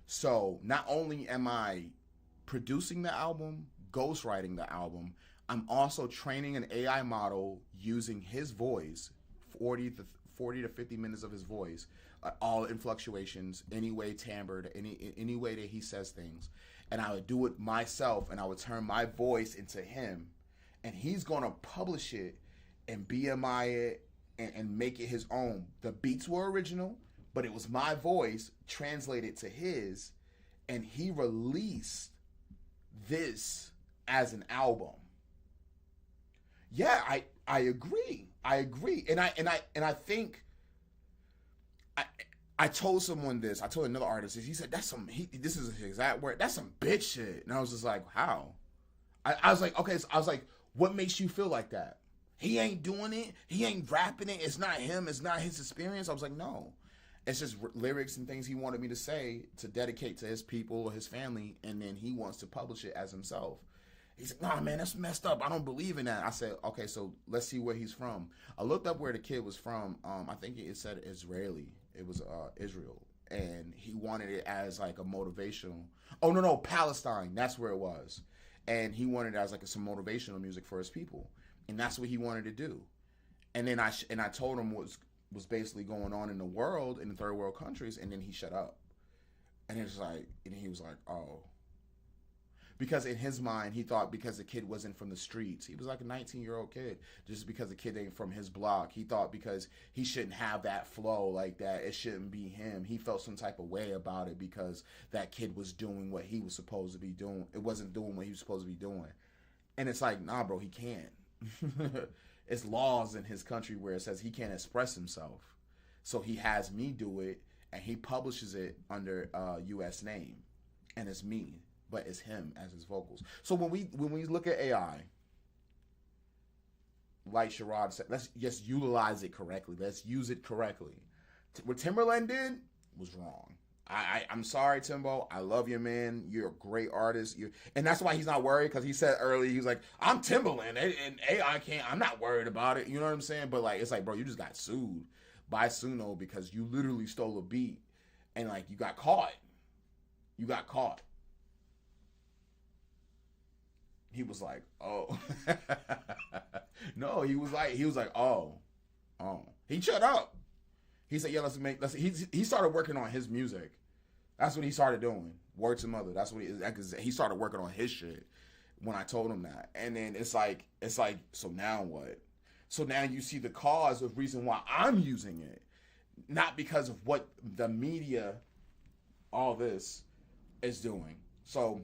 So not only am I producing the album, ghostwriting the album, I'm also training an AI model using his voice, 40 to 50 minutes of his voice, all in fluctuations, any way timbred, any way that he says things. And I would do it myself, and I would turn my voice into him, and he's going to publish it and BMI it and make it his own. The beats were original, but it was my voice translated to his, and he released this as an album. Yeah, I agree. And I think I told someone this. I told another artist this. He said, this is his exact word. That's some bitch shit. And I was just like, how? I was like, okay. So I was like, what makes you feel like that? He ain't doing it. He ain't rapping it. It's not him. It's not his experience. I was like, no. It's just lyrics and things he wanted me to say to dedicate to his people or his family, and then he wants to publish it as himself. He's like, nah, man, that's messed up. I don't believe in that. I said, okay, so let's see where he's from. I looked up where the kid was from. I think it said Israeli. It was Israel. And he wanted it as like a motivational. Oh, no, Palestine. That's where it was. And he wanted it as like some motivational music for his people. And that's what he wanted to do. And then I told him what was basically going on in the world, in the third world countries, and then he shut up. And he was like, oh. Because in his mind, he thought because the kid wasn't from the streets, he was like a 19-year-old kid, just because the kid ain't from his block, he thought because he shouldn't have that flow like that, it shouldn't be him. He felt some type of way about it because that kid was doing what he was supposed to be doing. It wasn't doing what he was supposed to be doing. And it's like, nah, bro, he can't. It's laws in his country where it says he can't express himself. So he has me do it, and he publishes it under a U.S. name, and it's me, but it's him as his vocals. So when we look at AI, like Sherrod said, let's just utilize it correctly. Let's use it correctly. What Timberland did was wrong. I'm sorry, Timbo. I love you, man. You're a great artist. And that's why he's not worried, because he said earlier, he was like, I'm Timberland, and AI can't, I'm not worried about it. You know what I'm saying? But like, it's like, bro, you just got sued by Suno because you literally stole a beat, and like, you got caught. You got caught. He was like, oh. No, he was like, oh. He shut up. He said, yeah, he started working on his music. That's what he started doing. Word to mother. That's what he started working on his shit when I told him that. And then it's like, so now what? So now you see the cause of reason why I'm using it. Not because of what the media, all this, is doing. So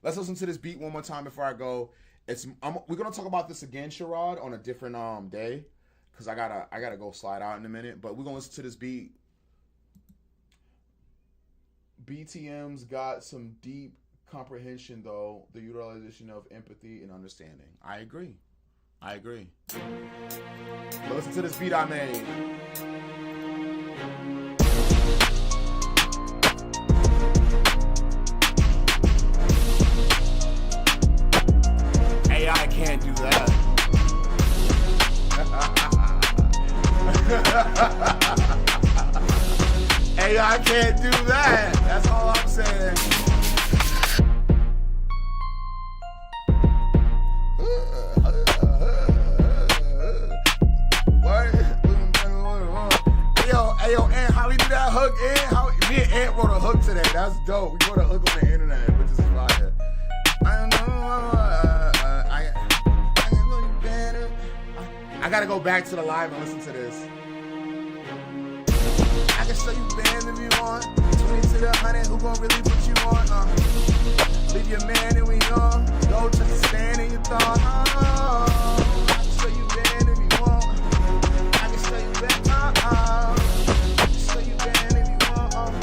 let's listen to this beat one more time before I go. We're gonna talk about this again, Sherrod, on a different day. Cause I gotta go slide out in a minute, but we're gonna listen to this beat. BTM's got some deep comprehension, though, the utilization of empathy and understanding. I agree. But listen to this beat I made. AI can't do that. AI can't do that. That's all I'm saying. Yo, Ant, how we do that hook? Me and Ant wrote a hook today. That's dope. We wrote a hook on the internet, which is fire. I gotta go back to the live and listen to this. I can show you bands if you want. 20 to the 100, who gon' really put you on? Leave your man and we on. Go to the stand and you thought. I can show you band if you want. I can show you band. I can show you band if you want.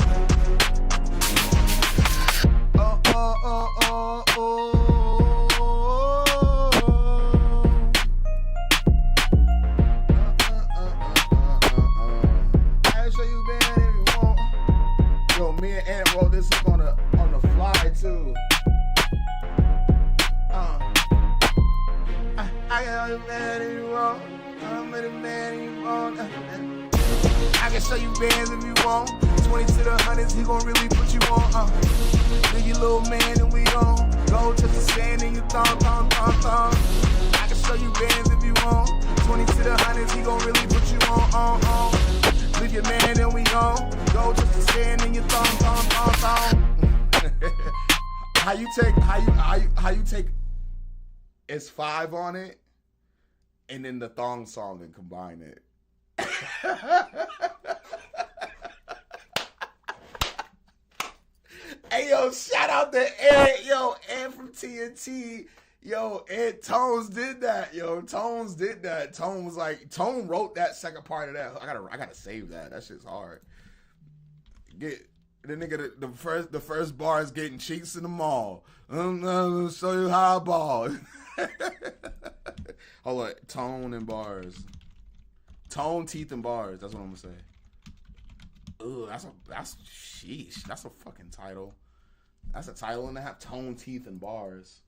Me and Ant wrote this on the fly too. I got you man if you want. I'm with a man if you want. I can show you bands if you want. 20 to the 100s, he gon' really put you on. Leave your little man and we on. Go to the stand and you thong. I can show you bands if you want. 20 to the 100s, he gon' really put you on. Leave your man and we on. Go just to stand in your thong. How you take it's 5 on it and then the thong song and combine it. Hey yo, shout out to Ed. Yo, Ed from TNT. Yo, Ed Tones did that. Tone was like, Tone wrote that second part of that. I gotta save that. That shit's hard. Get the nigga the first bar is getting cheeks in the mall. I'll show you how I ball. Hold on, Tone and bars. Tone, teeth, and bars. That's what I'm gonna say. Ugh, that's sheesh. That's a fucking title. That's a title and a half. Tone, teeth, and bars.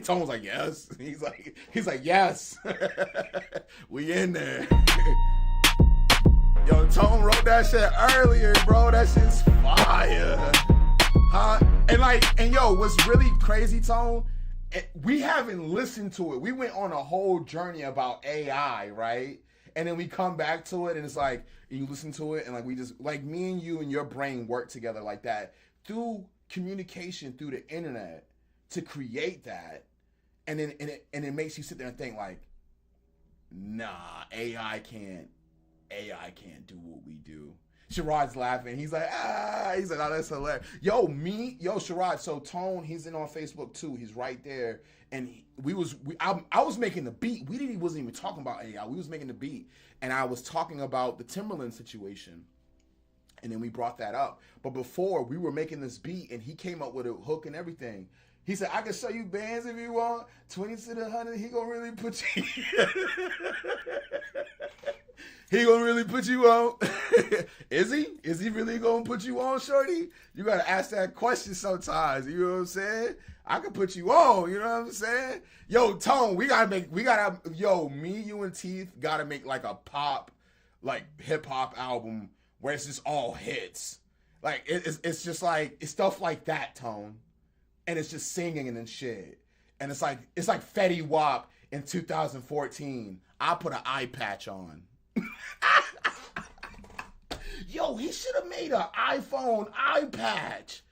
Tone was like, yes. He's like, yes. We in there. Yo, Tone wrote that shit earlier, bro. That shit's fire. Huh? And yo, what's really crazy, Tone? We haven't listened to it. We went on a whole journey about AI, right? And then we come back to it, and it's like, you listen to it, and like we just, like me and you and your brain work together like that through communication through the internet to create that, and then it makes you sit there and think like, nah, AI can't do what we do. Sherrod's laughing. He's like, oh, that's hilarious. Yo, Sherrod. So Tone, he's in on Facebook too. He's right there, and I was making the beat. Wasn't even talking about AI. We was making the beat, and I was talking about the Timberland situation, And then we brought that up. But before, we were making this beat, and he came up with a hook and everything. He said, I can show you bands if you want. 20 to the 100, he gonna really put you... He gonna really put you on? Is he? Is he really gonna put you on, shorty? You gotta ask that question sometimes. You know what I'm saying? I can put you on. You know what I'm saying? Yo, Tone, me, you and Teeth gotta make like a pop, like hip hop album where it's just all hits. Like it's just like it's stuff like that, Tone, and it's just singing and shit. And it's like Fetty Wap in 2014. I put an eye patch on. Yo, he should have made an iPhone eye patch.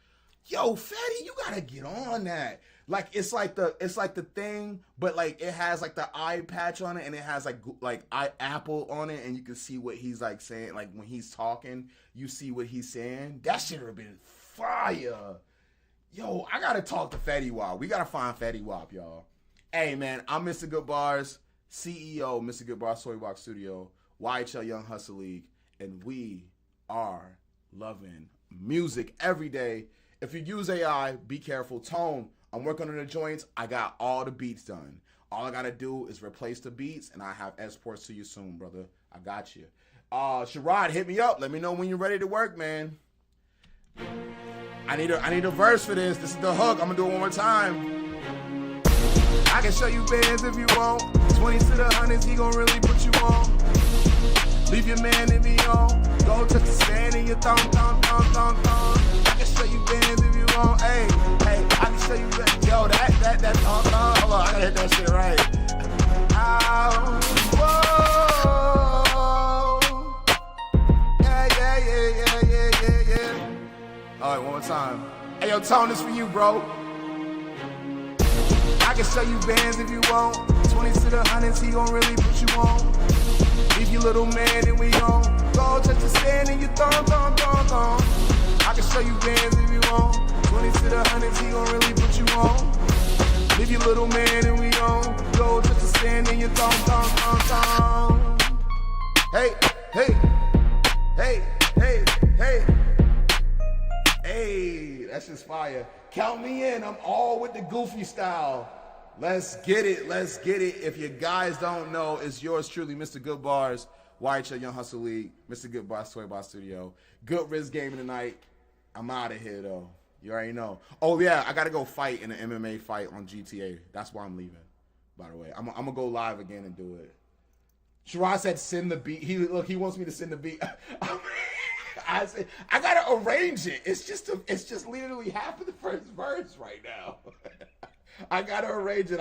Yo, Fetty, you gotta get on that. Like it's like the thing, but like it has like the eye patch on it, and it has like Apple on it, and you can see what he's like saying. Like when he's talking, you see what he's saying. That should have been fire. Yo, I gotta talk to Fetty Wap. We gotta find Fetty Wap, y'all. Hey man, I'm Mr.Goodbarz, CEO, Mr.Goodbarz Storybox Studio, YHL Young Hustle League, and we are loving music every day. If you use AI, be careful. Tone, I'm working on the joints. I got all the beats done. All I gotta do is replace the beats, and I have exports to you soon, brother. I got you. Sherrod, hit me up. Let me know when you're ready to work, man. I need a verse for this. This is the hook. I'm gonna do it one more time. I can show you bands if you want. 20 to the 100s, he gon' really put you on. Leave your man in me on. Go touch the sand in your thong. I can show you bands if you want. Hey, I can show you bands. Yo, that thong. Hold on, I gotta hit that shit right. Whoa. Yeah. All right, one more time. Hey, yo, Tone, this for you, bro. I can show you bands if you want. 20 to the 100s, he gon' really put you on. Leave your little man and we on. Go touch the sand in your thong. I can show you bands if you want. 20 to the 100s, he gon' really put you on. Leave your little man and we on. Go touch the sand in your thong. Hey, that's just fire. Count me in. I'm all with the goofy style. Let's get it. If you guys don't know, it's yours truly, Mr.Goodbarz, YHL Young Hustle League, Mr.Goodbarz Storybox Studio. Good Riz gaming tonight. I'm out of here, though. You already know. Oh, yeah, I got to go fight in an MMA fight on GTA. That's why I'm leaving, by the way. I'm going to go live again and do it. Sherrod said send the beat. He wants me to send the beat. I said, I got to arrange it. It's just literally half of the first verse right now. I got to arrange it.